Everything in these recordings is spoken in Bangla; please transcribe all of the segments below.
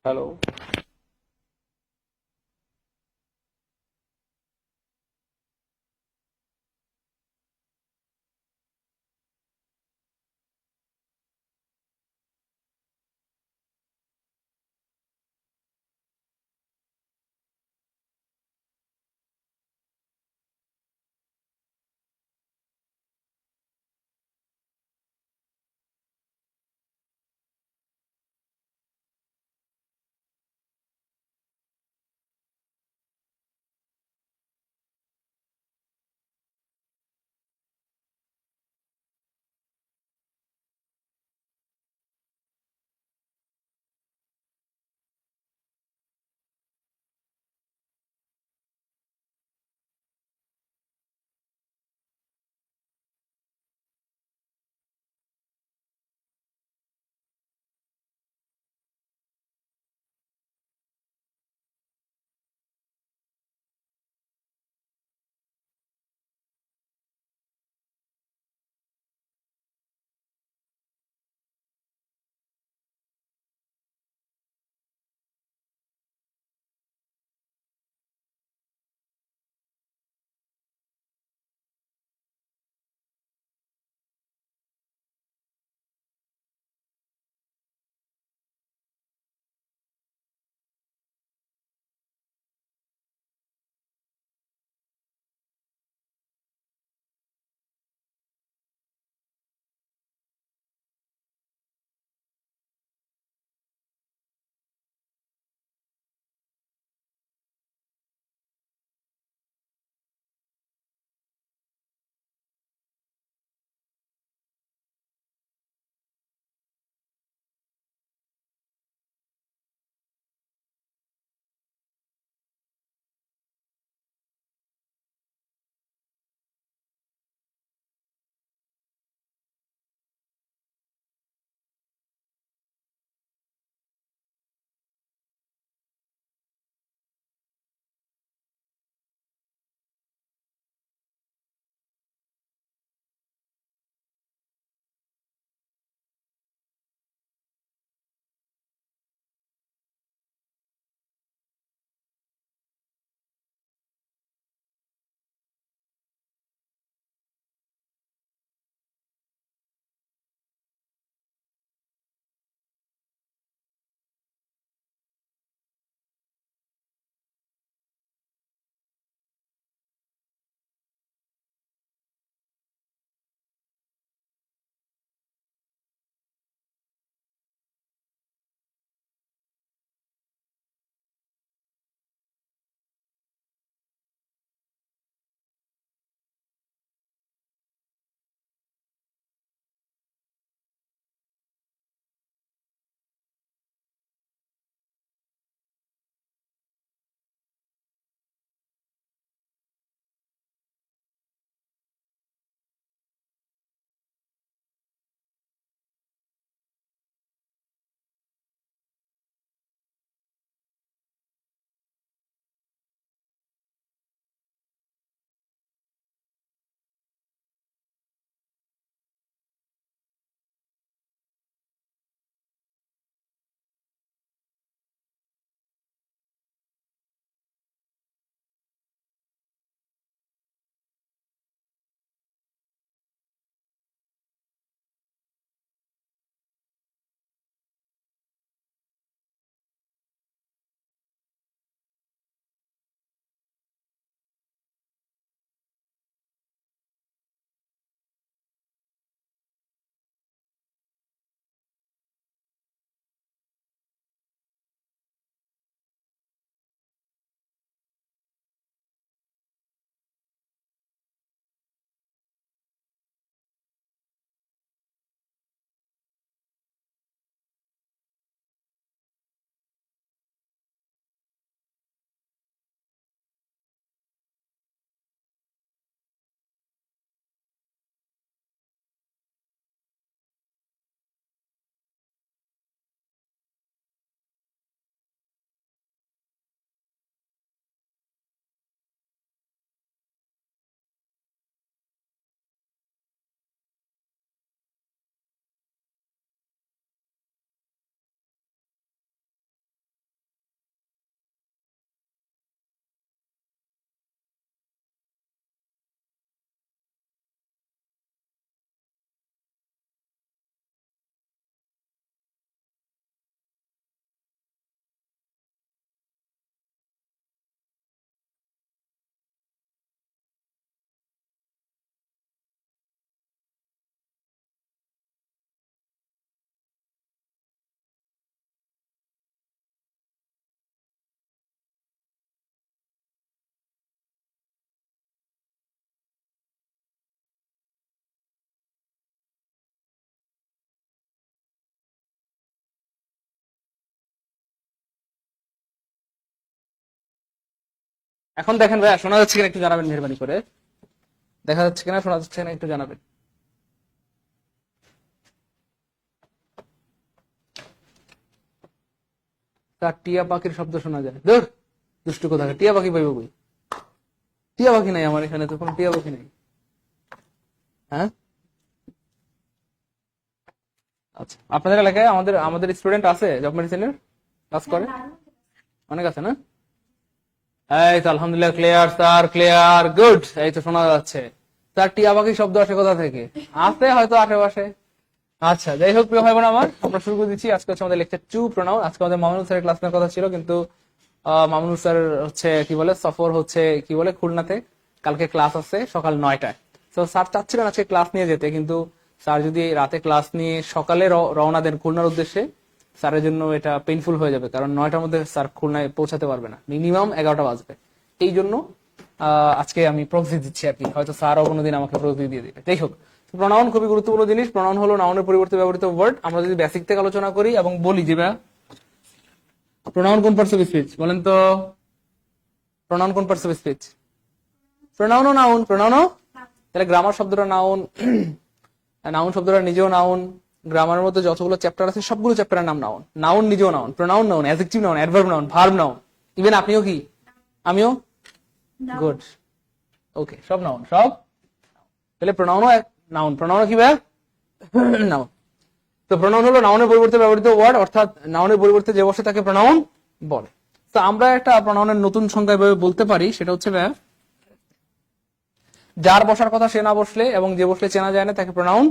হ্যালো। এখন দেখেন ভাইয়া, শোনা যাচ্ছে কিনা একটু জানাবেন মেহরবানি করে। দেখা যাচ্ছে কিনা, শোনা যাচ্ছে কিনা একটু জানাবেন। তার টিয়া পাখির শব্দ শোনা যায়। ধুর, দুষ্টু কোথাকার, টিয়া পাখি পাইব কই? টিয়া পাখি নাই আমার এখানে, তো কোনো টিয়া পাখি নেই। হ্যাঁ, আচ্ছা, আপনাদের এলাকায় আমাদের আমাদের স্টুডেন্ট আছে জব মেডিসিনের কাজ করে? অনেক আছে না? এই তো আলহামদুলিল্লাহ, ক্লিয়ার স্যার, ক্লিয়ার, গুড। এই তো শোনা যাচ্ছে। তার টিয়া পাখির শব্দ আসে কোথা থেকে? আছে হয়তো আশেপাশে। আচ্ছা, যাই হোক প্রিয় ভাই বোন আমার, আমরা শুরু করে দিচ্ছি। আজকে হচ্ছে আমাদের লেকচার 2 প্রোনাউন। আজকে আমাদের মামুনুল স্যারের ক্লাস নেওয়ার কথা ছিল, কিন্তু মামুনুল স্যার হচ্ছে কি বলে সফর হচ্ছে কি বলে খুলনাতে। কালকে ক্লাস আছে সকাল 9টায়। তো স্যার চাচ্ছিলেন আজকে ক্লাস নিয়ে যেতে, কিন্তু স্যার যদি রাতে ক্লাস নিয়ে সকালে রওনা দেন খুলনার উদ্দেশ্যে, স্যারের জন্য এটা পেইনফুল হয়ে যাবে, কারণ 9টার মধ্যে স্যার খুলনায় পৌঁছাতে পারবে না, মিনিমাম 11টা বাজবে। এই জন্য আজকে আমি প্রক্সি দিচ্ছি আর কি, হয়তো স্যারও কোনোদিন আমাকে প্রক্সি দিয়ে দিবে। যাই হোক, প্রনাউন খুবই গুরুত্বপূর্ণ জিনিস। প্রনাউন হলো নাউনের পরিবর্তে ব্যবহৃত ওয়ার্ড। আমরা যদি বেসিক থেকে আলোচনা করি এবং বলি যে প্রনাউন কোন পার্টস অফ স্পিচ বলেন তো? প্রনাউন কোন পার্টস অফ স্পিচ? প্রনাউনও নাউন, প্রনাউনও। তাহলে গ্রামার শব্দটা নাউন, নাউন শব্দটা নিজেও নাউন। গ্রামারের মধ্যে যতগুলো চ্যাপ্টার আছে সবগুলো চ্যাপ্টারের নাম নাউন। নাউন নিজেও noun, pronoun noun, adjective noun, adverb noun, verb noun. Even আপনিও কি? আমিও। গুড, ওকে, সব নাউন, সব। তাহলে প্রনাউনও নাউন, প্রনাউনও কি ভাই? নাউন। তো প্রনাউন হলো নাউনের পরিবর্তে ব্যবহৃত ওয়ার্ড, অর্থাৎ নাউনের পরিবর্তে যে বসে তাকে প্রনাউন বলে। তো আমরা একটা প্রনাউনের নতুন সংজ্ঞা এভাবে বলতে পারি, সেটা হচ্ছে যার বসার কথা সে না বসলে এবং যে বসলে চেনা যায় না তাকে প্রনাউন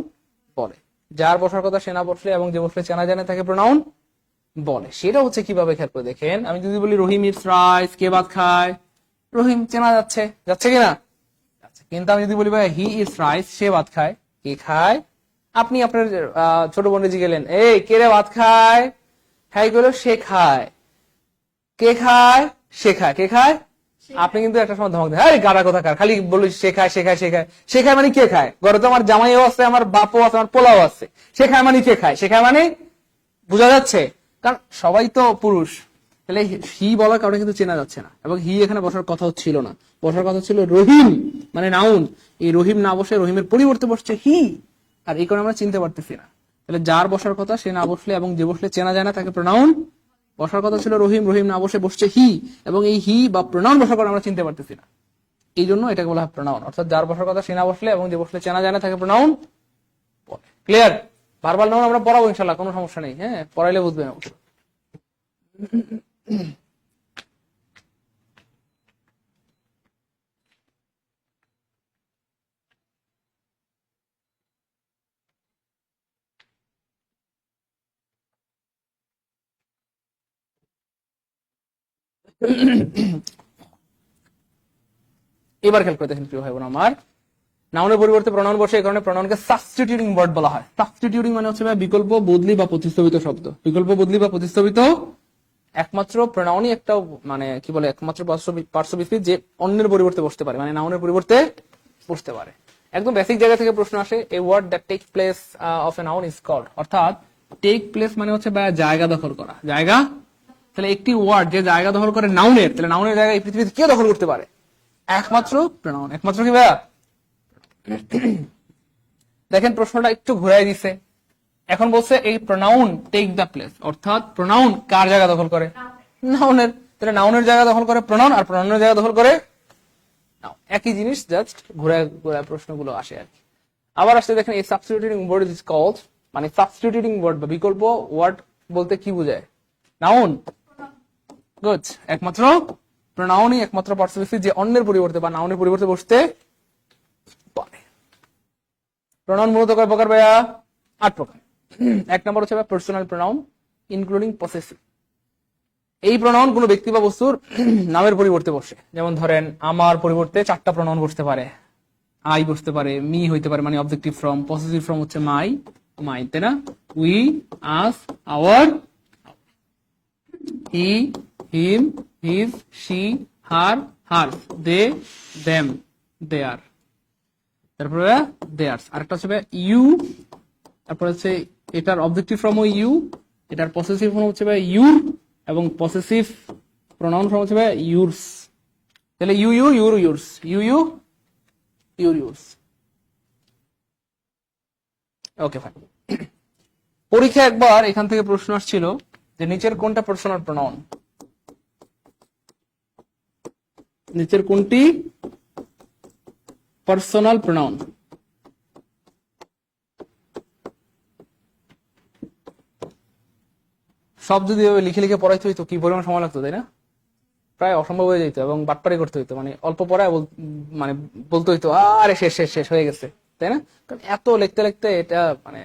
বলে। যার বসার কথা সে না বসলে এবং যে বসলে চেনা যায় না তাকে প্রনাউন বলে। সেটা হচ্ছে কিভাবে খেয়াল করে দেখেন, আমি যদি বলি রহিম ইটস রাইস, কে ভাত খায়? রহিম চেনা যাচ্ছে, যাচ্ছে কিনা? কিন্তু আমি যদি বলি ভাই হি ইজ রাইস, সে ভাত খায়, কে খায়? আপনি আপনার ছোট বোন জি গেলেন, এই কে রে ভাত খায়? হ্যাঁ গেলো, সে খায়। কে খায়? সে খায়। কে খায়? আপনি কিন্তু একটা সময় ধমক দেন, আরে গাড়া কোথাকার, খালি বলিস সে খায়, সে খায়, সে খায়। সে খায় মানে কে খায়? ঘরে তো আমার জামাইও আছে, আমার বাপও আছে, আমার পোলাও আছে। সে খায় মানে কে খায়? সে খায় মানে বোঝা যাচ্ছে, কারণ সবাই তো পুরুষ। তাহলে হি বলার কারণে কিন্তু চেনা যাচ্ছে না, এবং হি এখানে বসার কথাও ছিল না। বসার কথা ছিল রহিম, মানে নাউন। এই রহিম না বসে রহিমের পরিবর্তে বসছে হি, আর এই কারণে আমরা চিনতে পারতেছি না। তাহলে যার বসার কথা সে না বসলে এবং যে বসলে চেনা যায় না তাকে প্রনাউন। বসার কথা ছিল রহিম, রহিম না বসে বসছে হি, এবং এই হি বা প্রনাউন বসার কারণে আমরা চিনতে পারতেছি না। এই জন্য এটাকে বলা হয় প্রনাউন, অর্থাৎ যার বসার কথা সে না বসলে এবং যে বসলে চেনা যায় না তাকে প্রনাউন বলে। ক্লিয়ার? ভার্বাল নাউন আমরা পড়াবো ইনশাল্লাহ, কোনো সমস্যা নেই। হ্যাঁ, পড়াইলে বুঝবেন অবশ্য। এবার খেয়াল করে দেখেন প্রিয় ভাই বোন আমার, নাউনের পরিবর্তে প্রনাউন বসে, এই কারণে প্রনাউনকে সাবস্টিটিউটিং ওয়ার্ড বলা হয়। সাবস্টিটিউটিং মানে হচ্ছে বিকল্প, বদলি বা প্রতিস্থাপিত শব্দ। বিকল্প, বদলি বা প্রতিস্থাপিত। একমাত্র প্রনাউনই একটা, মানে কি বলে, একমাত্র পার্টস অফ স্পিচ যে অন্যের পরিবর্তে বসতে পারে, মানে নাউনের পরিবর্তে বসতে পারে। একদম বেসিক জায়গা থেকে প্রশ্ন আসে, a word that take place of a noun is called. অর্থাৎ টেক প্লেস মানে হচ্ছে জায়গা দখল করা, জায়গা। তাহলে একটি ওয়ার্ড যে জায়গা দখল করে নাউনের, তাহলে নাউনের জায়গা এই পৃথিবীতে কে দখল করতে পারে? একমাত্র প্রনাউন। একমাত্র কি ভাইয়া? দেখেন প্রশ্নটা একটু ঘুরাই দিছে। এখন বলছে এই প্রনাউন টেক দ্য প্লেস, অর্থাৎ প্রনাউন কার জায়গা দখল করে? নাউনের। তাহলে নাউনের জায়গা দখল করে প্রনাউন, আর প্রনাউনের জায়গা দখল করে নাউন। একই জিনিস, জাস্ট ঘুরায় ঘুরায় প্রশ্নগুলো আসে আর কি। আবার আসতে দেখেন, এই সাবস্টিটিউটিং ওয়ার্ড ইজ কল্ড, মানে সাবস্টিটিউটিং ওয়ার্ড বা বিকল্প ওয়ার্ড বলতে কি বোঝায়? নাউন। গুড, একমাত্র প্রনাউনই একমাত্র পার্টস অফ স্পিচ যে অন্যের পরিবর্তে বা নাউনের পরিবর্তে বসতে পারে। প্রনাউন মূলত কয় প্রকার ভাইয়া? 8 প্রকার। এক নম্বর হচ্ছে পার্সোনাল প্রনাউন ইনক্লুডিং পসেসিভ। এই প্রনাউন কোনো ব্যক্তি বা বস্তুর নামের পরিবর্তে বসে। যেমন ধরেন, আমার পরিবর্তে 4টা প্রনাউন বসতে পারে। আই বসতে পারে, মি হইতে পারে, মানে অবজেক্টিভ ফর্ম। পসেসিভ ফর্ম হচ্ছে মাই, মাই, তাই না? We, us, our, he, him, his, she, her, her, they, them, their. তারপরে দেয়ার্স। আরেকটা হচ্ছে ইউ। তারপর হচ্ছে এটার অবজেক্টিভ ফর্ম ইউ, এটার পসেসিভ ফর্ম হচ্ছে ইউর, এবং পসেসিভ প্রনাউন ফর্ম হচ্ছে ইউরস। তাহলে you you your yours, you you your yours. Okay fine. পরীক্ষা একবার এখান থেকে প্রশ্ন আসছিল যে নিচের কোনটা পার্সোনাল প্রোনাউন, নিচের কোনটি পার্সোনাল প্রোনাউন। সব যদি লিখে লিখে পড়াইতে হইতো কি পরিমাণ সময় লাগতো, তাই না? প্রায় অসম্ভব হয়ে যেত এবং বাটপারি করতে হইতো, মানে অল্প পড়ায় মানে বলতে হইতো আরে শেষ শেষ শেষ হয়ে গেছে, তাই না? কারণ এত লিখতে লিখতে এটা মানে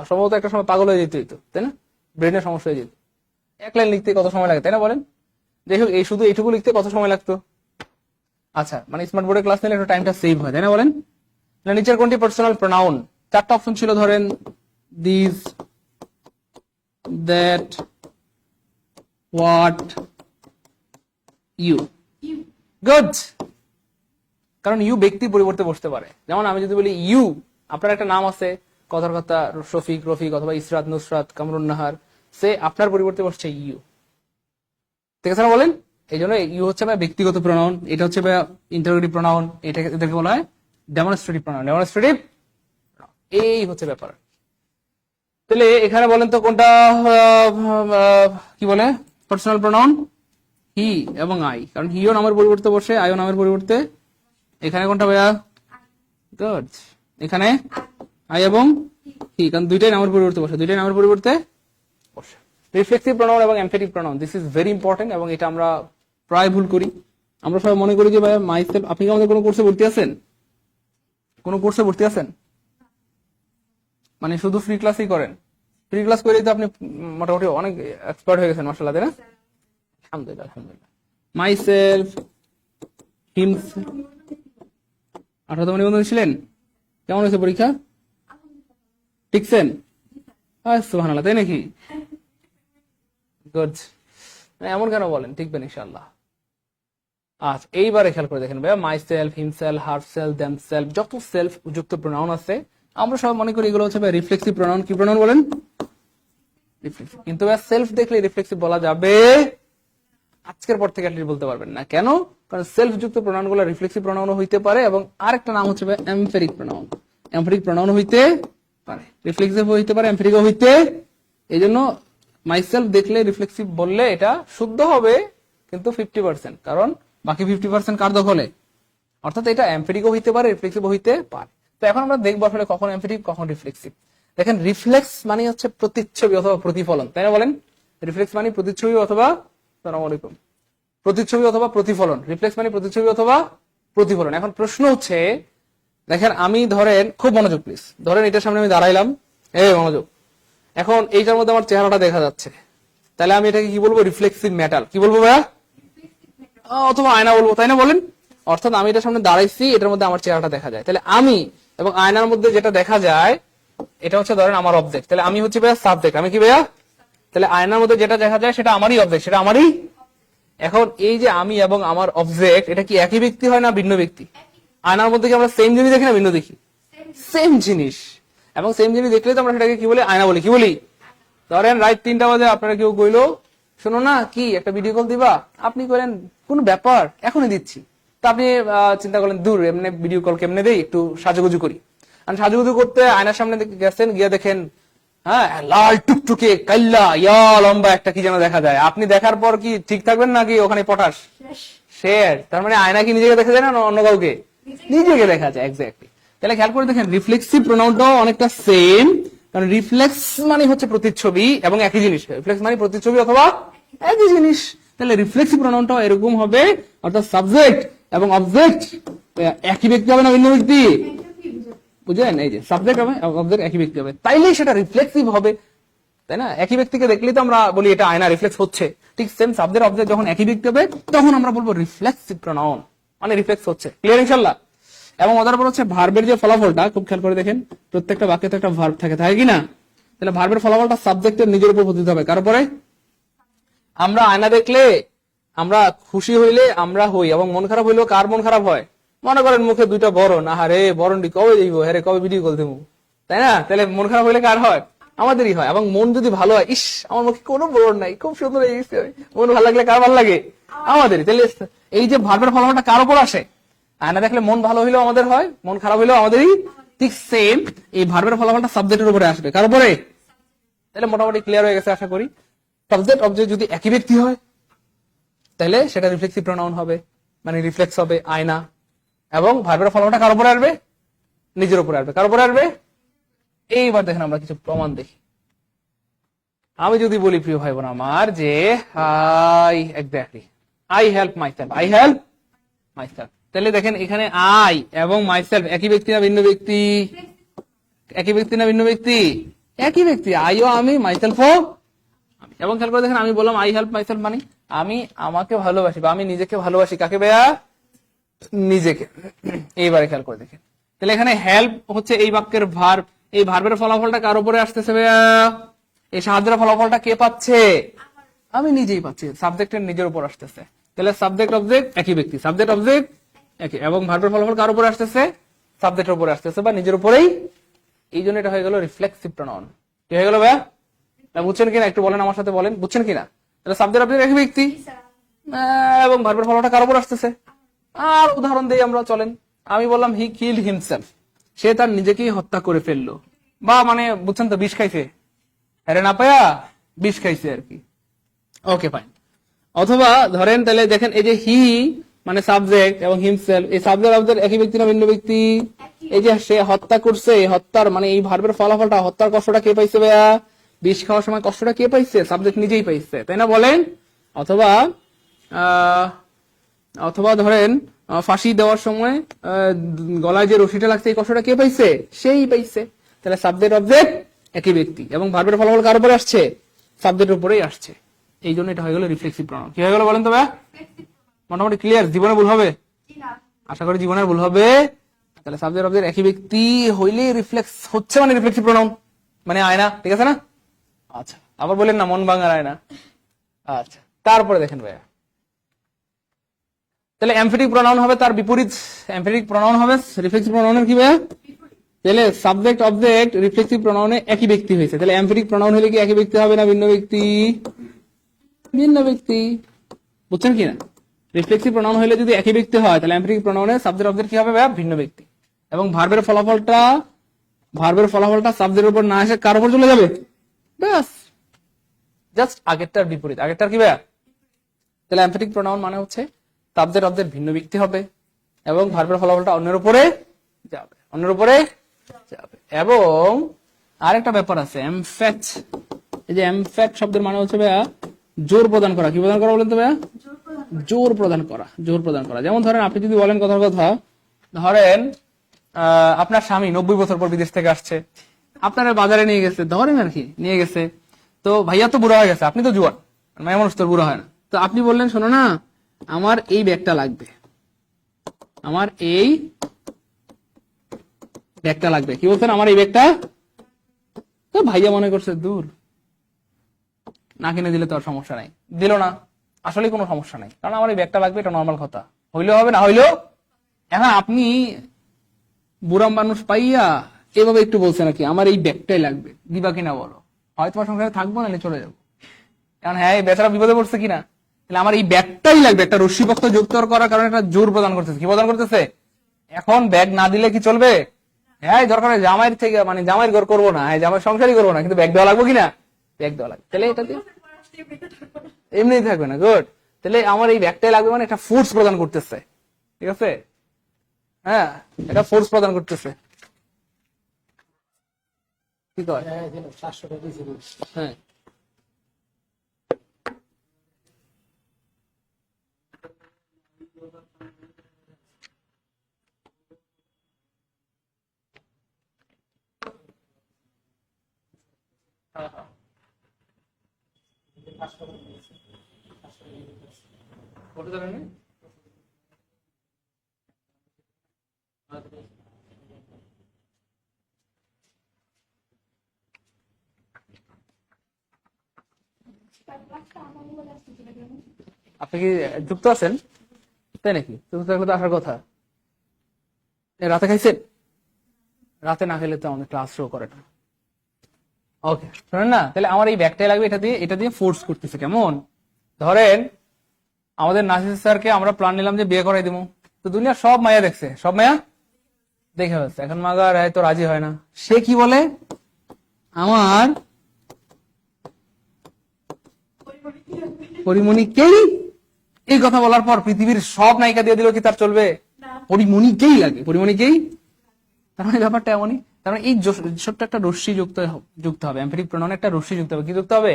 সম্ভবত একটা সময় পাগল হয়ে যেতে হইতো, তাই না? ব্রেনের সমস্যা হয়ে যেত। এক লাইন লিখতে কত সময় লাগে, তাই না বলেন? যাই হোক, এই শুধু এইটুকু লিখতে কত সময় লাগতো? আচ্ছা, মানে স্মার্ট বোর্ডে ক্লাস নিলে একটু টাইমটা সেভ হয়, তাই না বলেন? নিচের কোনটি পার্সোনাল প্রোনাউন? চারটা অপশন ছিল, ধরেন this, that, what, you. Good. কারণ ইউ ব্যক্তির পরিবর্তে বসতে পারে। যেমন আমি যদি বলি ইউ, আপনার একটা নাম আছে, কথার কথা শফিক, রফিক অথবা ইসরাত, নুসরাত, কামরুন নাহার, সে আপনার পরিবর্তে বসছে ইউ, ঠিক আছে না বলেন? এই জন্য ইউ হচ্ছে ব্যক্তিগত প্রোনাউন, এটা হচ্ছে ইন্টারোগেটিভ প্রোনাউন, এটাকে বলা হয় ডেমনস্ট্রেটিভ প্রোনাউন। ডেমনস্ট্রেটিভ, এই হচ্ছে ব্যাপার। তাহলে এখানে বলেন তো কোনটা কি বলে পার্সোনাল প্রোনাউন? হি এবং আই, কারণ হিও নামের পরিবর্তে বসে, আইও নামের পরিবর্তে। এখানে কোনটা ভাইয়া? গুড। এখানে আই এবং হি, কারণ দুইটাই নামের পরিবর্তে বসে, দুইটাই নামের পরিবর্তে বসে। রিফ্লেক্সিভ প্রোনাউন এবং emphatic pronoun, this is very important এবং এটা আমরা প্রায় ভুল করি। আমরা সবাই মনে করি যে ভাইয়া মাই সেলফ। আপনি কি আমাদের কোনো কোর্সে ভর্তি আছেন? কোনো কোর্সে ভর্তি আছেন? মানে শুধু ফ্রি ক্লাসই করেন? ফ্রি ক্লাস করেই তো আপনি মোটামুটি অনেক এক্সপার্ট হয়ে গেছেন, মাশাআল্লাহ, তাই না? আলহামদুলিল্লাহ, আলহামদুলিল্লাহ। মাই সেলফ, হিম। 18তম নিবন্ধন ছিলেন? কেমন হয়েছে পরীক্ষা? টিকছেন? সুবহানাল্লাহ, তাই নাকি? গুড। এমন কেন বলেন? টিকবেন ইনশাআল্লাহ। আচ্ছা, এইবারে খেয়াল করে দেখেন ভাইয়া, myself, himself, herself, themselves, যত সেলফ যুক্ত প্রোনাউন আছে আমরা সবাই মনে করি এগুলো হচ্ছে রিফ্লেক্সিভ প্রোনাউন। কি প্রোনাউন বলেন? রিফ্লেক্সিভ। কিন্তু সেলফ দেখলে রিফ্লেক্সিভ বলা যাবে? আজকের পর থেকে অ্যাটলিস্ট বলতে পারবেন না। কেন? কারণ সেলফ যুক্ত প্রোনাউন গুলো রিফ্লেক্সিভ প্রোনাউন হইতে পারে এবং আরেকটা নাম হচ্ছে এমফেরিক প্রোনাউন। এমফেরিক প্রোনাউন হইতে পারে, রিফ্লেক্সিভ হইতে পারে, এমফেরিক হইতে। এই জন্য মাইসেলফ দেখলে রিফ্লেক্সিভ বললে এটা শুদ্ধ হবে, কিন্তু 50%, কারণ বাকি 50% কার দখলে? অর্থাৎ এটা এমফেরিকও হইতে পারে, রিফ্লেক্সিভ হইতে পারে। তো এখন আমরা দেখবো আসলে কখন এমফেরিক কখন রিফ্লেক্সিভ। দেখেন, রিফ্লেক্স মানে হচ্ছে প্রতিচ্ছবি অথবা প্রতিফলন, তাই না বলেন? রিফ্লেক্স মানে প্রতিচ্ছবি অথবা, আসসালামু আলাইকুম, প্রতিচ্ছবি অথবা প্রতিফলন। রিফ্লেক্স মানে প্রতিচ্ছবি অথবা প্রতিফলন। এখন প্রশ্ন হচ্ছে, দেখেন আমি ধরেন, খুব মনোযোগ প্লিজ, ধরেন এটার সামনে আমি দাঁড়াইলাম, এই মনোযোগ। এখন এইটার মধ্যে আমার চেহারাটা দেখা যাচ্ছে, তাহলে আমি এটাকে কি বলবো? Reflexive metal. কি বলবো ভাইয়া? অথবা আয়না বলবো, তাই না বলেন? অর্থাৎ আমি এটার সামনে দাঁড়াইছি, এটার মধ্যে আমার চেহারাটা দেখা যায়, তাহলে আমি এবং আয়নার মধ্যে যেটা দেখা যায় এটা হচ্ছে ধরেন আমার অবজেক্ট, তাহলে আমি হচ্ছে ভাইয়া সাবজেক্ট। আমি কি ভাইয়া? তাহলে আয়নার মধ্যে যেটা দেখা যায় সেটা আমারই অবজেক্ট, সেটা আমারই। এখন এই যে আমি এবং আমার অবজেক্ট, এটা কি একই ব্যক্তি হয় না ভিন্ন ব্যক্তি? আয়নার মধ্যে কি আমরা সেম জিনিস দেখি না ভিন্ন দেখি? সেম জিনিস। এবং সেম জিনিস দেখলে তো আমরা সেটাকে কি বলি? আয়না বলি। কি বলি? ধরেন রাত 3টা বাজে আপনারা কেউ কইলো, শোনো না কি একটা ভিডিও কল দিবা, আপনি করেন কোন ব্যাপার, এখনই দিচ্ছি। তো আপনি চিন্তা করলেন দূর এমনি ভিডিও কল কেমনে দেই, একটু সাজুগুজু করি। আর সাজুগুজু করতে আয়নার সামনে গেছেন, গিয়ে দেখেন হ্যাঁ লাল টুকটুকে কাল্লা ইয়া লম্বা একটা কি যেন দেখা যায়। আপনি দেখার পর কি ঠিক থাকবেন নাকি ওখানে পটাশ শেয়ার? তার মানে আয়না কি নিজেকে দেখা যায় না অন্য কাউকে? নিজেকে দেখা যায়। এক্স্যাক্টলি। তাহলে খেয়াল করে দেখেন, রিফ্লেক্সিভ প্রোনাউনটাও অনেকটা সেম, কারণ রিফ্লেক্স মানে হচ্ছে প্রতিচ্ছবি এবং একই জিনিস। রিফ্লেক্স মানে প্রতিচ্ছবি অথবা একই জিনিস। তাহলে রিফ্লেক্সিভ প্রোনাউনটাও এরকম হবে, অর্থাৎ সাবজেক্ট এবং অবজেক্ট একই ব্যক্তি হবে না ভিন্ন ব্যক্তি? বুঝলেন? এই যে সাবজেক্ট হবে অবজেক্ট একই ব্যক্তি হবে, তাইলেই সেটা রিফ্লেক্সিভ হবে, তাই না? একই ব্যক্তিকে দেখলেই তো আমরা বলি এটা আয়না রিফ্লেক্স হচ্ছে। ঠিক সেম সাবজেক্ট অবজেক্ট যখন একই ব্যক্তি হবে তখন আমরা বলবো রিফ্লেক্সিভ প্রোনাউন, মানে রিফ্লেক্স হচ্ছে। ক্লিয়ার ইনশাআল্লাহ? এবং ওটার পর হচ্ছে ভার্বের যে ফলাফলটা, খুব খেয়াল করে দেখেন, প্রত্যেকটা বাক্যে তো একটা ভার্ব থাকে, তাই কিনা? তাহলে ভার্বের ফলাফলটা সাবজেক্টের নিজের উপর পতিত হবে। কার উপরে? আমরা আয়না দেখলে আমরা খুশি হইলে আমরা হই, এবং মন খারাপ হইলেও কার মন খারাপ হয়? মনে করেন মুখে দুইটা বরণ, আহারে বরণটি কবে দিব, হ্যাঁ কবে ভিডিও কল দেবো, তাই না? তাহলে মন খারাপ হইলে কার হয়? আমাদেরই হয়। এবং মন যদি ভালো হয়, ইস আমার মুখে কোনো বরণ নাই, খুব সুন্দর হয়ে গেছে, মন ভালো লাগলে কার ভালো লাগে? আমাদেরই। তাহলে এই যে ভার্বের ফলাফলটা কার উপর আসে? আয়না দেখলে মন ভালো হইলেও আমাদের হয়, মন খারাপ হইলেও আমাদেরই। ঠিক সেম এই ভার্বের ফলাফলটা সাবজেক্টের উপরে আসবে। কার উপরে? তাহলে মোটামুটি ক্লিয়ার হয়ে গেছে আশা করি। সাবজেক্ট অবজেক্ট যদি একই ব্যক্তি হয় তাহলে সেটা রিফ্লেক্সিভ প্রোনাউন হবে, মানে রিফ্লেক্স হবে আয়না। এবং ভার্বের ফলাফলটা কার উপরে আসবে? নিজের উপরে আসবে। কার উপরে আসবে? এইবার দেখেন আমরা কিছু প্রমাণ দেখি। আমি যদি বলি প্রিয় ভাই বোন আমার যে I help myself, I help myself, তাহলে দেখেন এখানে আই এবং মাইসেলফ একই ব্যক্তি না ভিন্ন ব্যক্তি? একই ব্যক্তি না ভিন্ন ব্যক্তি? একই ব্যক্তি। আইও আমি, মাইসেলফও আমি। এবং খেয়াল করে দেখেন আমি বললাম আই হেল্প মাইসেলফ মানে আমি আমাকে ভালোবাসি বা আমি নিজেকে ভালোবাসি। কাকে ভাইয়া? নিজেকে। এইবারে খেয়াল করে দেখেন, তাহলে এখানে হেল্প হচ্ছে এই বাক্যের ভার্ব। এই ভার্বের ফলাফলটা কার উপরে আসতেছে ভাইয়া? এই সাহায্যের ফলাফলটা কে পাচ্ছে? আমি নিজেই পাচ্ছি। সাবজেক্টের নিজের উপর আসতেছে। তাহলে সাবজেক্ট অবজেক্ট একই ব্যক্তি, সাবজেক্ট অবজেক্ট একই। এবং ভার্বের ফলাফল কার উপরে আসতেছে? সাবজেক্টের উপরে আসতেছে বা নিজের উপরেই। এই জন্য এটা হয়ে গেল রিফ্লেক্সিভ প্রোনাউন। কি হয়ে গেল ভাইয়া? বুঝছেন কিনা একটু বলেন, আমার সাথে বলেন, বুঝছেন কিনা? তাহলে সাবজেক্ট অবজেক্ট একই ব্যক্তি এবং ভার্বের ফলাফলটা কার উপর আসতেছে? আর উদাহরণ দেই আমরা, চলেন। আমি বললাম হি কিল্ড হিমসেলফ, সে তার নিজেকেই হত্যা করে ফেললো। বা মানে বুঝছেন তো, বিষ খাইছে, আরে না পায়া বিষ খাইছে আর কি। Okay fine. অথবা ধরেন তাহলে দেখেন এই যে হি মানে সাবজেক্ট এবং হিমসেলফ, এই সাবজেক্ট অবজেক্ট একই ব্যক্তি না ভিন্ন ব্যক্তি? এই যে সে হত্যা করছে, হত্যার মানে এই ভার্বের ফলাফলটা, হত্যার কষ্টটা কে পাইছে ভাইয়া? বিষ খাওয়ার সময় কষ্টটা কে পাইছে? সাবজেক্ট নিজেই পাইছে, তাই না বলেন? অথবা অথবা ধরেন ফাঁসি দেওয়ার সময় গলায় যে রশিটা লাগছে এই কষ্টটা কে পাইছে? সেই পাইছে। তাহলে সাবজেক্ট অবজেক্ট একই ব্যক্তি এবং ভার্বের ফলাফল কার উপরে আসছে? সাবজেক্টের উপরেই আসছে। এই জন্য এটা হয়ে গেল রিফ্লেক্সিভ প্রোনাউন। কি হয়ে গেল বলেন তো ভাই? মোটামুটি ক্লিয়ার? জীবনে ভুল হবে? আশা করি জীবনে ভুল হবে। তাহলে সাবজেক্ট অবজেক্ট একই ব্যক্তি হইলে রিফ্লেক্স হচ্ছে, মানে রিফ্লেক্সিভ প্রোনাউন মানে আয়না। ঠিক আছে না? আচ্ছা, আবার বলেন না মন ভাঙার আয়না। আচ্ছা, তারপরে দেখেন ভাইয়া, তাহলে এমফেটিক প্রোনাউন হবে তার বিপরীত। এমফেটিক প্রোনাউন হবে রিফ্লেক্সিভ প্রোনাউনের কি ভাইয়া? তাহলে সাবজেক্ট অবজেক্ট রিফ্লেক্সিভ প্রোনাউনে একই ব্যক্তি হয়েছে। তাহলে এমফেটিক প্রোনাউন হলে কি একই ব্যক্তি হবে না ভিন্ন ব্যক্তি? ভিন্ন ব্যক্তি। বুঝছেন কিনা? রিফ্লেক্সিভ প্রোনাউন হলে যদি একই ব্যক্তি হয় তাহলে এমফেটিক প্রোনাউনে সাবজেক্ট অবজেক্ট কি হবে ভাইয়া? ভিন্ন ব্যক্তি। এবং ভার্বের ফলাফলটা সাবজেক্টের উপর না এসে কার উপর চলে যাবে? ব্যাস, জাস্ট আগেরটার বিপরীত। আগেরটার কি ভাইয়া? তাহলে এমফেটিক প্রোনাউন মানে হচ্ছে সাবজেক্ট অবজেক্ট ভিন্ন ব্যক্তি হবে এবং ভার্বের ফলাফলটা অন্যের উপরে যাবে, অন্যের উপরে যাবে। এবং আরেকটা ব্যাপার আছে এমফ্যাট। এই যে এমফ্যাট শব্দের মানে হচ্ছে ভাইয়া জোর প্রদান করা। কি প্রদান করা বলেন তো ভাইয়া? জোর প্রদান করা, জোর প্রদান করা। যেমন ধরেন আপনি যদি বলেন কথার কথা, ধরেন আপনার স্বামী 90 বছর পর বিদেশ থেকে আসছে, আপনার বাজারে নিয়ে গেছে, ধরেন আর কি নিয়ে গেছে। তো ভাইয়া তো বুড়া হয়ে গেছে, আপনি তো জুয়ান, মেয়ে মানুষ তো বুড়া হয় না। তো আপনি বললেন শোনো না, আমার এই ব্যাগটা লাগবে, আমার এই ব্যাগটা লাগবে। কি বলছেন? আমার এই ব্যাগটা। তো ভাইয়া মনে করছে দূর, না কিনে দিলে তো আর সমস্যা নাই, দিল না। আসলে কোনো সমস্যা নাই, কারণ আমার এই ব্যাগটা লাগবে, এটা নর্মাল কথা, হইলেও হবে না হইলেও। এখন আপনি বুড়া মানুষ পাইয়া এভাবে একটু বলছেন আর কি, আমার এই ব্যাগটাই লাগবে, দিবা কিনা বলো? হয় তোমার সংসারে থাকবো, নাহলে চলে যাবো। কারণ হ্যাঁ, এই বেচারা বিপদে পড়ছে কিনা, তাহলে আমার এই ব্যাগটাই লাগবে। একটা রশ্মিপক্ষ যুক্ত করার কারণে একটা জোর প্রদান করতেছে। কি প্রদান করতেছে? এখন ব্যাগ না দিলে কি চলবে? হ্যাঁ, দরকার হয় জামাইয়ের থেকে, মানে জামাইয়ের ঘর করবো না, হ্যাঁ জামাই সংসারই করবো না, কিন্তু ব্যাগ দেওয়া লাগবে কিনা? ব্যাগ দেওয়া লাগবে। তাহলে এটা দিয়ে এমনি থাকবে না। গুড। তাহলে আমার এই ব্যাগটাই লাগবে মানে একটা ফোর্স প্রদান করতেছে। ঠিক আছে? হ্যাঁ, এটা ফোর্স প্রদান করতেছে। কি কয়? হ্যাঁ, বলতে জানেন না? আপনি কি যুক্ত আছেন? তাই নাকি? যুক্ত থাকলে তো আসার কথা। রাতে খাইছেন? রাতে না খেলে তো আমাদের ক্লাস শো করে না। ওকে, শোনেন না, তাহলে আমার এই ব্যাগটাই লাগবে, এটা দিয়ে ফোর্স করতেছে। কেমন? ধরেন আমাদের নাসির স্যারকে আমরা প্ল্যান নিলাম যে বিয়ে করাই দিব, তো দুনিয়ার সব মায়া দেখছে, সব মায়া দেখে ফেলছে, এখন মাগার তো রাজি হয় না। সে কি বলে, আমার পরিমণিকেই, এই কথা বলার পর পৃথিবীর সব নায়িকা দিয়ে দিল, কি তার চলবে? পরিমণিকেই লাগে, পরিমণিকেই। তার মানে ব্যাপারটা এমনই। তার মানে এই ছোট্ট একটা রশ্মি যুক্ত হবে, এমফেটিক প্রোনাউন একটা রশ্মি যুক্ত হবে। কি যুক্ত হবে?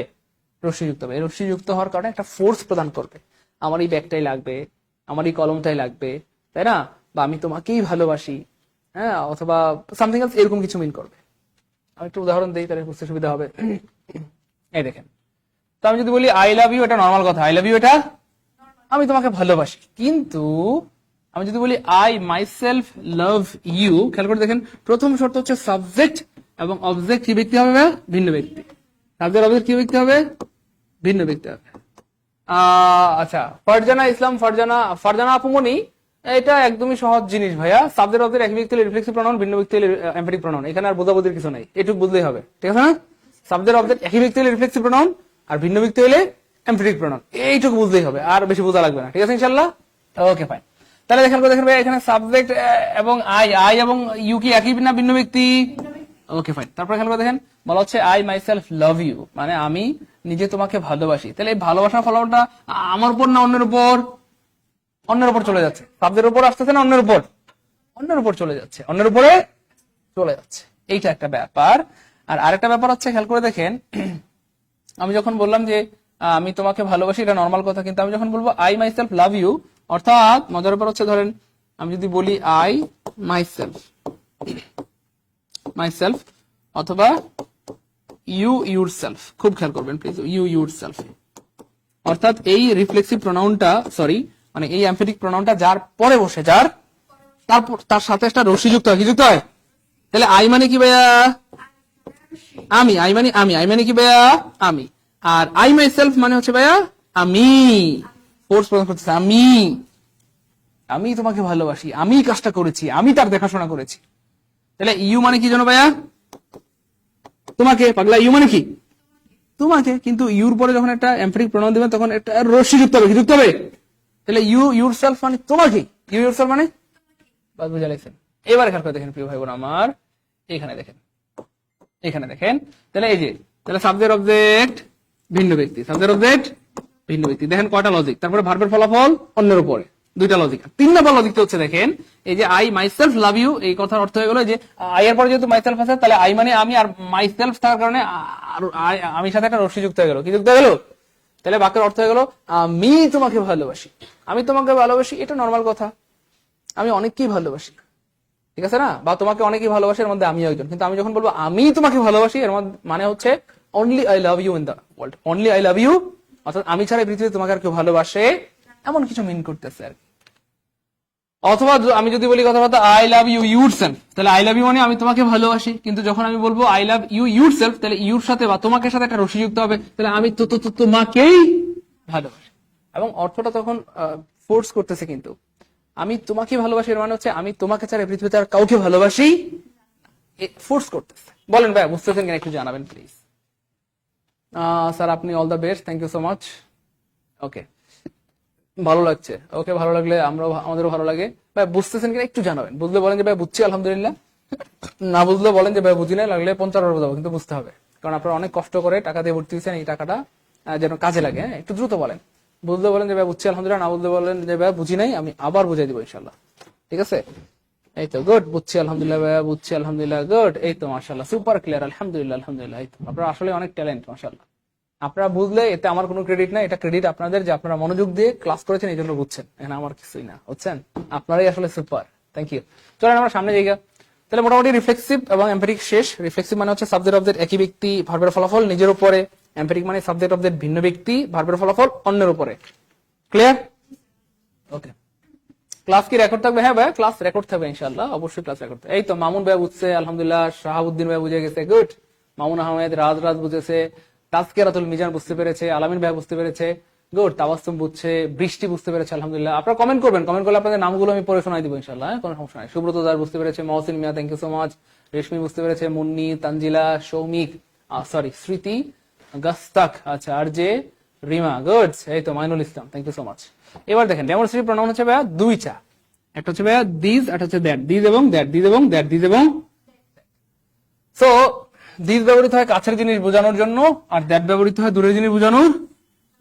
রশ্মি যুক্ত হবে। এই রশ্মি যুক্ত হওয়ার কারণে একটা ফোর্স প্রদান করবে, আমার এই ব্যাগটাই লাগবে, আমার এই কলমটাই লাগবে, তাই না? বা আমি তোমাকেই ভালোবাসি, হ্যাঁ, অথবা সামথিং এলস, এরকম কিছু মিন করবে। আমি একটু উদাহরণ দিই, তাহলে বুঝতে সুবিধা হবে। এই দেখেন, তো আমি যদি বলি আই লাভ ইউ, এটা নর্মাল কথা, আই লাভ ইউ এটা আমি তোমাকে ভালোবাসি। কিন্তু আমি যদি বলি I myself love you, খেয়াল করে দেখেন, প্রথম শর্ত হচ্ছে সাবজেক্ট এবং অবজেক্ট কি ব্যক্তি হবে? ভিন্ন ব্যক্তি। সাবজেক্ট অবজেক্ট কি ব্যক্তি হবে? ভিন্ন ব্যক্তি হবে। আচ্ছা, ফারজানা ইসলাম, ফারজানা আপুমনি, এটা একদমই সহজ জিনিস ভাইয়া। সাবজেক্ট অবজেক্ট এক ব্যক্তি হলে রিফ্লেক্সিভ প্রোনাউন, ভিন্ন ব্যক্তি হলে এমফেটিক প্রোনাউন। এখানে আর বোঝাবুঝির কিছু নাই, এটুকু বুঝলেই হবে, ঠিক আছে না? সাবজেক্ট অবজেক্ট একই ব্যক্তি হলে রিফ্লেক্সিভ প্রোনাউন, আর ভিন্ন ব্যক্তি হলে এমফেটিক প্রোনাউন। এইটুকু বুঝলেই হবে, আর বেশি বোঝা লাগবে না, ঠিক আছে ইনশাআল্লাহ? ওকে ফাইন। তাহলে দেখেন ভাই, এখানে সাবজেক্ট এবং আই এবং ইউ কি একই না ভিন্ন ব্যক্তি? Okay fine. তারপরে খেয়াল করে দেখেন, বলা হচ্ছে I myself love you, মানে আমি নিজে তোমাকে ভালোবাসি। তাহলে এই ভালোবাসার ফলাফলটা আমার উপর না অন্যের উপর? অন্যের উপর চলে যাচ্ছে। সাবজেক্টের উপর আসতেছে না অন্যের উপর? অন্যের উপর চলে যাচ্ছে, অন্যের উপরে চলে যাচ্ছে। এইটা একটা ব্যাপার। আর আরেকটা ব্যাপার হচ্ছে, খেয়াল করে দেখেন, আমি যখন বললাম যে আমি তোমাকে ভালোবাসি, এটা নর্মাল কথা, কিন্তু আমি যখন বলবো I myself love you, অর্থাৎ মজার ব্যাপার হচ্ছে, ধরেন আমি যদি বলি আই মাই সেলফ অথবা ইউ ইউর সেলফ, খুব খেয়াল করবেন প্লিজ, ইউ ইউর সেলফ, অর্থাৎ এই রিফ্লেক্সিভ প্রোনাউনটা, মানে এই এমফেটিক প্রোনাউনটা যার পরে বসে, তারপর তার সাথে একটা রশ্মি যুক্ত হয়। কি যুক্ত হয়? তাহলে আই মানে কি ভাইয়া? আমি। আই মানে কি ভাইয়া? আমি। আর আই মাই সেলফ মানে হচ্ছে ভাইয়া আমি। ফোর্স প্রদান করতেছে, আমি তোমাকে ভালোবাসি, আমি কাজটা করেছি, আমি তার দেখাশোনা করেছি। তাহলে ইউ মানে কি জানো ভাইয়া? তোমাকে। পাগলা, ইউ মানে কি? তোমাকে। কিন্তু ইউর পরে যখন একটা এমফেটিক প্রোনাউন দিবেন, তখন একটা রশ্মি যুক্ত হবে। কি যুক্ত হবে? তাহলে ইউ ইউর সেলফ মানে তোমাকে, ইউ ইউর সেলফ মানে, বাস বুঝা লাগছেন? এবার খেয়াল করে দেখেন প্রিয় ভাই বোন আমার, এখানে দেখেন, তাহলে এই যে, তাহলে সাবজেক্ট অবজেক্ট ভিন্ন ব্যক্তি, সাবজেক্ট অবজেক্ট ভিন্ন ব্যক্তি। দেখেন কয়টা লজিক। তারপরে ভার্বের ফলাফল অন্যের উপরে, দুইটা লজিক। 3 নম্বর লজিক হচ্ছে, দেখেন এই যে I myself love you, এই কথার অর্থ হয়ে গেল যে আই এর পরে যেহেতু মাই সেলফ আছে, তাহলে আই মানে আমি, আর মাই সেলফ থাকার কারণে আমি সাথে একটা রশ্মি যুক্ত হয়ে গেল। কি যুক্ত হয়ে গেল? তাহলে বাক্যের অর্থ হয়ে গেল আমি তোমাকে ভালোবাসি। আমি তোমাকে ভালোবাসি, এটা নর্মাল কথা, আমি অনেককেই ভালোবাসি, ঠিক আছে না? বা তোমাকে অনেকেই ভালোবাসে, এর মধ্যে আমিও একজন। কিন্তু আমি যখন বলবো আমি তোমাকে ভালোবাসি, এর মধ্যে মানে হচ্ছে only I love you in the world, only I love you, অর্থাৎ আমি ছাড়া পৃথিবীতে তোমাকে আর কেউ ভালোবাসে, এমন কিছু মিন করতেছে আর কি। অথবা আমি যদি বলি কথাবার্তা I love you yourself, তাহলে আই লাভ ইউ মানে আমি তোমাকে ভালোবাসি, কিন্তু যখন আমি বলবো I love you yourself, তাহলে ইউর সাথে বা তোমাকে সাথে একটা রশ্মি যুক্ত হবে, তাহলে আমি তোমাকেই ভালোবাসি। এবং অর্থটা তখন ফোর্স করতেছে, কিন্তু আমি তোমাকে ভালোবাসি এর মানে হচ্ছে আমি তোমাকে ছাড়া পৃথিবীতে আর কাউকে ভালোবাসি, ফোর্স করতেছে। বলেন ভাই, বুঝতেছেন কিনা একটু জানাবেন প্লিজ। স্যার আপনি all the best, thank you so much. Okay, ভালো লাগছে। ওকে, ভালো লাগলে আমাদেরও ভালো লাগে। ভাই বুঝতেছেন কিনা একটু জানাবেন। বুঝলে বলেন যে ভাই বুঝছি আলহামদুলিল্লাহ, না বুঝলে বলেন যে ভাই বুঝি না, লাগলে 50 বার বোঝাবো, কিন্তু বুঝতে হবে। কারণ আপনারা অনেক কষ্ট করে টাকা দিয়ে ভর্তি হয়েছেন, এই টাকাটা যেন কাজে লাগে। হ্যাঁ, একটু দ্রুত বলেন। বুঝলে বলেন যে ভাই বুঝছি আলহামদুলিল্লাহ, না বুঝলে বলেন যে ভাই বুঝি নাই, আমি আবার বুঝাই দিব ইনশাল্লাহ, ঠিক আছে? এই তো গুড, বুঝছি আলহামদুলিল্লাহ ভাইয়া, বুঝছি আলহামদুলিল্লাহ, গুড। এই তো মাশাআল্লাহ, সুপার ক্লিয়ার, আলহামদুলিল্লাহ আলহামদুলিল্লাহ। এই তো আপনারা আসলে অনেক ট্যালেন্ট মাশাআল্লাহ। আপনারা বুঝলে এতে আমার কোনো ক্রেডিট না, এটা ক্রেডিট আপনাদের যে আপনারা মনোযোগ দিয়ে ক্লাস করেছেন, এই জন্য বুঝছেন। এখানে আমার কিছুই না, বুঝছেন? আপনারাই আসলে সুপার, থ্যাংক ইউ। চলেন আমরা সামনে জায়গা। তাহলে মোটামুটি রিফ্লেক্সিভ এবং এমপেটিক শেষ। রিফ্লেক্সিভ মানে হচ্ছে সাবজেক্ট অবজেক্ট একই ব্যক্তি, ভার্বের ফলাফল নিজের উপরে। এমপেটিক মানে সাবজেক্ট অবজেক্ট ভিন্ন ব্যক্তি, ভার্বের ফলাফল অন্যের উপরে। ক্লিয়ার? ওকে, ক্লাস কি রেকর্ড থাকবে? হ্যাঁ ভাই, ক্লাস রেকর্ড থাকবে ইনশাআল্লাহ, অবশ্যই ক্লাস রেকর্ড। এই তো মামুন ভাই বুঝছে আলহামদুলিল্লাহ, শাহাবুদ্দিন ভাই বুঝে গেছে, গুড। মামুন আহমেদ, রাজ বুঝেছে, তাজকিরাতুল মিজান বুঝতে পেরেছে, আলামিন ভাই বুঝতে পেরেছে, গুড। তাবাসসুম বুঝছে, বৃষ্টি বুঝতে পেরেছে আলহামদুলিল্লাহ। আপনারা কমেন্ট করবেন, কমেন্ট করলে আপনাদের নামগুলো আমি পড়ে শোনাই দিব ইনশাআল্লাহ, কোনো সমস্যা নাই। সুব্রত দাস বুঝতে পেরেছে, মহসিন মিয়া থ্যাংক ইউ সো মাচ, রেশমি বুঝতে পেরেছে, মুন্নি, তানজিলা, সৌমিক, স্মৃতি, গাস্তাক, আচ্ছা, আর জে রিমা, গুড। এই তো মাইনুল ইসলাম, থ্যাংক ইউ সো মাচ। এবার দেখেন ডেমনস্ট্রেটিভ প্রোনাউন হচ্ছে ভাইয়া দুইটা, একটা হচ্ছে ভাইয়া দিস, একটা হচ্ছে দ্যাট। দিস এবং দ্যাট, দিস এবং দ্যাট, দিস এবং। সো দিস ব্যবহৃত হয় কাছের জিনিস বোঝানোর জন্য, আর দ্যাট ব্যবহৃত হয় দূরের জিনিস বোঝানোর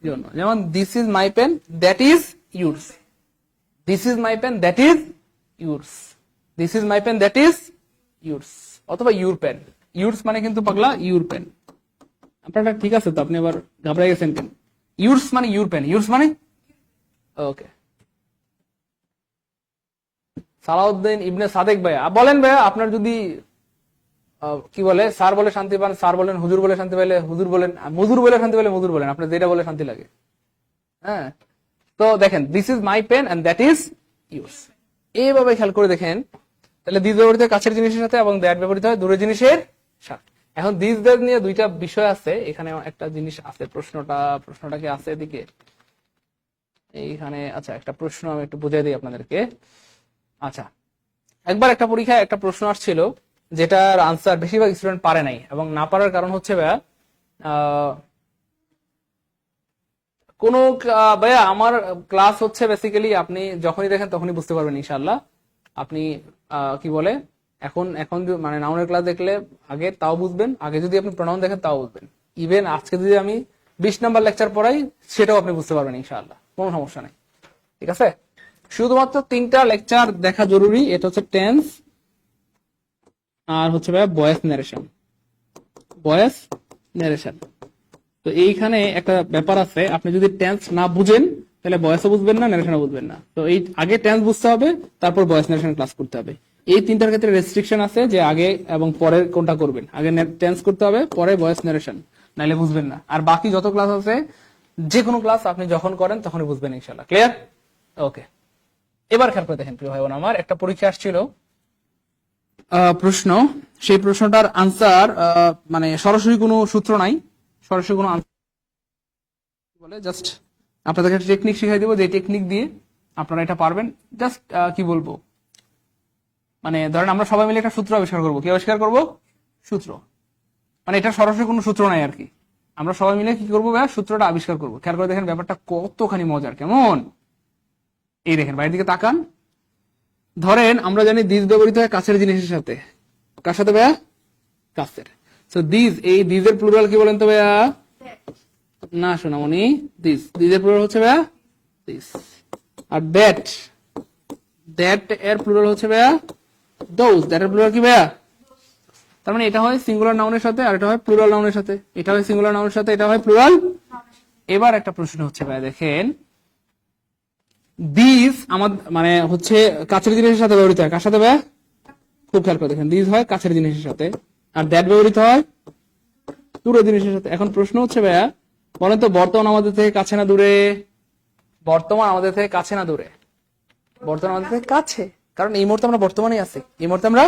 জন্য। যেমন this is my pen, that is yours. This is my pen, that is yours. This is my pen, that is yours. অথবা ইউর পেন। ইউরস মানে কিন্তু পাগলা ইউর পেন। আপনারটা ঠিক আছে তো? আপনি আবার ঘাবড়াই গেছেন কেন? ইউরস মানে ইউর পেন, ইউরস মানে ওকে। সালাউদ্দিন ইবনে সাদেক ভাইয়া বলেন ভাইয়া, আপনার যদি কি বলে স্যার বলে শান্তি পান স্যার বলেন, হুজুর বলে শান্তি পাইলে হুজুর বলেন, মজুর বলে শান্তি পাইলে মজুর বলেন, আপনার যেটা বলে শান্তি লাগে। হ্যাঁ, তো দেখেন this is my pen and that is yours. এইভাবে খেয়াল করে দেখেন, তাহলে দিস ব্যবহৃত হয় কাছের জিনিসের সাথে এবং দ্যাট ব্যবহৃত হয় দূরের জিনিসের সাথে। এখন দিস দ্যাট নিয়ে দুইটা বিষয় আছে, এখানে একটা জিনিস আছে, প্রশ্নটা কি আছে এদিকে এইখানে? আচ্ছা, একটা প্রশ্ন আমি একটু বুঝিয়ে দিই আপনাদেরকে। আচ্ছা, একবার একটা পরীক্ষায় একটা প্রশ্ন আসছিল যেটার আনসার বেশিরভাগ স্টুডেন্ট পারে নাই, এবং না পারার কারণ হচ্ছে ভাইয়া ভাইয়া আমার ক্লাস হচ্ছে বেসিক্যালি আপনি যখনই দেখেন তখনই বুঝতে পারবেন ইনশাআল্লাহ। আপনি কি বলে এখন এখন মানে নাউনের ক্লাস দেখলে আগে তাও বুঝবেন, আগে যদি আপনি প্রোনাউন দেখেন তাও বুঝবেন। ইভেন আজকে যদি আমি 20 নাম্বার লেকচার পড়াই সেটাও আপনি বুঝতে পারবেন ইনশাআল্লাহ, কোনো সমস্যা নেই। ঠিক আছে, শুধুমাত্র 3টা লেকচার দেখা জরুরি, এটা হচ্ছে টেন্স আর হচ্ছে ভাইয়া ভয়েস ন্যারেশন। ভয়েস ন্যারেশন, তো এইখানে একটা ব্যাপার আছে, আপনি যদি টেন্স না বুঝেন তাহলে ভয়েসও বুঝবেন না, ন্যারেশনও বুঝবেন না। তো এই আগে টেন্স বুঝতে হবে, তারপর ভয়েস ন্যারেশন ক্লাস করতে হবে। এই 3টার ক্ষেত্রে রেস্ট্রিকশন আছে যে আগে এবং পরের কোনটা করবেন, আগে টেন্স করতে হবে, পরে ভয়েস ন্যারেশন, নাইলে বুঝবেন না। আর বাকি যত ক্লাস আছে, যে কোনো ক্লাস আপনি যখন করেন তখনই বুঝবেন ইনশাআল্লাহ। ক্লিয়ার? ওকে, এবার খেয়াল করে দেখেন প্রিয় ভাই বোন আমার, একটা পরীক্ষা আসছিল প্রশ্ন, সেই প্রশ্নটার আনসার মানে সরাসরি কোনো সূত্র নাই, সরাসরি কোনো বলে জাস্ট আপনাদেরকে একটা টেকনিক শিখাই দেবো, যে টেকনিক দিয়ে আপনারা এটা পারবেন। জাস্ট কি বলবো, মানে ধরেন আমরা সবাই মিলে একটা সূত্র আবিষ্কার করবো। কি আবিষ্কার করবো? সূত্র। মানে এটা সরাসরি কোনো সূত্র নাই আর কি, আমরা সবাই মিলে কি করবো ভাইয়া, সূত্রটা আবিষ্কার করবো। খেয়াল করে দেখেন ব্যাপারটা কতখানি মজার। কেমন? এই দেখেন বাইরের দিকে তাকান। ধরেন আমরা জানি দিস ব্যবহৃত হয় কাছের জিনিসের সাথে। কার সাথে ভাইয়া? কাছের। সো দিস, এই দিসের প্লুরাল কি বলেন তো ভাইয়া? না শোনামনি, দিস। দিসের প্লুরাল হচ্ছে ভাইয়া দিস। আর দ্যাট, দ্যাট এর প্লুরাল হচ্ছে ভাইয়া দোজ। দ্যাট এর প্লুরাল কি ভাইয়া? তার মানে এটা হয় সিঙ্গুলার নাউনের সাথে আর এটা হয় প্লুরাল নাউনের সাথে। এটা হয় সিঙ্গুলার নাউনের সাথে, এটা হয় প্লুরাল। এবার একটা প্রশ্ন হচ্ছে ভাইয়া, দেখেন দিস আমার মানে হচ্ছে কাছের জিনিসের সাথে ব্যবহৃত হয়। কার সাথে ভাইয়া? খুব খেয়াল করে দেখেন, দিস হয় কাছের জিনিসের সাথে, আর দ্যাট ব্যবহৃত হয় দূরের জিনিসের সাথে। এখন প্রশ্ন হচ্ছে ভাইয়া, বলেন তো বর্তমান আমাদের থেকে কাছে না দূরে? বর্তমান আমাদের থেকে কাছে না দূরে? বর্তমান আমাদের থেকে কাছে, কারণ এই মুহূর্তে আমরা বর্তমানেই আছি, এই মুহূর্তে আমরা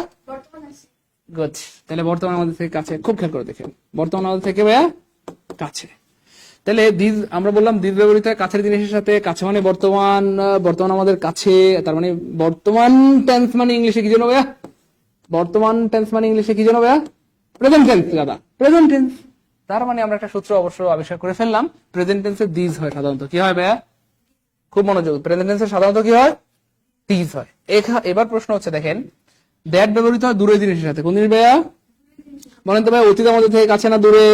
গুড। তাহলে বর্তমান আমাদের থেকে কাছে, খুব খেয়াল করে দেখেন, বর্তমান আমাদের থেকে ভাইয়া কাছে। তাহলে দিস আমরা বললাম দিস ব্যবহৃত হয় কাছের জিনিসের সাথে, কাছে মানে বর্তমান, বর্তমান আমাদের কাছে, তার মানে বর্তমান টেন্স মানে ইংলিশে কি জানো ভাইয়া? বর্তমান টেন্স মানে ইংলিশে কি জানো ভাইয়া? প্রেজেন্ট টেন্স দাদা, প্রেজেন্ট টেন্স। তার মানে আমরা একটা সূত্র অবশ্য আবিষ্কার করে ফেললাম, প্রেজেন্ট টেন্সে দিস হয় সাধারণত। কি হয় ভাইয়া? খুব মনোযোগ, প্রেজেন্ট টেন্সে সাধারণত কি হয়? দিস হয়। এবার প্রশ্ন হচ্ছে দেখেন, দ্যাট ব্যবহৃত হয় দূরের জিনিসের সাথে। কোন জিনিস ভাইয়া? বলেন তো ভাইয়া, অতীত আমাদের থেকে কাছে না দূরে?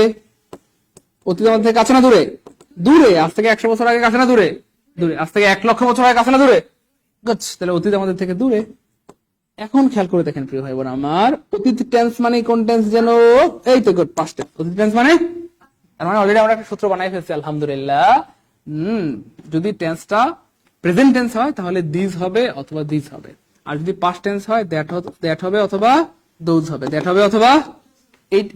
অতীত আমাদের থেকে কাছে না দূরে? দূরে। আজ থেকে 100 বছর আগে কাছে না দূরে? দূরে। আজ থেকে 1 লক্ষ বছর আগে কাছে না দূরে? গুড। তাহলে অতীত আমাদের থেকে দূরে। এখন খেয়াল করে দেখেন প্রিয় ভাই বোন আমার, অতীত টেন্স মানে কোন টেন্স যেন? এই তো গুড, পাস্ট টেন্স। অতীত টেন্স মানে, তার মানে অলরেডি আমরা একটা সূত্র বানাই ফেলছি আলহামদুলিল্লাহ। যদি টেন্সটা প্রেজেন্ট টেন্স হয় তাহলে দিস হবে অথবা দিস হবে, আর যদি পাস্ট টেন্স হয় দ্যাট হবে অথবা দোজ হবে। দ্যাট হবে অথবা,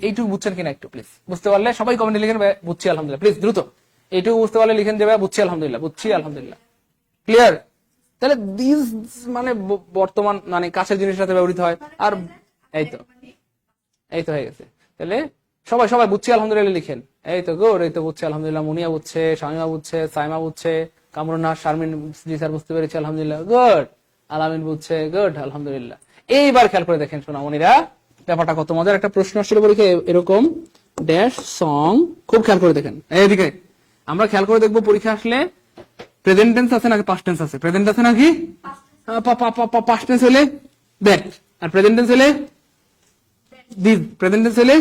এইটুকু বুঝছেন কিনা একটু প্লিজ? বুঝতে পারলে সবাই কমেন্টে লিখেন বুঝছি আলহামদুলিল্লাহ, প্লিজ দ্রুত। এইটুকু বুঝতে পারলে লিখেন যে বুঝছি আলহামদুলিল্লাহ, বুঝছি আলহামদুলিল্লাহ। ক্লিয়ার? তাহলে দিস মানে বর্তমান মানে কাছের জিনিসের সাথে ব্যবহৃত হয়। আর এই তো হয়ে গেছে। তাহলে সবাই সবাই বুঝছি আলহামদুলিল্লাহ লিখেন। এই তো গুড, এই তো বুঝছি আলহামদুলিল্লাহ। মুনিয়া বুঝছে, শামিমা বুঝছে, সাইমা বুঝছে, কামরুন নাহার, শারমিন জি স্যার বুঝতে পেরেছি আলহামদুলিল্লাহ, গুড। আলামিন বুঝছে, গুড আলহামদুলিল্লাহ। এইবার খেয়াল করে দেখেন সোনামণিরা, ব্যাপারটা কত মজার। একটা প্রশ্ন আসছিল পরীক্ষা এরকম, ড্যাশ সং, খুব খেয়াল করে দেখেন। এইদিকে আমরা খেয়াল করে দেখবো পরীক্ষা আসলে প্রেজেন্ট টেন্স আছে নাকি পাস্ট টেন্স আছে? প্রেজেন্ট আছে নাকি? পাস্ট টেন্স হলে দ্যাট, আর প্রেজেন্ট টেন্স হলে দিস, প্রেজেন্ট টেন্স হলে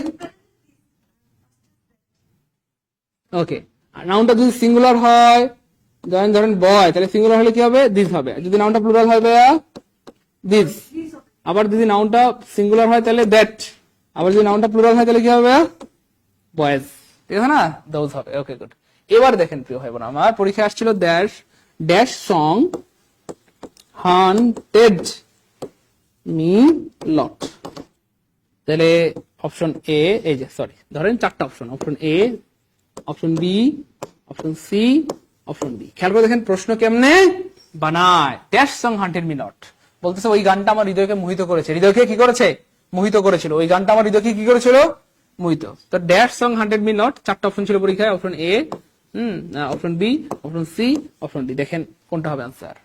ওকে। আর নাউনটা যদি সিঙ্গুলার হয়, ধরেন বয়, তাহলে সিঙ্গুলার হলে কি হবে? দিস হবে। যদি নাউনটা প্লুরাল হয় ভাইয়া দিস। আবার যদি নাউনটা সিঙ্গুলার হয় তাহলে দ্যাট। আবার যদি নাউনটা প্লুরাল হয় তাহলে কি হবে? বয়েজ। ঠিক আছে না? দোজ হবে। Okay good. এবার দেখেন প্রিয় ভাই বোন আমার, পরীক্ষা আসছিল dash dash song haunted me lot. তাহলে অপশন এ, এই যে সরি, ধরেন চারটা option, option A, option B, option C, option D. খেয়াল করে দেখেন প্রশ্ন কেমনে বানায়। Dash song haunted me not বলতেছে ওই গানটা আমার হৃদয়কে মোহিত করেছে। হৃদয়কে কি করেছে? মোহিত করেছিল। ওই গানটা আমার হৃদয়কে কি করেছিল? মোহিত। তো dash song haunted me not, চারটা অপশন ছিল পরীক্ষায়, option A, option B, option C, option D. দেখেন কোনটা হবে answer.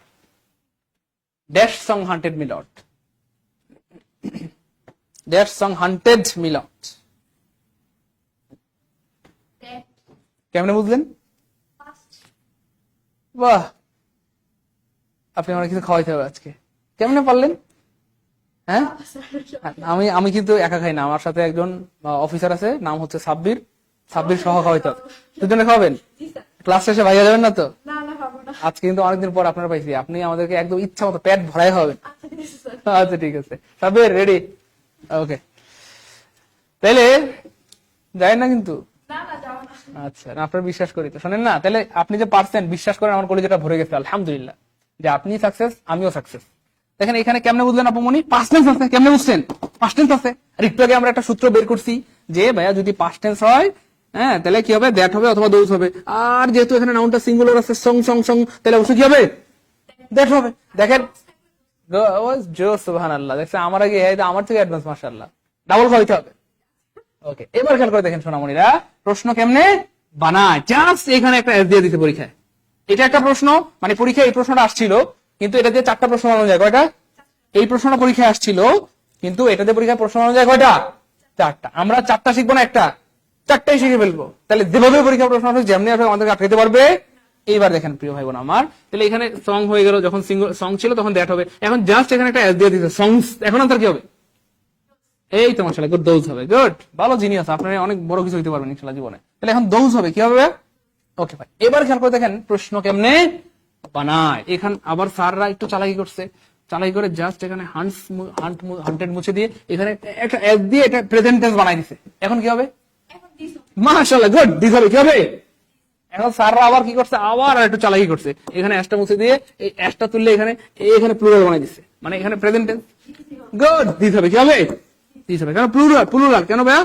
Dash song haunted me lot, dash song haunted me lot. কেমনে বুঝলেন? বাহ, আপনি আমার কিছু খাওয়াইতে হবে আজকে। কেমনে পারলেন? হ্যাঁ, আমি কিন্তু একা খাই না, আমার সাথে একজন অফিসার আছে, নাম হচ্ছে সাব্বির। সাব্বির সহ খাওয়াইতে হবে। দুজনে খাওয়াবেন? ক্লাস শেষে ভাইয়া যাবেন না তো? আজকে কিন্তু অনেকদিন পর আপনারা পাইছি, আপনি আমাদেরকে একদম ইচ্ছা মতো পেট ভরাই খাওয়াবেন। আচ্ছা ঠিক আছে, সাব্বির রেডি? ওকে, তাইলে যায় না কিন্তু। আচ্ছা, আপনার বিশ্বাস করি তো, শোনেন না, তাহলে আপনি যে পারছেন, বিশ্বাস করেন আমার কলেজটা ভরে গেছে আলহামদুলিল্লাহ, যে আপনি সাকসেস আমিও সাকসেস। দেখেন এখানে কেমনে বুঝলেন আপুমনি? পাস্ট টেন্স আছে। কেমনে বুঝছেন? পাস্ট টেন্স আছে। আর একটু আগে আমরা একটা সূত্র বের করছি যে ভাইয়া যদি পাস্ট টেন্স হয়, হ্যাঁ, তাহলে কি হবে? দ্যাট হবে অথবা দোজ হবে। আর যেহেতু এখানে নাউনটা সিঙ্গুলার আছে, সং সং সং, তাহলে অবশ্যই কি হবে? দ্যাট হবে। দেখেন সুবহানাল্লাহ, দেখছেন আমার আগে আমার থেকে অ্যাডভান্স, মাশাআল্লাহ। ডাবল খাওয়াইতে হবে। ওকে, এবার খেয়াল করে দেখেন সোনামণিরা, প্রশ্ন কেমনে বানায়। জাস্ট এখানে একটা এস দিয়ে দিতে পরীক্ষায়। এটা একটা প্রশ্ন, মানে পরীক্ষায় এই প্রশ্নটা আসছিল, কিন্তু এটা দিয়ে চারটা প্রশ্ন বানানো যায়। কয়টা? এই প্রশ্নটা পরীক্ষায় আসছিল, কিন্তু এটা দিয়ে পরীক্ষায় প্রশ্ন বানানো যায় কয়টা? চারটা। আমরা চারটা শিখবো না, একটা, চারটাই শিখে ফেলবো। তাহলে যেভাবে পরীক্ষা প্রশ্ন আসবে, যেমনি আসবে আমাদেরকে আটকাতে পারবে। এইবার দেখেন প্রিয় ভাই বোন আমার, তাহলে এখানে সং হয়ে গেল, যখন সিঙ্গল সং ছিল তখন দ্যাট হবে। এখন জাস্ট এখানে একটা এস দিয়ে দিতে সংস, এখন আনসার কি হবে? এই তো মাশাআল্লাহ, গুড, দোজ হবে। গুড, ভালো, জিনিয়াস, আপনারা অনেক বড় কিছু হইতে পারবেন ইনশাআল্লাহ জীবনে। তাহলে এখন দোজ হবে, কি হবে? ওকে ভাই, এবার খেয়াল করে দেখেন প্রশ্ন কেমনে বানায়। এখান আবার স্যাররা একটু চালাকি করছে, চালাকি করে জাস্ট এখানে হান্টেড মুছে দিয়ে এখানে একটা এস দিয়ে এটা প্রেজেন্ট টেন্স বানাই দিছে। এখন কি হবে? মাশাআল্লাহ, গুড, দিস হবে। কি হবে? এখন স্যাররা আবার কি করছে? আবার একটু চালাকি করছে, এখানে এসটা মুছে দিয়ে এই এসটা তুললে এখানে প্লুরাল বানাই দিছে, মানে এখানে প্রেজেন্ট টেন্স। গুড, দিস হবে। কি হবে? দিস হবে। কেন প্লুরাল? প্লুরাল কেন ভাইয়া?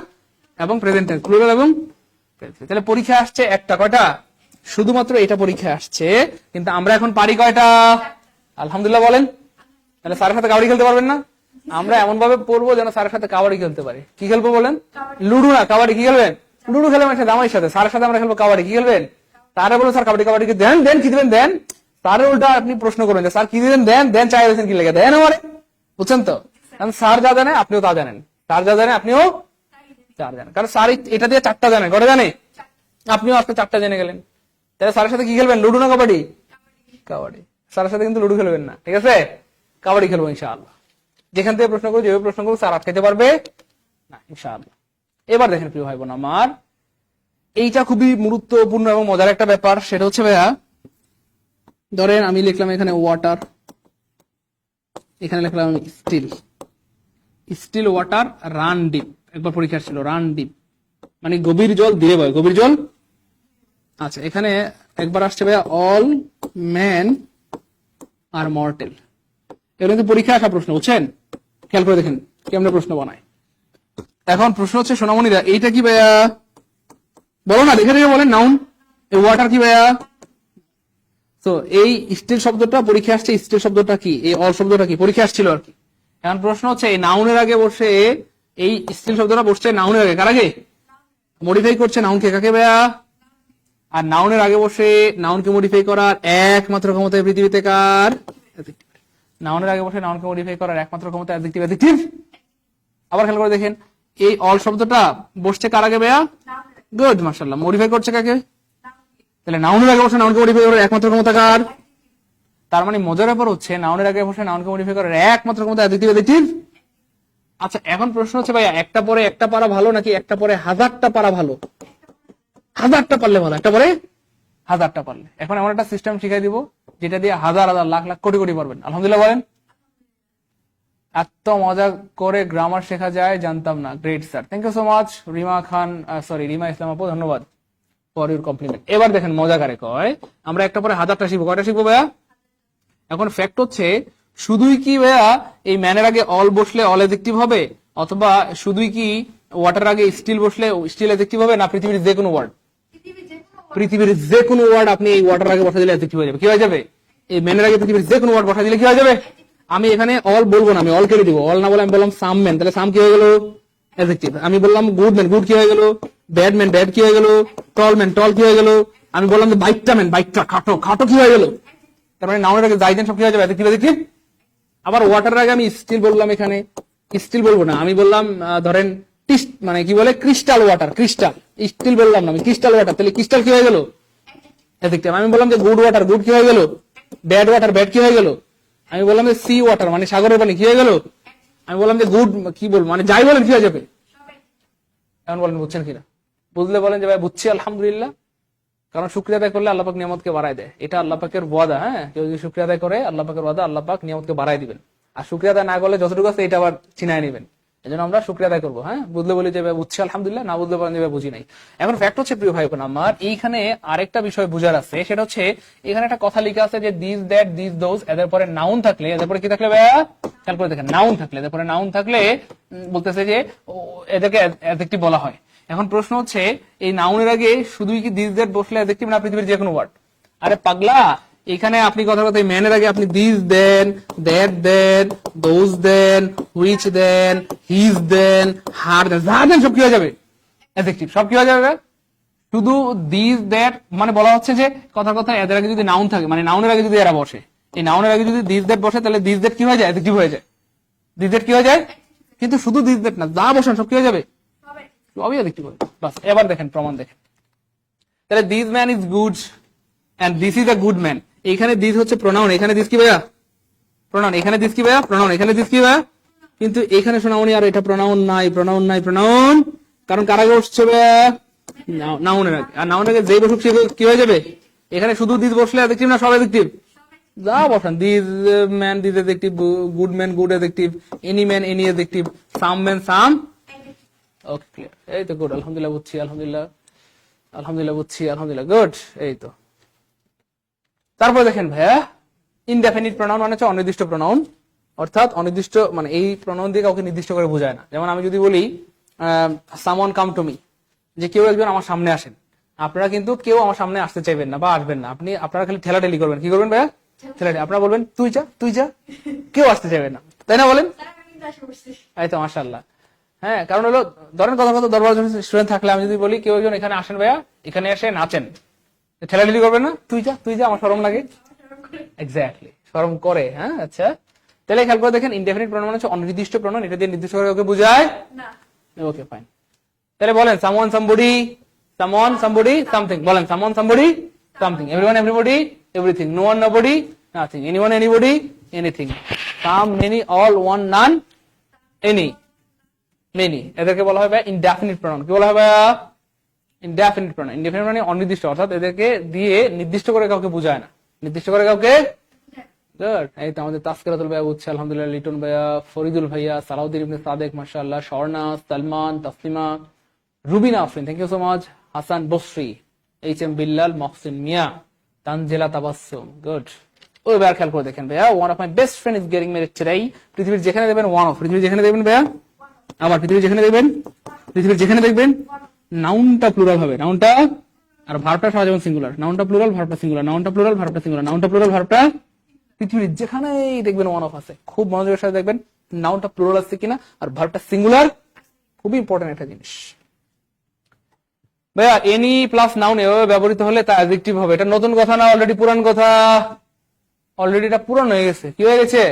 এবং প্রেজেন্ট টেন্স, প্লুরাল এবং প্রেজেন্ট। তাহলে পরীক্ষা আসছে একটা, কয়টা? শুধুমাত্র এটা পরীক্ষা আসছে, কিন্তু আমরা এখন পারি কয়টা? আলহামদুলিল্লাহ বলেন। তাহলে স্যারের সাথে কাবাডি খেলতে পারবেন না? আমরা এমন ভাবে পড়বো যেন স্যারের সাথে কাবাডি খেলতে পারি। কি খেলবো বলেন? লুডু না, কাবাডি। কি খেলবেন? লুডু খেলবেন জামাইয়ের সাথে, স্যারের সাথে আমরা খেলবো কাবাডি। কি খেলবেন? তারা বলো স্যার কাবাডি কাবাডি দেন দেন, কি দিবেন দেন। স্যারের উল্টা আপনি প্রশ্ন করবেন যে স্যার কি দিবেন দেন দেন, চাই দিয়েছেন কি লেগে দেন আমারে, বুঝছেন তো? কারণ স্যার যা জানে আপনিও তা জানেন, স্যার যা জানে আপনিও চার জানেন। কারণ স্যার এটা দিয়ে চারটা জানে, কটা জানে? আপনিও আজকে চারটা জেনে গেলেন। তাহলে স্যারের সাথে কি খেলবেন? লুডু না কাবাডি? কাবাডি। স্যারের সাথে কিন্তু লুডু খেলবেন না, ঠিক আছে? কাবাডি খেলবো ইনশাআল্লাহ। যেখান থেকে প্রশ্ন করবো, যেভাবে প্রশ্ন করবো স্যার আটকাতে পারবে না ইনশাআল্লাহ। এবার দেখেন প্রিয় ভাই বোন আমার, এইটা খুবই গুরুত্বপূর্ণ এবং মজার একটা ব্যাপার। সেটা হচ্ছে ভাইয়া, ধরেন আমি লিখলাম এখানে ওয়াটার, এখানে লিখলাম still. Still water run deep. একবার পরীক্ষা ছিল রান ডিপ মানে গভীর জল ধীরে বয়, গভীর জল। আচ্ছা, এখানে একবার আসছে ভাইয়া অল ম্যান আর মর্টেল। এগুলো কিন্তু পরীক্ষা আসা প্রশ্ন, বুঝছেন? খেয়াল করে দেখেন কেমন প্রশ্ন বানায়। এখন প্রশ্ন হচ্ছে সোনামণিরা, এইটা কি ভাইয়া বলো না, দেখে দেখে বলেন। নাউন, এই ওয়াটার কি ভাইয়া? তো এই স্টিল শব্দটা পরীক্ষা আসছে, স্টিল শব্দটা কি, এই অল শব্দটা কি, পরীক্ষা আসছিল আর কি। এখন প্রশ্ন হচ্ছে এই নাউনের আগে বসে, এই স্টিল শব্দটা বসছে নাউনের আগে, কার আগে? মডিফাই করছে নাউনকে, কাকে ভাইয়া? আর নাউনের আগে বসে নাউনকে মডিফাই করার একমাত্র ক্ষমতা পৃথিবীতে কার? নাউনের আগে বসে নাউনকে মডিফাই করার একমাত্র ক্ষমতা অ্যাডজেক্টিভ। অ্যাডজেক্টিভ। আবার খেয়াল করে দেখেন, এই অল শব্দটা বসছে কার আগে ভাইয়া? গুড, মাশাআল্লাহ। মডিফাই করছে কাকে? তাহলে নাউনের আগে বসে নাউনকে মডিফাই করার একমাত্র ক্ষমতা কার? তার মানে মজার ব্যাপার হচ্ছে নাউনের আগে বসে নাউনকে মডিফাই করার একমাত্র ক্ষমতা অ্যাডজেক্টিভ অ্যাডজেক্টিভ। আচ্ছা এখন প্রশ্ন হচ্ছে ভাইয়া একটা পরে একটা পারা ভালো নাকি একটা পরে হাজারটা পারা ভালো? হাজারটা পারলে ভালো, একটা পরে হাজারটা পারলে। এখন এমন একটা সিস্টেম শিখাই দিব যেটা দিয়ে হাজার হাজার লাখ লাখ কোটি কোটি পারবেন। আলহামদুলিল্লাহ বলেন। এত মজা করে গ্রামার শেখা যায় জানতাম না। Great sir, thank you so much. Rima Khan, sorry Rima Islam আপু, ধন্যবাদ ফর ইউর কমপ্লিমেন্ট। এবার দেখেন মজা কারে কয় আমরা একটা পরে হাজারটা শিখবো। কয়টা শিখবো ভাইয়া? এখন ফ্যাক্ট হচ্ছে শুধুই কি ভাইয়া এই ম্যানের আগে অল বসলে অল অ্যাডজেক্টিভ হবে, অথবা শুধুই কি ওয়াটার আগে স্টিল বসলে স্টিল অ্যাডজেক্টিভ হবে, না পৃথিবীর যে কোনো ওয়ার্ড? পৃথিবীর যে কোনো ওয়ার্ড আপনি এই ওয়াটার আগে বসা দিলে অ্যাডজেক্টিভ হয়ে যাবে। কি হয়ে যাবে? এই ম্যানের আগে পৃথিবীর যে কোনো ওয়ার্ড বসা দিলে কি হয়ে যাবে? আমি এখানে অল বলবো না, আমি অল কেটে দিব। অল না বলে আমি বললাম সাম ম্যান, তাহলে সাম কি হয়ে গেল? অ্যাডজেক্টিভ। আমি বললাম গুড ম্যান, গুড কি হয়ে গেল? ব্যাড ম্যান, ব্যাড কি হয়ে গেল? টল ম্যান, টল কি হয়ে গেল? আমি বললাম যে বাইকটা ম্যান, বাইকটা খাটো, খাটো কি হয়ে গেল? তার মানে নাউনের আগে যাই দেন সব কি হয়ে যাবে? Adjective adjective. আবার ওয়াটার আগে আমি স্টিল বললাম, এখানে স্টিল বলবো না, আমি বললাম ধরেন মানে কি বলে ক্রিস্টাল ওয়াটার, ক্রিস্টাল, স্টিল বললাম না, আমি ক্রিস্টাল ওয়াটার, তাহলে ক্রিস্টাল কি হয়ে গেল? অ্যাডজেক্টিভ। আমি বললাম যে গুড ওয়াটার, গুড কি হয়ে গেল? ব্যাড ওয়াটার, ব্যাড কি হয়ে গেল? আমি বললাম যে সি ওয়াটার মানে সাগরের পানি, কি হয়ে গেল? আমি বললাম যে গুড কি বলবো, মানে যাই বলেন কি হয়ে যাবে? এখন বলেন বুঝছেন কিনা? বুঝলে বলেন যে ভাই বুঝছি আলহামদুলিল্লাহ। কারণ শুকরিয়া আদায় করলে আল্লাহ পাক নিয়ামতকে বাড়ায় দেয়, এটা আল্লাহ পাকের ওয়াদা। হ্যাঁ, কেউ যদি শুকরিয়া আদায় করে আল্লাহ পাকের ওয়াদা, আল্লাহ পাক নিয়ামতকে বাড়ায় দিবেন। আর শুকরিয়া আদায় না করলে যতটুকু আছে এটা আবার ছিনায় নেবেন। এই জন্য আমরা শুকরিয়া আদায় করবো। হ্যাঁ, বুঝলে বলি যে বুঝছি আলহামদুলিল্লাহ, না বুঝলে বলেন যে বুঝি নাই। এখন ফ্যাক্ট হচ্ছে প্রিয় ভাই বোন আমার, এইখানে আরেকটা বিষয় বুঝার আছে, সেটা হচ্ছে এখানে একটা কথা লেখা আছে যে দিস দ্যাট দিস দোজ, এদের পরে নাউন থাকলে, এদের পরে কি থাকলে ভাইয়া খেয়াল করে দেখেন, নাউন থাকলে, এদের পরে নাউন থাকলে বলতেছে যে এদেরকে অ্যাডজেক্টিভ বলা হয়। এখন প্রশ্ন হচ্ছে এই নাউনের আগে শুধুই কি দিস দ্যাট বসলে অ্যাডজেক্টিভ, না পৃথিবীর যে কোনো ওয়ার্ড? আরে পাগলা, এখানে আপনি কথা কথা ম্যানের আগে আপনি দিস দেন, দ্যাট দেন, দোজ দেন, হুইচ দেন, হিজ দেন, হার দেন, যা দেন সব কি হয়ে যাবে? অ্যাডজেক্টিভ। সব কি হয়ে যাবে? শুধু দিস দ্যাট মানে বলা হচ্ছে যে কথা কথা এদের আগে যদি নাউন থাকে, মানে নাউনের আগে যদি এরা বসে, এই নাউনের আগে যদি দিস দ্যাট বসে, তাহলে দিস দ্যাট কি হয়ে যায়? অ্যাডজেক্টিভ হয়ে যায়। দিস দ্যাট কি হয়ে যায়? কিন্তু শুধু দিস দ্যাট না, যা বসেন সব কি হয়ে যাবে? সবই অ্যাডজেক্টিভ হবে। বাস, এবার দেখেন প্রমাণ দেখেন। তাহলে this man is good and this is a good man, এখানে দিস হচ্ছে প্রোনাউন, এখানে দিস কি ভাইয়া? প্রোনাউন। এখানে দিস কি ভাইয়া? প্রোনাউন। এখানে দিস কি ভাইয়া? কিন্তু এখানে শোনাউনি, আর এটা প্রোনাউন নাই, প্রোনাউন নাই, প্রোনাউন। কারণ কার আগে বসছে ভাইয়া? নাউনের আগে। আর নাউনের আগে যেই বসুক সে কি হয়ে যাবে? এখানে শুধু দিস বসলে অ্যাডজেক্টিভ না সব অ্যাডজেক্টিভ? যা বসান, this man this adjective, good man good adjective, any man any adjective, some man some. Okay, clear. এই তো গুড, আলহামদুলিল্লাহ বুঝছি, আলহামদুলিল্লাহ, আলহামদুলিল্লাহ বুঝছি, আলহামদুলিল্লাহ, গুড। এই তো তারপরে দেখেন ভাইয়া, ইনডেফিনিট প্রোনাউন মানে হচ্ছে অনির্দিষ্ট প্রোনাউন, অর্থাৎ অনির্দিষ্ট মানে এই প্রোনাউন দিয়ে কাউকে নির্দিষ্ট করে বোঝায় না। যেমন আমি যদি বলি সামওয়ান কাম টু মি, যে কেউ একজন আমার সামনে আসেন, আপনারা কিন্তু কেউ আমার সামনে আসতে চাইবেন না বা আসবেন না, আপনি আপনারা খালি ঠেলাঠেলি করবেন। কি করবেন ভাইয়া? ঠেলাঠেলি। আপনারা বলবেন তুই যা, তুই যা, কেউ আসতে চাইবেন না, তাই না বলেন? এই তো মাশাআল্লাহ। হ্যাঁ, কারণ হলো ধরেন কথা কথা দরবার স্টুডেন্ট থাকলে আমি যদি বলি কেউ একজন এখানে আসেন ভাইয়া, এখানে এসে নাচেন, ঠেলাঠেলি করবেন না? তুই যা, তুই যা, আমার শরম লাগে। এক্স্যাক্টলি, শরম করে। হ্যাঁ, আচ্ছা, তাহলে খেয়াল করে দেখেন ইনডেফিনিট প্রোনাউন হচ্ছে অনির্দিষ্ট প্রোনাউন, এটা দিয়ে নির্দিষ্ট করে ওকে বোঝায় না। Okay fine. তাহলে বলেন someone somebody, someone somebody something, বলেন someone somebody something, everyone everybody everything, no one nobody nothing, anyone anybody anything, some many all one none any many, এদেরকে বলা হয় ইনডেফিনিট প্রোনাউন। কি বলা হবে? Indefinite pronoun. ইনডেফিনিট মানে অনির্দিষ্ট, অর্থাৎ এদেরকে দিয়ে নির্দিষ্ট করে কাউকে বোঝায় না, নির্দিষ্ট করে কাউকে। গুড। এই তো আমাদের তাসকিরাতুল ভাইয়া বুঝছে, আলহামদুলিল্লাহ, লিটন ভাইয়া, ফরিদুল ভাইয়া, সালাউদ্দিন ইবনে সাদেক মাশাআল্লাহ, Swarna, Salman, Taslima, Rubina Afrin, thank you so much, Hasan Basri, H M Billal, Mohsin Mia, Tanzila Tabassum, good. ওই ভাইয়া খেয়াল করে দেখেন ভাইয়া, one of my best friend is getting married today. পৃথিবীর যেখানে দেখবেন ওয়ান অফ, পৃথিবীর যেখানে দেখবেন ভাইয়া, আবার পৃথিবীর যেখানে দেখবেন, পৃথিবীর যেখানে দেখবেন নাউনটা প্লুরাল হবে, নাউনটা, আর ভার্বটা সহজীবন সিঙ্গুলার, নাউনটা প্লুরাল ভার্বটা সিঙ্গুলার, নাউনটা প্লুরাল ভার্বটা সিঙ্গুলার, নাউনটা প্লুরাল ভার্বটা। পৃথিবীর যেখানেই দেখবেন ওয়ান অফ আছে, খুব মনোযোগের সাথে দেখবেন নাউনটা প্লুরাল আছে কিনা আর ভার্বটা সিঙ্গুলার, খুবই ইম্পর্টেন্ট একটা জিনিস ভাইয়া। এনি প্লাস নাউন এভাবে ব্যবহৃত হলে তা অ্যাডজেক্টিভ হবে, এটা নতুন কথা না, অলরেডি পুরান কথা, অলরেডি এটা পুরান হয়ে গেছে। কি হয়ে গেছে?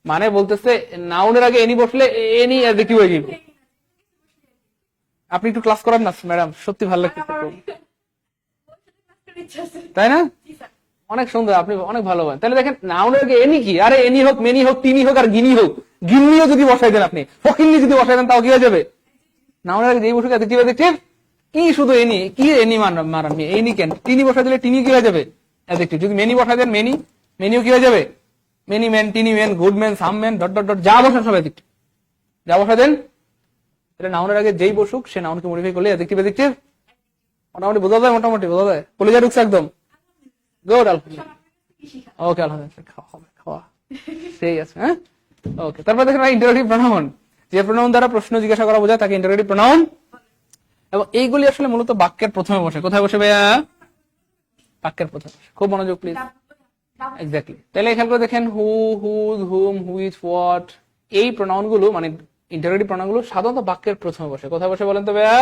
মানে বলতেছে নাউনের আগে এনি বসলে এনি অ্যাডজেক্টিভ হয়ে যাবে। আপনি একটু ক্লাস করান না ম্যাডাম, সত্যি ভালো লাগতেছে। তাই না? অনেক সুন্দর, আপনি অনেক ভালো বলেন। তাহলে দেখেন নাউনের আগে এনি কি, আরে এনি হোক, মেনি হোক, তিনি হোক আর গিনি হোক, গিন্নিও যদি বসাই দেন আপনি, ফকিন্নি যদি বসাই দেন, তাও কি হয়ে যাবে? নাউনের আগে যেই বসুক অ্যাডজেক্টিভ অ্যাডজেক্টিভ, কি শুধু এনি, কি এনি মারান, এনি কেন, তিনি বসাই দিলে তিনি কি হয়ে যাবে? অ্যাডজেক্টিভ। যদি মেনি বসাই দেন মেনি, মেনিও কি হয়ে যাবে? মেনি ম্যান, টিনি ম্যান, গুড ম্যান, সাম ম্যান, ডট ডট ডট, যা বসান সব অ্যাডজেক্টিভ, যা বসাই দেন। এটা নাউনের আগে যেই বসুক সে নাউনকে মডিফাই করলে অ্যাডজেক্টিভ অ্যাডজেক্টিভ মোটামুটি বোঝা যায়, মোটামুটি বোঝা যায়, কলেজে ঢুকছে একদম। গুড, আলহামদুলিল্লাহ। ওকে, আলহামদুলিল্লাহ, খাওয়া সেই আছে। হ্যাঁ, ওকে। তারপর দেখেন ইন্টারোগেটিভ প্রোনাউন, যে প্রোনাউন দ্বারা প্রশ্ন জিজ্ঞাসা করা বোঝায় তাকে ইন্টারোগেটিভ প্রোনাউন। এবং এইগুলি আসলে মূলত বাক্যের প্রথমে বসে। কোথায় বসে ভাইয়া? বাক্যের প্রথমে। খুব মনোযোগ প্লিজ। এক্স্যাক্টলি। তাহলে এখান করে দেখেন হু, হুজ, হুম, হুইচ, হোয়াট, এই প্রোনাউন গুলো মানে ইন্টারোগেটিভ প্রোনাউন গুলো সাধারণত বাক্যের প্রথমে বসে। কোথায় বসে বলেন তো ভাইয়া?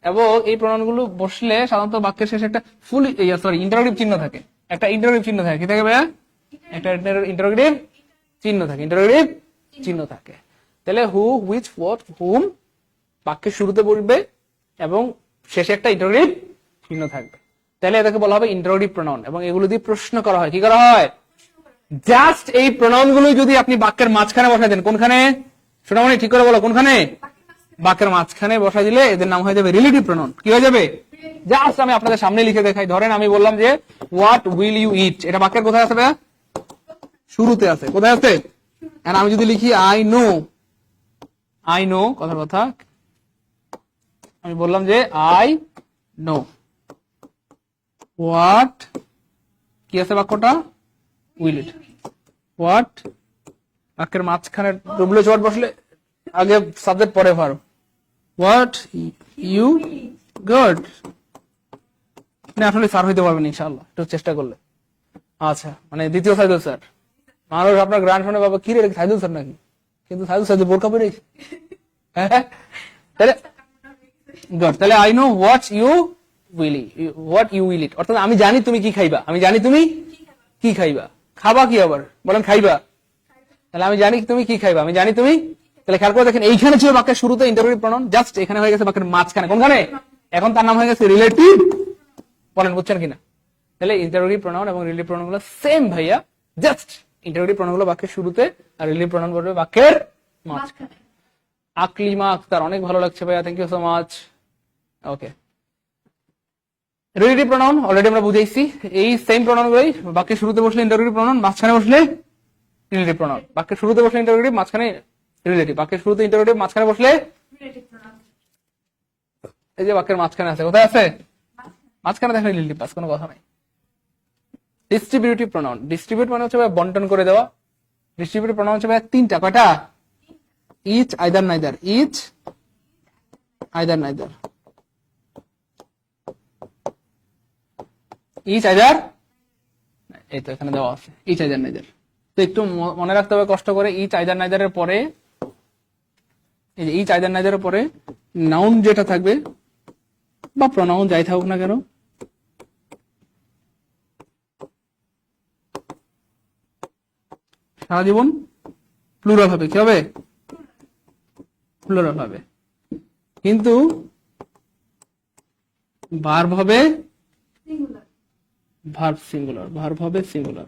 এবং এই প্রোনাউন গুলো বসলে সাধারণত বাক্যের শেষে একটা ফুল ইন্টারোগেটিভ চিহ্ন থাকে। একটা ইন্টারোগেটিভ চিহ্ন থাকে। কি থাকে ভাইয়া? একটা ইন্টারোগেটিভ চিহ্ন থাকে, ইন্টারোগেটিভ চিহ্ন থাকে। তাহলে হু, হুইচ, হোয়াট, হুম বাক্যের শুরুতে বলবে এবং শেষে একটা ইন্টারোগেটিভ চিহ্ন থাকবে। তাহলে এটাকে বলা হবে ইন্টারোগেটিভ প্রোনাউন। এবং এগুলো দিয়ে প্রশ্ন করা হয়। কি করা হয়? জাস্ট এই প্রোনাউন গুলো যদি আপনি বাক্যের মাঝখানে বসাই দেন, কোনখানে সোনামণি ঠিক করে বলো, কোনখানে? বাক্যের মাঝখানে বসাই দিলে এদের নাম হয়ে যাবে রিলেটিভ প্রোনাউন। কি হয়ে যাবে? জাস্ট আমি আপনাদের সামনে লিখে দেখাই। ধরেন আমি বললাম যে হোয়াট উইল ইউ ইট, এটা বাক্যের কোথায় আছে ভাইয়া? শুরুতে আছে। কোথায় আছে? আর আমি যদি লিখি আই নো, আই নো, কথার কথা আমি বললাম যে আই নো হোয়াট, কি আছে বাক্যটা? Will it. হোয়াট বাক্যের মাঝখানে ডব্লিউএইচ ওয়ার্ড বসলে আগে সাবজেক্ট পরে ভার্ব। হোয়াট ইউ গুড না, আসলে স্যার হইতে পারবেন ইনশাআল্লাহ একটু চেষ্টা করলে। আচ্ছা, মানে দ্বিতীয় সাইদুল স্যার। মানুষ আপনার গ্রান্ড শুনে বাবা কি রে সাইদুল স্যার নাকি, কিন্তু সাইদুল স্যার বোরকা পরে। তাহলে গুড, তাহলে I know what you will eat, অর্থাৎ আমি জানি তুমি কি খাইবা, আমি জানি তুমি কি খাইবা। খাবা কি আবার বলেন? খাইবা। তাহলে আমি জানি তুমি কি খাইবা, আমি জানি তুমি। তাহলে খেয়াল করে দেখেন এইখানে ছিল বাক্যের শুরুতে ইন্টারোগেটিভ প্রোনাউন, জাস্ট এখানে হয়ে গেছে বাক্যের মাঝখানে। কোনখানে? এখন তার নাম হয়ে গেছে রিলেটিভ। বলেন বুঝছেন কিনা? তাহলে ইন্টারোগেটিভ প্রোনাউন এবং রিলেটিভ প্রোনাউন গুলো সেম ভাইয়া, জাস্ট ইন্টারোগেটিভ প্রোনাউন গুলো বাক্যের শুরুতে আর রিলেটিভ প্রোনাউন বলবে বাক্যের মাঝখানে। আকলিমা আক্তার, অনেক ভালো লাগছে ভাইয়া, thank you so much. Okay, relative pronoun already আমরা বুঝাইছি। এই সেম প্রোনাউন গুলোই বাক্যের শুরুতে বসলে ইন্টারোগেটিভ প্রোনাউন, মাঝখানে বসলে রিলেটিভ প্রোনাউন। বাক্যের শুরুতে বসলে ইন্টারোগেটিভ, মাঝখানে রিলেটিভ। বাক্যের শুরুতে ইন্টারোগেটিভ, মাঝখানে বসলে এই যে বাক্যের মাঝখানে আছে। কোথায় আছে? মাঝখানে দেখেন রিলেটিভ, বাস কোনো কথা নাই। ডিস্ট্রিবিউটিভ প্রোনাউন, ডিস্ট্রিবিউট মানে হচ্ছে বন্টন করে দেওয়া। ডিস্ট্রিবিউটিভ প্রোনাউন হচ্ছে তিনটা। কয়টা? Each, either, neither. Each, either, neither. Each, either, এই তো এখানে দেওয়া আছে ইচ, আইদার, নাইদার। তো একটু মনে রাখতে হবে কষ্ট করে, ইচ, আইদার, নাইদারের পরে এই যে ইচ, আইদার, নাইদারের পরে নাউন যেটা থাকবে বা প্রোনাউন যাই থাকুক না কেন, সারা জীবন প্লুরাল হবে। কি হবে? প্লুরাল হবে। কিন্তু ভার্ব হবে ভার্ব সিঙ্গুলার, ভার্ব হবে সিঙ্গুলার।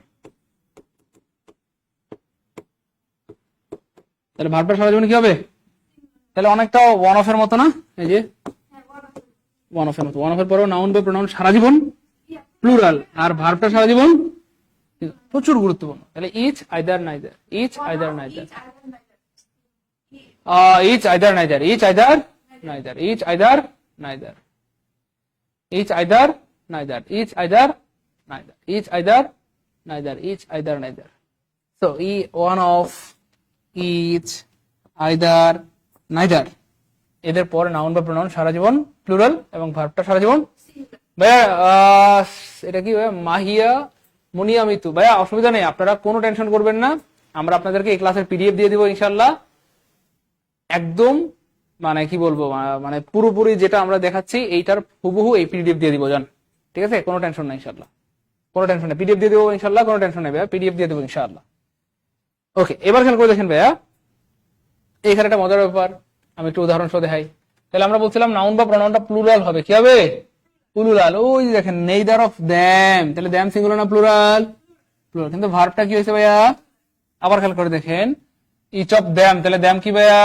তাহলে ভার্বটা সারা জীবন কি হবে? তাহলে অনেকটা ওয়ান অফ এর মতো না? এই যে ওয়ান অফ এর মতো। ওয়ান অফ এর পরেও নাউন বা প্রোনাউন সারা জীবন প্লুরাল, আর ভার্বটা সারা জীবন প্রচুর গুরুত্বপূর্ণ। তাহলে each, either, neither. Each, either, neither. Each, either, neither. Each, either, neither. Each, either, neither. Each, either, neither. Each, either, neither. Each, either, neither. Each, either, neither. So one of, each, either, neither, এদের পরে নাউন বা প্রোনাউন সারা জীবন প্লুরাল এবং ভার্বটা সারা জীবন। ভাইয়া এটা কি ভাইয়া? মাহিয়া, মুনিয়া, মিতু। ভাইয়া অসুবিধা নেই, আপনারা কোনো টেনশন করবেন না। আমরা আপনাদেরকে এই ক্লাসের পিডিএফ দিয়ে দিব ইনশাল্লাহ। একদম মানে কি বলবো, মানে পুরোপুরি যেটা আমরা দেখাচ্ছি এইটার হুবহু এই পিডিএফ দিয়ে দিব জান। ঠিক আছে, কোনো টেনশন নাই ইনশাল্লাহ, কোনো টেনশন নেই। পিডিএফ দিয়ে দেবো ইনশাল্লাহ, কোনো টেনশন নেই ভাইয়া, পিডিএফ দিয়ে দেবো ইনশাল্লাহ। ওকে, এবার খেয়াল করে দেখেন ভাইয়া, এখানে একটা মজার ব্যাপার, আমি একটু উদাহরণ সহ দেখাই। তাহলে আমরা বলছিলাম নাউন বা প্রোনাউনটা প্লুরাল হবে। কি হবে? প্লুরাল, ওই যে দেখেন নেইদার অফ দ্যাম, তাহলে দ্যাম সিঙ্গুলার না প্লুরাল? প্লুরাল। কিন্তু ভার্বটা কি হয়েছে ভাইয়া? আবার খেয়াল করে দেখেন, ইচ অফ দ্যাম, তাহলে দ্যাম কি ভাইয়া?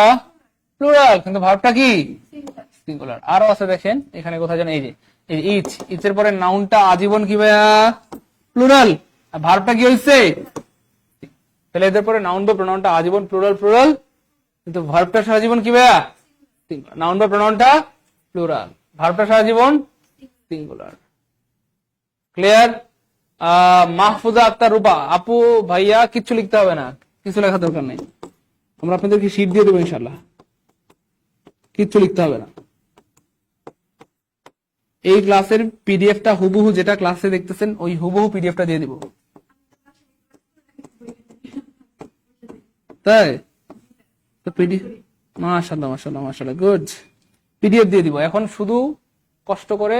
প্লুরাল, কিন্তু ভার্বটা কি? সিঙ্গুলার। আরো আছে দেখেন এখানে কোথায় যেন, এই যে ইচ, ইচের পরে নাউনটা আজীবন কি ভাইয়া? প্লুরাল। আর ভার্বটা কি হয়েছে? তাহলে এদের পরে নাউন বা প্রোনাউনটা আজীবন প্লুরাল প্লুরাল, কিন্তু ভার্বটা সারা জীবন কি ভাইয়া? সিঙ্গুলার। নাউন বা প্রোনাউনটা প্লুরাল, ভার্বটা সারা জীবন সিঙ্গুলার। ক্লিয়ার? মাহফুজা আক্তার রূপা, আপু ভাইয়া কিচ্ছু লিখতে হবে না, কিছু লেখার দরকার নেই, আমরা আপনাদেরকে শীট দিয়ে দেবো ইনশাল্লাহ, কিচ্ছু লিখতে হবে না। এই ক্লাসের পিডিএফটা হুবহু যেটা ক্লাসে দেখতেছেন ওই হুবহু পিডিএফটা দিয়ে দিব। তাই তো পিডিএফ, মাশাআল্লাহ মাশাআল্লাহ মাশাআল্লাহ, গুড। পিডিএফ দিয়ে দিব। এখন শুধু কষ্ট করে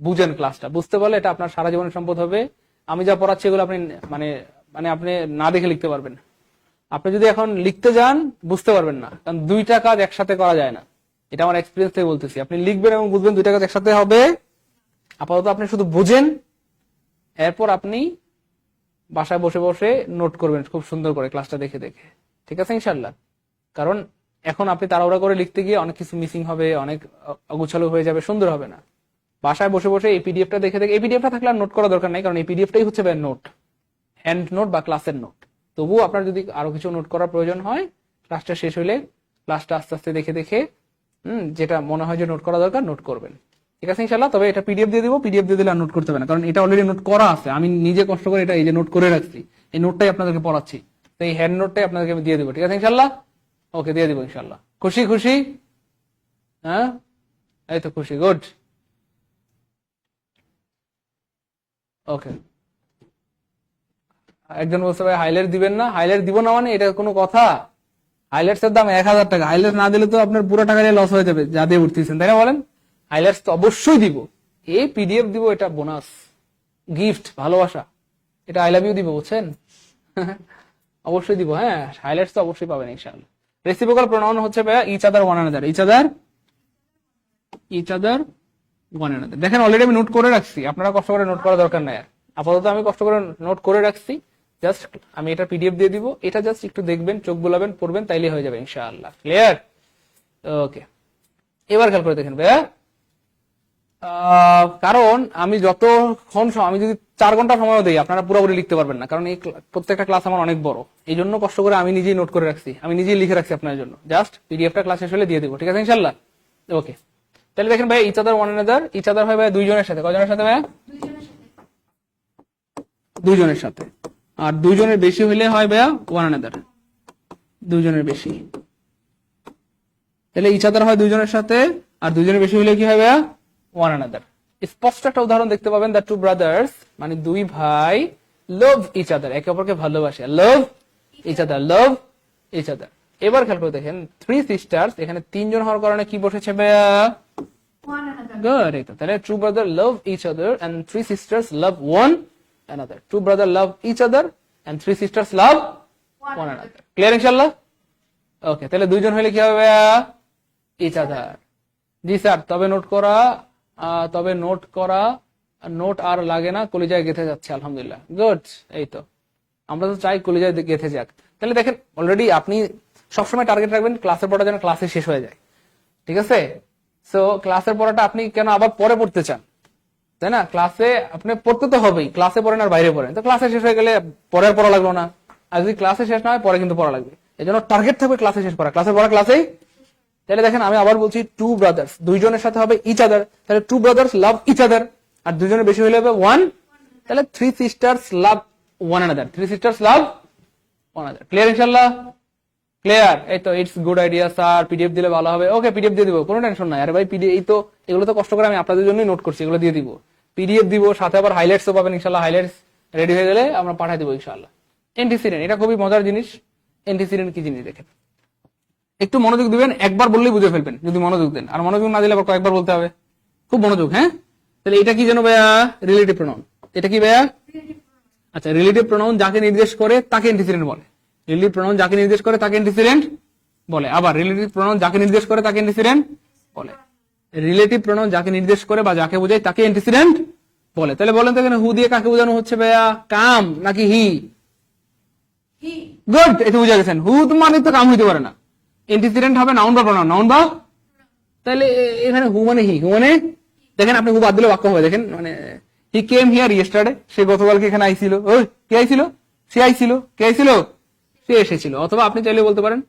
বুঝেন ক্লাসটা, বুঝতে পারলে এটা আপনার সারা জীবনের সম্পদ হবে। আমি যা পড়াচ্ছি এগুলো আপনি মানে মানে আপনি না দেখে লিখতে পারবেন। আপনি যদি এখন লিখতে যান বুঝতে পারবেন না, কারণ দুইটা কাজ একসাথে করা যায় না, এটা আমার এক্সপিরিয়েন্স থেকে বলতেছি। আপনি লিখবেন এবং বুঝবেন, দুইটা কাজ একসাথে হবে। আপাতত আপনি শুধু বুঝেন, এরপর আপনি বাসায় বসে বসে নোট করবেন খুব সুন্দর করে ক্লাসটা দেখে দেখে, ঠিক আছে ইনশাল্লাহ। কারণ এখন আপনি তাড়াহুড়া করে লিখতে গিয়ে অনেক কিছু মিসিং হবে, অনেক অগুছালো হয়ে যাবে, সুন্দর হবে না। বাসায় বসে বসে এই পিডিএফটা দেখে দেখে, এই পিডিএফটা থাকলে আর নোট করা দরকার নাই, কারণ এই পিডিএফটাই হচ্ছে নোট, হ্যান্ড নোট বা ক্লাসের নোট। তবুও আপনার যদি আরো কিছু নোট করার প্রয়োজন হয়, ক্লাসটা শেষ হলে ক্লাসটা আস্তে আস্তে দেখে দেখে যেটা মনে হয় যে নোট করা দরকার নোট করবেন, ঠিক আছে ইনশাল্লাহ। তবে এটা পিডিএফ দিয়ে দিব, পিডিএফ দিয়ে দিলে আর নোট করতে হবে না, কারণ এটা অলরেডি নোট করা আছে। আমি নিজে কষ্ট করে এটা এই যে নোট করে রাখছি, এই নোটটাই আপনাদেরকে পড়াচ্ছি, তো এই হ্যান্ড নোটটাই আপনাদেরকে আমি দিয়ে দিব, ঠিক আছে ইনশাল্লাহ। ওকে, দিয়ে দিব ইনশাল্লাহ। খুশি খুশি? হ্যাঁ, এই তো খুশি, গুড। ওকে, একজন বলছে ভাই হাইলাইট দিবেন না, হাইলাইট দিব না মানে এটা কোনো কথা? হাইলাইটস এর দাম 1000 টাকা, হাইলাইট না দিলে তো আপনার পুরো টাকা লস হয়ে যাবে যা দিয়ে উঠতেছেন, তাই না বলেন? হাইলাইটস তো অবশ্যই দিব, এই পিডিএফ দিব, এটা বোনাস গিফট, ভালোবাসা, এটা আই লাভ ইউ দিব, বুঝছেন? অবশ্যই দিব, হ্যাঁ, হাইলাইটস তো অবশ্যই পাবেন ইনশাআল্লাহ। রেসিপ্রোকাল প্রোনাউন হচ্ছে ভাইয়া each other one another, each other one another. দেখেন অলরেডি আমি নোট করে রাখছি, আপনারা কষ্ট করে নোট করা দরকার নাই। আপাতত আমি কষ্ট করে নোট করে রাখছি, জাস্ট আমি এটা পিডিএফ দিয়ে দিব, এটা জাস্ট একটু দেখবেন, চোখ বুলাবেন, পড়বেন, তাইলে হয়ে যাবে ইনশাআল্লাহ। ক্লিয়ার? ওকে, এবার খেয়াল করে দেখেন ভাইয়া, কারণ আমি যতক্ষণ আমি যদি 4 ঘন্টা সময় দিই আপনারা পুরোপুরি লিখতে পারবেন না, কারণ এই প্রত্যেকটা ক্লাস আমার অনেক বড়, এই জন্য কষ্ট করে আমি নিজেই নোট করে রাখছি, আমি নিজেই লিখে রাখছি আপনার জন্য। জাস্ট পিডিএফটা ক্লাস শেষ হলে দিয়ে দেবো, ঠিক আছে ইনশাআল্লাহ। ওকে, তাহলে দেখেন ভাই, each other one another, each other হয় ভাই দুইজনের সাথে, কয়জনের সাথে ভাই? দুইজনের সাথে। আর দুইজনের বেশি হইলে হয় ভাইয়া ওয়ান অ্যানাদার, দুইজনের বেশি। তাহলে ইচ আদার হয় দুইজনের সাথে, আর দুইজনের বেশি হইলে কি হয় ভাইয়া? One another. স্পষ্ট একটা উদাহরণ দেখতে পাবেন, দ্য টু ব্রাদার্স মানে দুই ভাই, লাভ ইচ আদার একে অপরকে ভালোবাসে, লাভ ইচ আদার, লাভ ইচ আদার। এবার খেয়াল করে দেখেন, থ্রি সিস্টার্স, এখানে 3 জন হওয়ার কারণে কি বসেছে ভাইয়া? গুড, এই তো। তাহলে two brother love each other and three sisters love one another, two brother love each other and three sisters love one another. Clear ইনশাআল্লাহ? ওকে, তাহলে দুইজন হলে কি হবে ভাইয়া? Each other. জি স্যার, তবে নোট করা নোট আর লাগে না, কলিজায় গেঁথে যাচ্ছে, আলহামদুলিল্লাহ, গুড। এই তো, আমরা তো চাই কলিজায় গেঁথে যাক। তাহলে দেখেন অলরেডি আপনি সবসময় টার্গেট রাখবেন ক্লাসের পড়া যেন ক্লাসে শেষ হয়ে যায়, ঠিক আছে? সো ক্লাসের পড়াটা আপনি কেন আবার পরে পড়তে চান, তাই না? ক্লাসে আপনি পড়তে তো হবেই, ক্লাসে পড়েন আর বাইরে পড়েন, তো ক্লাসে শেষ হয়ে গেলে পরে আর পড়া লাগলো না, আর যদি ক্লাসে শেষ না হয় পরে কিন্তু পড়া লাগবে। এই জন্য টার্গেট থাকবে ক্লাসে শেষ করা, ক্লাসের পড়া ক্লাসেই। তাহলে দেখেন আমি আবার বলছি, টু ব্রাদার্স দুইজনের সাথে হবে ইচ আদার, তাহলে two brothers love each other, আর দুইজনের বেশি হলে হবে ওয়ান, তাহলে three sisters love one another, three sisters love one another. Clear ইনশাআল্লাহ? ক্লিয়ার? এই তো, it's good idea sir, PDF দিলে ভালো হবে। ওকে, পিডিএফ দিয়ে দিব, কোনো টেনশন নাই। আরে ভাই পিডিএফ, এই তো এগুলো তো কষ্ট করে আমি আপনাদের জন্যই নোট করছি, এগুলো দিয়ে দিব, পিডিএফ দিব, সাথে আবার হাইলাইটসও পাবেন ইনশাআল্লাহ। হাইলাইটস রেডি হয়ে গেলে আমরা পাঠিয়ে দিব ইনশাআল্লাহ। এন্টিসিডেন্ট, এটা খুবই মজার জিনিস। এন্টিসিডেন্ট কি জিনিস দেখেন, একটু মনোযোগ দিবেন, একবার বললেই বুঝে ফেলবেন যদি মনোযোগ দেন, আর মনোযোগ না দিলে আবার কয়েকবার বলতে হবে। খুব মনোযোগ, হ্যাঁ? তাহলে এটা কি যেন ভাইয়া? Relative pronoun. এটা কি ভাইয়া? আচ্ছা, রিলেটিভ প্রোনাউন যাকে নির্দেশ করে তাকে এন্টিসিডেন্ট বলে। রিলেটিভ প্রোনাউন যাকে নির্দেশ করে তাকে এন্টিসিডেন্ট বলে, আবার রিলেটিভ প্রোনাউন যাকে নির্দেশ করে তাকে এন্টিসিডেন্ট বলে। রিলেটিভ প্রোনাউন যাকে নির্দেশ করে বা যাকে বোঝায় তাকে অ্যান্টিসিডেন্ট বলে। তাহলে বলেন তো এখানে হু দিয়ে কাকে বোঝানো হচ্ছে ভাইয়া? কাম নাকি হি? গুড, এটা বুঝে গেছেন। হু মানে তো কাম হইতে পারে না, অ্যান্টিসিডেন্ট হবে নাউন বা প্রোনাউন, নাউন বা। তাহলে এখানে হু মানে হি, হু মানে দেখেন আপনি হু বাদ দিলে বাক্য হবে। দেখেন মানে হি কেম হিয়ার ইয়েস্টারডে, সে গতকালকে এখানে আইছিল। ওই কে আইছিল? সে আইছিল। কে আইছিল? সে এসেছিল। অথবা আপনি চাইলে বলতে পারেন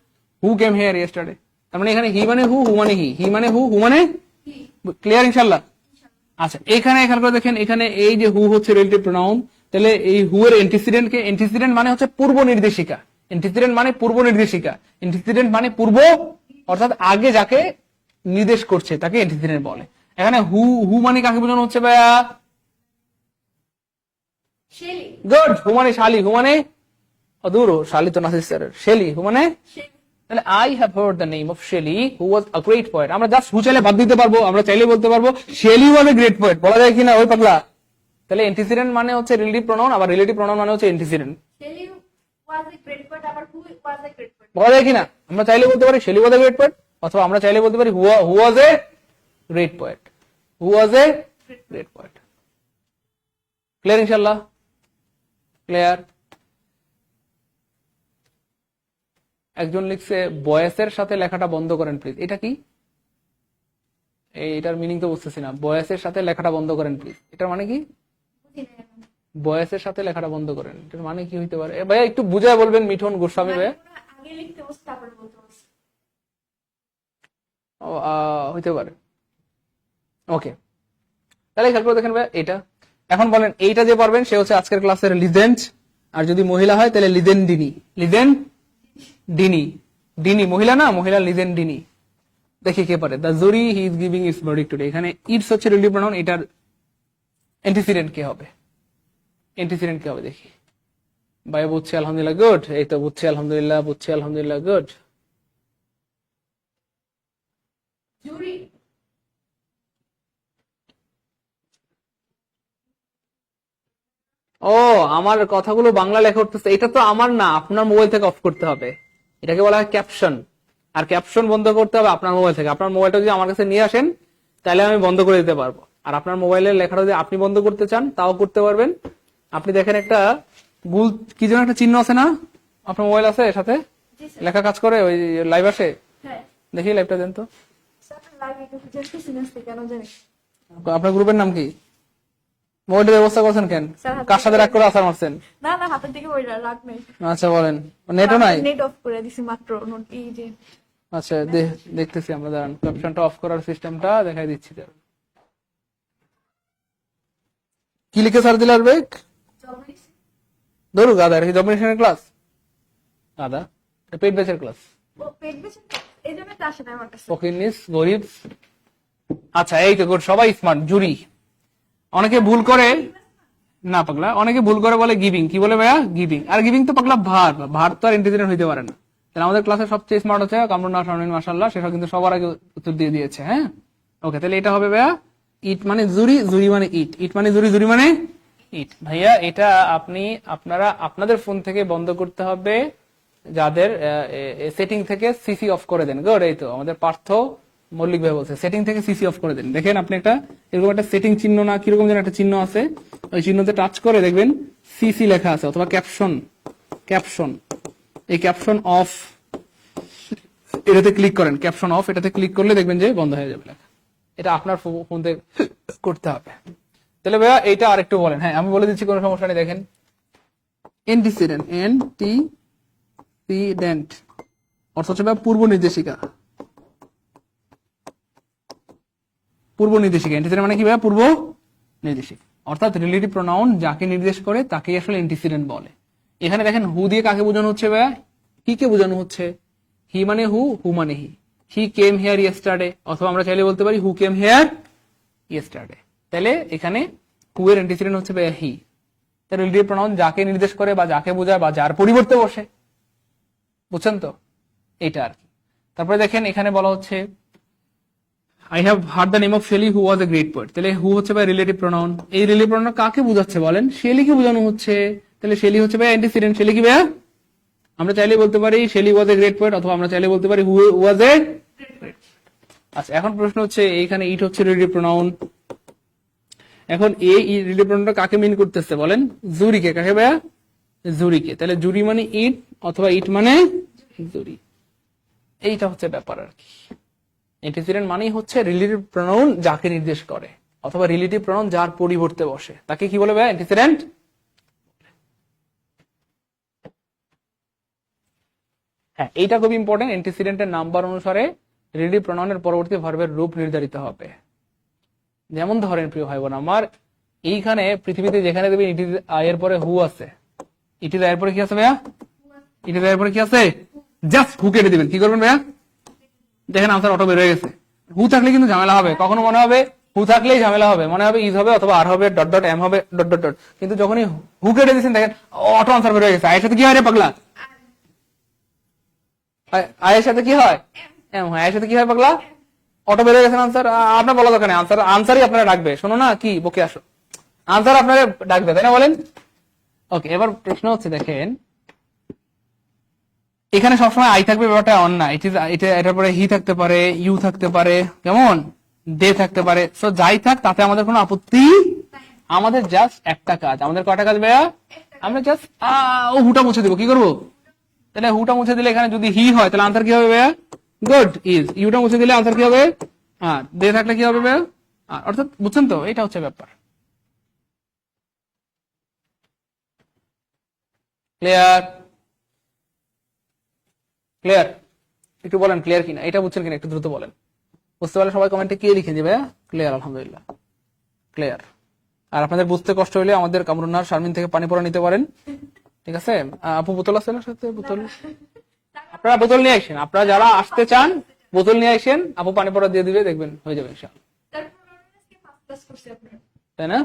হু কেম হিয়ার ইয়েস্টারডে। তার মানে এখানে হি মানে হু, হু মানে হি, হি মানে হু, হু মানে ক্লিয়ার ইনশাআল্লাহ। আচ্ছা, এখানে খেয়াল করে দেখেন, এখানে এই যে হু হচ্ছে রিলেটিভ প্রোনাউন, তাহলে এই হু এর অ্যান্টিসিডেন্ট কে, অ্যান্টিসিডেন্ট মানে হচ্ছে পূর্ব নির্দেশিকা, অ্যান্টিসিডেন্ট মানে পূর্ব নির্দেশিকা, অ্যান্টিসিডেন্ট মানে পূর্ব, অর্থাৎ আগে যাকে নির্দেশ করছে তাকে অ্যান্টিসিডেন্ট বলে। এখানে হু, হু মানে কাকে বোঝানো হচ্ছে ভাইয়া? গুড, হু মানে শালি, হু মানে অদূর, শালি তো নাসির স্যারের, শেলি, হু মানে তাহলে I have heard the name of Shelley who was a great poet. আমরা জাস্ট হু চাইলে বাদ দিতে পারবো, আমরা চাইলে বলতে পারবো Shelley was a great poet, বলা যায় কিনা ওই পাগলা? তাহলে অ্যান্টিসিডেন্ট মানে হচ্ছে রিলেটিভ প্রোনাউন, আবার রিলেটিভ প্রোনাউন মানে হচ্ছে অ্যান্টিসিডেন্ট, বলা যায় কিনা? আমরা চাইলে বলতে পারি Shelley was a great poet, অথবা আমরা চাইলে বলতে পারি who was a great poet, who was a great poet. Clear ইনশাআল্লাহ? ক্লিয়ার। একজন লিখছে বয়েসের সাথে লেখাটা বন্ধ করেন প্লিজ। এটা কি? এটার মিনিং তো বুঝতেছি না। বয়েসের সাথে লেখাটা বন্ধ করেন প্লিজ, এটার মানে কি? বয়েসের সাথে লেখাটা বন্ধ করেন, এটার মানে কি হইতে পারে? ভাইয়া একটু বুঝায় বলবেন, মিঠুন গোস্বামী ভাইয়া। হইতে পারে, ওকে। তাহলে খেয়াল করে দেখেন ভাইয়া এটা। এখন বলেন এইটা যে পারবেন সে হচ্ছে আজকের ক্লাসের লিজেন্ড, আর যদি মহিলা হয় তাহলে লিজেন্ড ডিনি, লিজেন্ড ডিনি, ডিনি মহিলা না, মহিলা লিজেন্ড ডিনি। দেখি কে পারে। The jury he is giving it's verdict today, এখানে ইটস হচ্ছে রিলেটিভ প্রোনাউন, এটার অ্যান্টিসিডেন্ট কি হবে? অ্যান্টিসিডেন্ট কি হবে দেখি। ভাই বুঝছি আলহামদুলিল্লাহ, গুড। এই তো বুঝছি আলহামদুলিল্লাহ, বুঝছি আলহামদুলিল্লাহ, গুড। ও, আমার কথাগুলো বাংলা লেখা উঠতেছে, এটা তো আমার না, আপনার মোবাইল থেকে অফ করতে হবে। এটাকে বলা হয় ক্যাপশন, আর ক্যাপশন বন্ধ করতে হবে আপনার মোবাইল থেকে। আপনার মোবাইলটা যদি আমার কাছে নিয়ে আসেন তাহলে আমি বন্ধ করে দিতে পারবো। আর আপনার মোবাইলের লেখাটা যদি আপনি বন্ধ করতে চান তাও করতে পারবেন। আপনি দেখেন একটা গুল কি যেন একটা চিহ্ন আছে না, আপনার মোবাইল আছে এর সাথে লেখা কাজ করে, ওই লাইভ আসে, দেখি লাইভটা দেন তো। আপনার গ্রুপের নাম কি? মোবাইলের ব্যবস্থা করছেন কেন? কার সাথে রাগ করে আসার মারছেন? না না, হাতের দিকে ওই রাগ নেই। আচ্ছা বলেন, নেটও নাই? নেট অফ করে দিছি মাত্র, এই যে। আচ্ছা দেখতেছি আমরা, দাঁড়ান ক্যাপশনটা অফ করার সিস্টেমটা দেখাই দিচ্ছি। কি লিখে স্যার দিলে আসবে? ধরু গাদা রেখে ডমিনেশনের ক্লাস, গাদা পেট বেচের ক্লাস, ও পেট বেশি, এই জন্য তো আসে না আমার কাছে। ফকিরনিস, গরিব। আচ্ছা এই তো গুড, সবাই স্মার্ট। জুরি, অনেকে ভুল করে না পাগলা, অনেকে ভুল করে বলে গিভিং। কি বলে ভাইয়া? গিভিং। আর গিভিং তো পাগলা ভার, ভার তো আর ইন্টিগ্রেট হইতে পারে না। তাহলে আমাদের ক্লাসে সবচেয়ে স্মার্ট হচ্ছে কামরুন্নাহ শারমিন, মাশাআল্লাহ, সেসব কিন্তু সবার আগে উত্তর দিয়ে দিয়েছে। হ্যাঁ ওকে, তাহলে এটা হবে ভাইয়া ইট মানে জুরি, জুরি মানে ইট, ইট মানে জুরি, জুরি মানে ইট। ভাইয়া এটা আপনারা আপনাদের ফোন থেকে বন্ধ করতে হবে, যাদের সেটিং থেকে সিসি অফ করে দেন। গুড, এই তো আমাদের পার্থ মল্লিক ভাই বলছে সেটিং থেকে সিসি অফ করে দেন। দেখেন আপনি একটা এরকম একটা সেটিং চিহ্ন না কিরকম যেন একটা চিহ্ন আছে, ওই চিহ্নতে টাচ করে দেখবেন সিসি লেখা আছে, অথবা ক্যাপশন, ক্যাপশন, এই ক্যাপশন অফ এটাতে ক্লিক করেন, ক্যাপশন অফ এটাতে ক্লিক করলে দেখবেন যে বন্ধ হয়ে যাবে লেখা। এটা আপনার ফোন থেকে করতে হবে। তাহলে ভাইয়া এইটা আরেকটু বলেন। হ্যাঁ আমি বলে দিচ্ছি, কোনো সমস্যা নেই। দেখেন অ্যান্টিসিডেন্ট, অ্যান্টিসিডেন্ট অর্থ হচ্ছে পূর্ব নির্দেশিকা, পূর্ব নির্দেশিকা। অ্যান্টিসিডেন্ট মানে কি ভাইয়া? পূর্ব নির্দেশিকা, অর্থাৎ রিলেটিভ প্রোনাউন যাকে নির্দেশ করে তাকেই আসলে অ্যান্টিসিডেন্ট বলে। এখানে দেখেন হু দিয়ে কাকে বোঝানো হচ্ছে ভাইয়া? হি কে বোঝানো হচ্ছে। হি মানে হু, হু মানে হি। হি কেম হেয়ার ইয়েস্টারডে, অথবা আমরা চাইলে বলতে পারি হু কেম হেয়ার ইয়েস্টারডে। তাহলে এখানে হু এর অ্যান্টিসিডেন্ট হচ্ছে ভাইয়া হি। তাহলে রিলেটিভ প্রোনাউন যাকে নির্দেশ করে বা যাকে বোঝায় বা যার পরিবর্তে বসে, বুঝছেন তো? এইটা আর কি। তারপরে দেখেন এখানে বলা হচ্ছে I have heard the name of Shelley who was a great poet. তাহলে হু হচ্ছে ভাই রিলেটিভ প্রোনাউন। এই রিলেটিভ প্রোনাউন কাকে বোঝাচ্ছে বলেন? শেলিকে বোঝানো হচ্ছে। তাহলে শেলি হচ্ছে ভাই অ্যান্টিসিডেন্ট। শেলি কি ভাইয়া? আমরা চাইলে বলতে পারি Shelley was a great poet, অথবা আমরা চাইলে বলতে পারি হু ওয়াজ এ। আচ্ছা, এখন প্রশ্ন হচ্ছে এইখানে ইট হচ্ছে রিলেটিভ প্রোনাউন। এখন এই রিলেটিভ প্রোনাউনটা কাকে মিন করতেছে বলেন? জুরিকে। কাকে ভাইয়া? জুরিকে। তাহলে জুরি মানে ইট অথবা ইট মানে জুরি, এইটা হচ্ছে ব্যাপার আর কি। অ্যান্টিসিডেন্ট মানেই হচ্ছে রিলেটিভ প্রোনাউন যাকে নির্দেশ করে, অথবা রিলেটিভ প্রোনাউন যার পরিবর্তে বসে, তাকে কি বলে ভাইয়া? অ্যান্টিসিডেন্ট। হ্যাঁ, এইটা খুব ইম্পর্টেন্ট। অ্যান্টিসিডেন্টের নাম্বার অনুসারে রিলেটিভ প্রোনাউনের পরবর্তী ভার্বের রূপ নির্ধারিত হবে। যেমন ধরেন প্রিয় ভাই বোন আমার, এইখানে পৃথিবীতে যেখানে দেখবেন ইট ইজ আয়ের পরে হু আছে, ইট ইজ আয়ের পরে কি আছে ভাইয়া? ইট ইজ আয়ের পরে কি আছে? জাস্ট হু কেটে দিবেন। কি করবেন ভাইয়া? দেখেন আনসার অটো বের হয়ে গেছে। হু থাকলে কিন্তু ঝামেলা হবে, কখনো মনে হবে হু থাকলেই ঝামেলা হবে, মনে হবে ইজ হবে অথবা আর হবে, ডট ডট এম হবে, ডট ডট ডট। কিন্তু যখনই হু কেটে দিচ্ছেন দেখেন অটো আনসার বের হয়ে গেছে। আয়ের সাথে কি হয় রে পাগলা? আয়ের সাথে কি হয়? এম হয়। আয়ের সাথে কি হয় পাগলা? অটো বের হয়ে গেছেন আনসার। আপনার বলা দরকার নেই, আনসারই আপনারা ডাকবে। শোনো না, কি বকে আসো, আনসার আপনারা ডাকবে, তাই না বলেন? ওকে, এবার প্রশ্ন হচ্ছে দেখেন, এখানে সবসময় আই থাকবে, ব্যাপারটা অন না। এটার পরে হি থাকতে পারে, ইউ থাকতে পারে, কেমন দে থাকতে পারে। সো যাই থাক তাতে আমাদের কোনো আপত্তি। আমাদের জাস্ট একটা কাজ, আমাদের কয়টা কাজ ভাইয়া? আমরা জাস্ট ও হুটা মুছে দিব। কি করবো? তাহলে হুটা মুছে দিলে এখানে যদি হি হয় তাহলে আনসার কি হবে ভাইয়া? গুড। ইজ। ইউটা মুছে দিলে আনসার কি হবে? দে থাকলে কি হবে ভাইয়া? অর্থাৎ বুঝছেন তো, এটা হচ্ছে ব্যাপার। ক্লিয়ার? ক্লিয়ার? একটু বলেন ক্লিয়ার কিনা, এটা বুঝছেন কিনা, একটু দ্রুত বলেন। বুঝতে পারলে সবাই কমেন্টে কি লিখে দিবে? ক্লিয়ার, আলহামদুলিল্লাহ ক্লিয়ার। আর আপনাদের বুঝতে কষ্ট হলে আমাদের কামরুন্নার শারমিন থেকে পানি পড়া নিতে পারেন, ঠিক আছে? আপু বোতল আছে না সাথে? বোতল আপনারা বোতল নিয়ে আসেন, আপনারা যারা আসতে চান বোতল নিয়ে আসেন, আপু পানি পড়া দিয়ে দিবে, দেখবেন হয়ে যাবে ইনশাআল্লাহ। তাই না?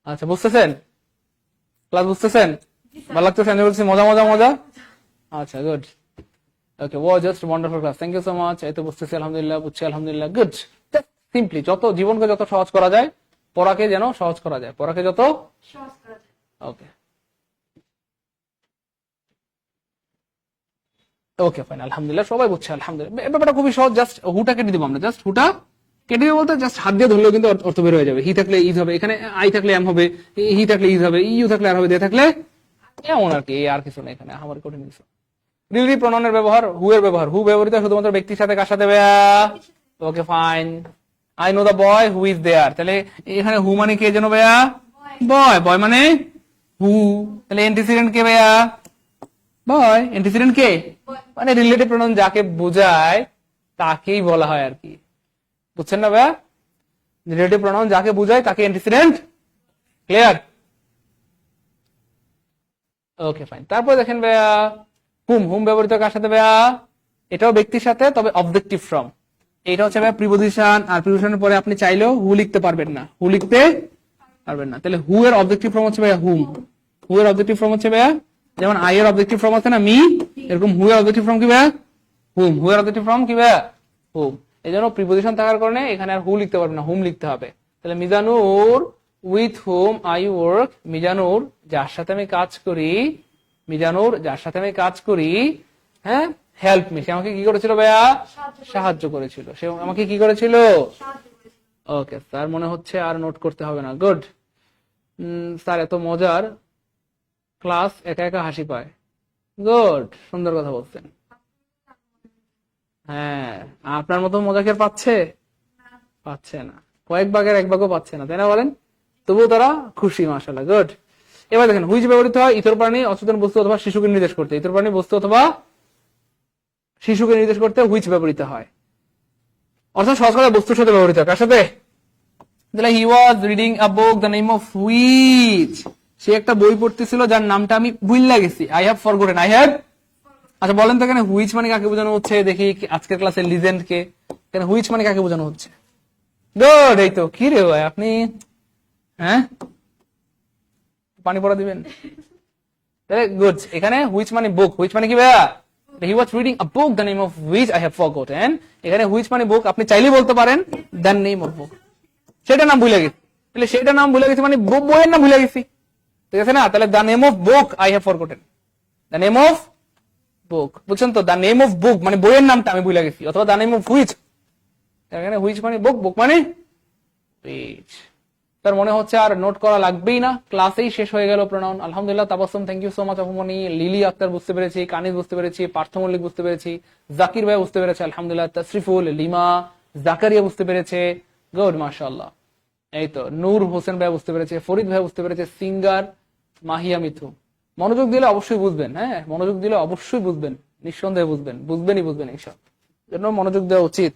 আচ্ছা, বুঝতেছেন? ক্লাস বুঝতেছেন? ভালো লাগতেছে? বলছি মজা মজা মজা। আচ্ছা, good. Okay, oh just wonderful class, thank you so much. এই তো বুঝতেছি আলহামদুলিল্লাহ, বুঝছি আলহামদুলিল্লাহ, গুড। সিম্পলি যত জীবনকে যত সহজ করা যায়, পড়াকে যেন সহজ করা যায়, পড়াকে যত সহজ করা যায়। ওকে ওকে ফাইন, আলহামদুলিল্লাহ সবাই বুঝছে আলহামদুলিল্লাহ। ব্যাপারটা খুবই সহজ, জাস্ট হুটা কেটে দিব আমরা। জাস্ট হুটা কেটে দিব বলতে জাস্ট হাত দিয়ে ধরলেও কিন্তু অর্থ বের হয়ে যাবে। হি থাকলে ইজ হবে, এখানে আই থাকলে এম হবে, হি থাকলে ইজ হবে, ইউ থাকলে আর হবে, দে থাকলে এমন আর কি। আর কিছু না এখানে আমার কঠিন কিছু। রিলেটিভ প্রোনাউনের ব্যবহার, হু এর ব্যবহার। হু ব্যবহৃত শুধুমাত্র ব্যক্তির সাথে, কার সাথে ভাইয়া? Okay fine. I know the boy who is there, তাহলে এখানে হু মানে কে যেন ভাইয়া? বয়। বয় মানে হু, তাহলে অ্যান্টিসিডেন্ট কে ভাইয়া? বয়। অ্যান্টিসিডেন্ট কে? মানে রিলেটিভ প্রোনাউন যাকে বোঝায় তাকেই বলা হয় আর কি। বুঝছেন না ভাইয়া? রিলেটিভ প্রোনাউন যাকে বোঝায় তাকে অ্যান্টিসিডেন্ট। ক্লিয়ার? Okay fine. তারপর দেখেন ভাইয়া হুম। হুম ব্যবহৃত কার সাথে ভাইয়া? এটাও ব্যক্তির সাথে, তবে অবজেক্টিভ ফর্ম। এটা হচ্ছে ভাইয়া প্রিপোজিশন, আর প্রিপোজিশনের পরে আপনি চাইলেও হু লিখতে পারবেন না, হু লিখতে পারবেন না। তাহলে হু এর অবজেক্টিভ ফর্ম হচ্ছে ভাইয়া হুম। হু এর অবজেক্টিভ ফর্ম হচ্ছে ভাইয়া, যেমন আই এর অবজেক্টিভ ফর্ম আছে না মি, এরকম হু এর অবজেক্টিভ ফর্ম কি ভাইয়া? হুম। হু এর অবজেক্টিভ ফর্ম কি ভাইয়া? হুম। এই জন্য প্রিপোজিশন থাকার কারণে এখানে আর হু লিখতে পারবেন না, হুম লিখতে হবে। তাহলে Mizanur with hmm I work, Mizanur যার সাথে আমি কাজ করি, মিজানুর যার সাথে আমি কাজ করি, হ্যাঁ, হেল্প মি, সে আমাকে কি করেছিল ভাইয়া? সাহায্য করেছিল। সে আমাকে কি করেছিল? ওকে স্যার, মনে হচ্ছে আর নোট করতে হবে না। গুড স্যার, এত মজার ক্লাস, একা একা হাসি পায়। গুড, সুন্দর কথা বলছেন। হ্যাঁ, আপনার মতো মজা কি আর পাচ্ছে? পাচ্ছে না, কয়েক ভাগের এক ভাগও পাচ্ছে না, তাই না বলেন? তবুও তারা খুশি, মাশাআল্লাহ, গুড। এবার দেখেন হুইচ ব্যবহৃত হয় ইতর প্রাণী, অচেতন বস্তু অথবা শিশুকে নির্দেশ করতে। ইতর প্রাণী, বস্তু অথবা শিশুকে নির্দেশ করতে হুইচ ব্যবহৃত হয়, অর্থাৎ সহজ কথা বস্তুর সাথে ব্যবহৃত হয়। কার সাথে? তাহলে he was reading a book the name of which, সে একটা বই পড়তেছিল যার নামটা আমি ভুলে গেছি। I have forgotten, I have. আচ্ছা বলেন তো এখানে হুইচ মানে কাকে বোঝানো হচ্ছে? দেখি আজকের ক্লাসের লিজেন্ড কে, এখানে হুইচ মানে কাকে বোঝানো হচ্ছে? গুড। এই তো, কি রে ভাই আপনি, হ্যাঁ পানি পড়া দিবেন? গুড। এখানে হুইচ মানে বুক, হুইচ মানে কি ভাইয়া? He was reading a book the name of which I have forgotten. এখানে হুইচ মানে বুক, আপনি চাইলেই বলতে পারেন দ্য নেম অফ বুক, সেটা নাম ভুলে গেছি। তাহলে সেটা নাম ভুলে গেছি মানে বইয়ের নাম ভুলে গেছি, ঠিক আছে না? তাহলে the name of book I have forgotten, the name of book, বুঝছেন তো? দ্য নেম অফ বুক মানে বইয়ের নামটা আমি ভুলে গেছি, অথবা দ্য নেম অফ হুইচ, এখানে হুইচ মানে বুক, বুক মানে পেজ। তার মনে হচ্ছে আর নোট করা লাগবেই না, ক্লাসেই শেষ হয়ে গেল প্রোনাউন। আলহামদুলিল্লাহ, Tabassum, thank you so much আপুমনি, লিলি আক্তার বুঝতে পেরেছি, কানিজ বুঝতে পেরেছি, পার্থ মল্লিক বুঝতে পেরেছি, জাকির ভাই বুঝতে পেরেছে আলহামদুলিল্লাহ, তশরিফুল, লিমা, জাকারিয়া বুঝতে পেরেছে, গুড মাশাআল্লাহ। এই তো নূর হোসেন ভাই বুঝতে পেরেছে, ফরিদ ভাই বুঝতে পেরেছে, সিঙ্গার, মাহিয়া মিথু। মনোযোগ দিলে অবশ্যই বুঝবেন, হ্যাঁ মনোযোগ দিলে অবশ্যই বুঝবেন, নিঃসন্দেহে বুঝবেন, বুঝবেন ইনশাআল্লাহ, জন্য মনোযোগ দেওয়া উচিত।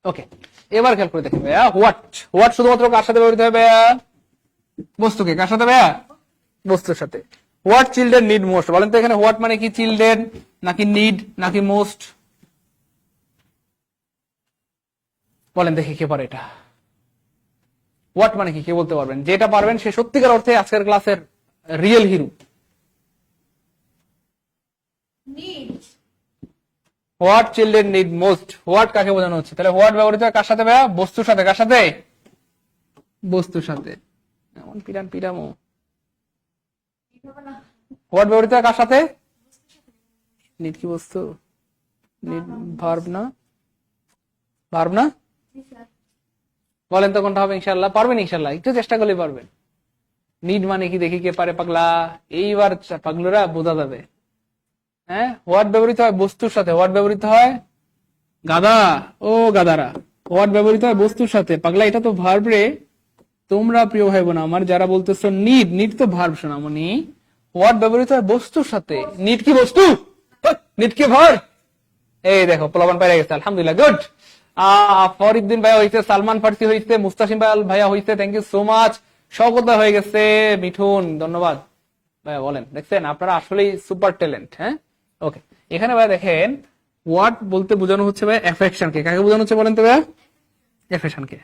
ওকে, এবার খেয়াল করে দেখি ভাইয়া, হোয়াট, হোয়াট শুধুমাত্র কার সাথে ব্যবহৃত হবে ভাইয়া? বস্তুকে, কার সাথে ভাইয়া? বস্তুর সাথে। হোয়াট চিলড্রেন নিড মোস্ট, বলেন তো এখানে হোয়াট মানে কি? চিলড্রেন নাকি নিড নাকি মোস্ট? বলেন দেখি কে পারে এটা। হোয়াট মানে কি, কে বলতে পারবেন? যেটা পারবেন সে সত্যিকার অর্থে আজকের ক্লাসের real hero. Need. What children need most, what কাকে বোঝানো হচ্ছে? তাহলে হোয়াট ব্যবহৃত হয় কার সাথে ভাইয়া? বস্তুর সাথে। কার সাথে? বস্তুর সাথে। এমন পিরামো। হোয়াট ব্যবহৃত হয় কার সাথে? নিড কি বস্তু? নিড ভার্ব না? ভার্ব না? বলেন তো কোনটা হবে? ইনশাআল্লাহ পারবেন, ইনশাআল্লাহ একটু চেষ্টা করলে পারবেন। নিড মানে কি দেখি কে পারে পাগলা? এইবার পাগলুরা বোঝা যাবে। হ্যাঁ, হোয়াট ব্যবহৃত হয় বস্তুর সাথে। হোয়াট ব্যবহৃত হয় গাদা, ও গাদারা, হোয়াট ব্যবহৃত হয় বস্তুর সাথে। পাগলা এটা তো ভার্ব রে। তোমরা প্রিয় ভাই বোন আমার যারা বলতেছো নিড, নিড তো ভার্ব শোনামনি, হোয়াট ব্যবহৃত হয় বস্তুর সাথে। নিড কি বস্তু? নিড কি ভার্ব? এই দেখো পোলাপান পাইরা গেছে, আলহামদুলিল্লাহ, গুড। ফরিদ্দিন ভাইয়া হইছে, সালমান ফার্সি হইছে, মুস্তাসিম ভাইয়া হইছে, thank you so much. Shawkat হয়ে গেছে, মিঠুন ধন্যবাদ ভাইয়া। বলেন, দেখছেন আপনারা আসলেই সুপার ট্যালেন্ট। হ্যাঁ, ওকে, এখানে ভাইয়া দেখেন হোয়াট বলতে বোঝানো হচ্ছে ভাই অ্যাফেকশন কে। কাকে বোঝানো হচ্ছে বলেন তো ভাইয়া? Affection K.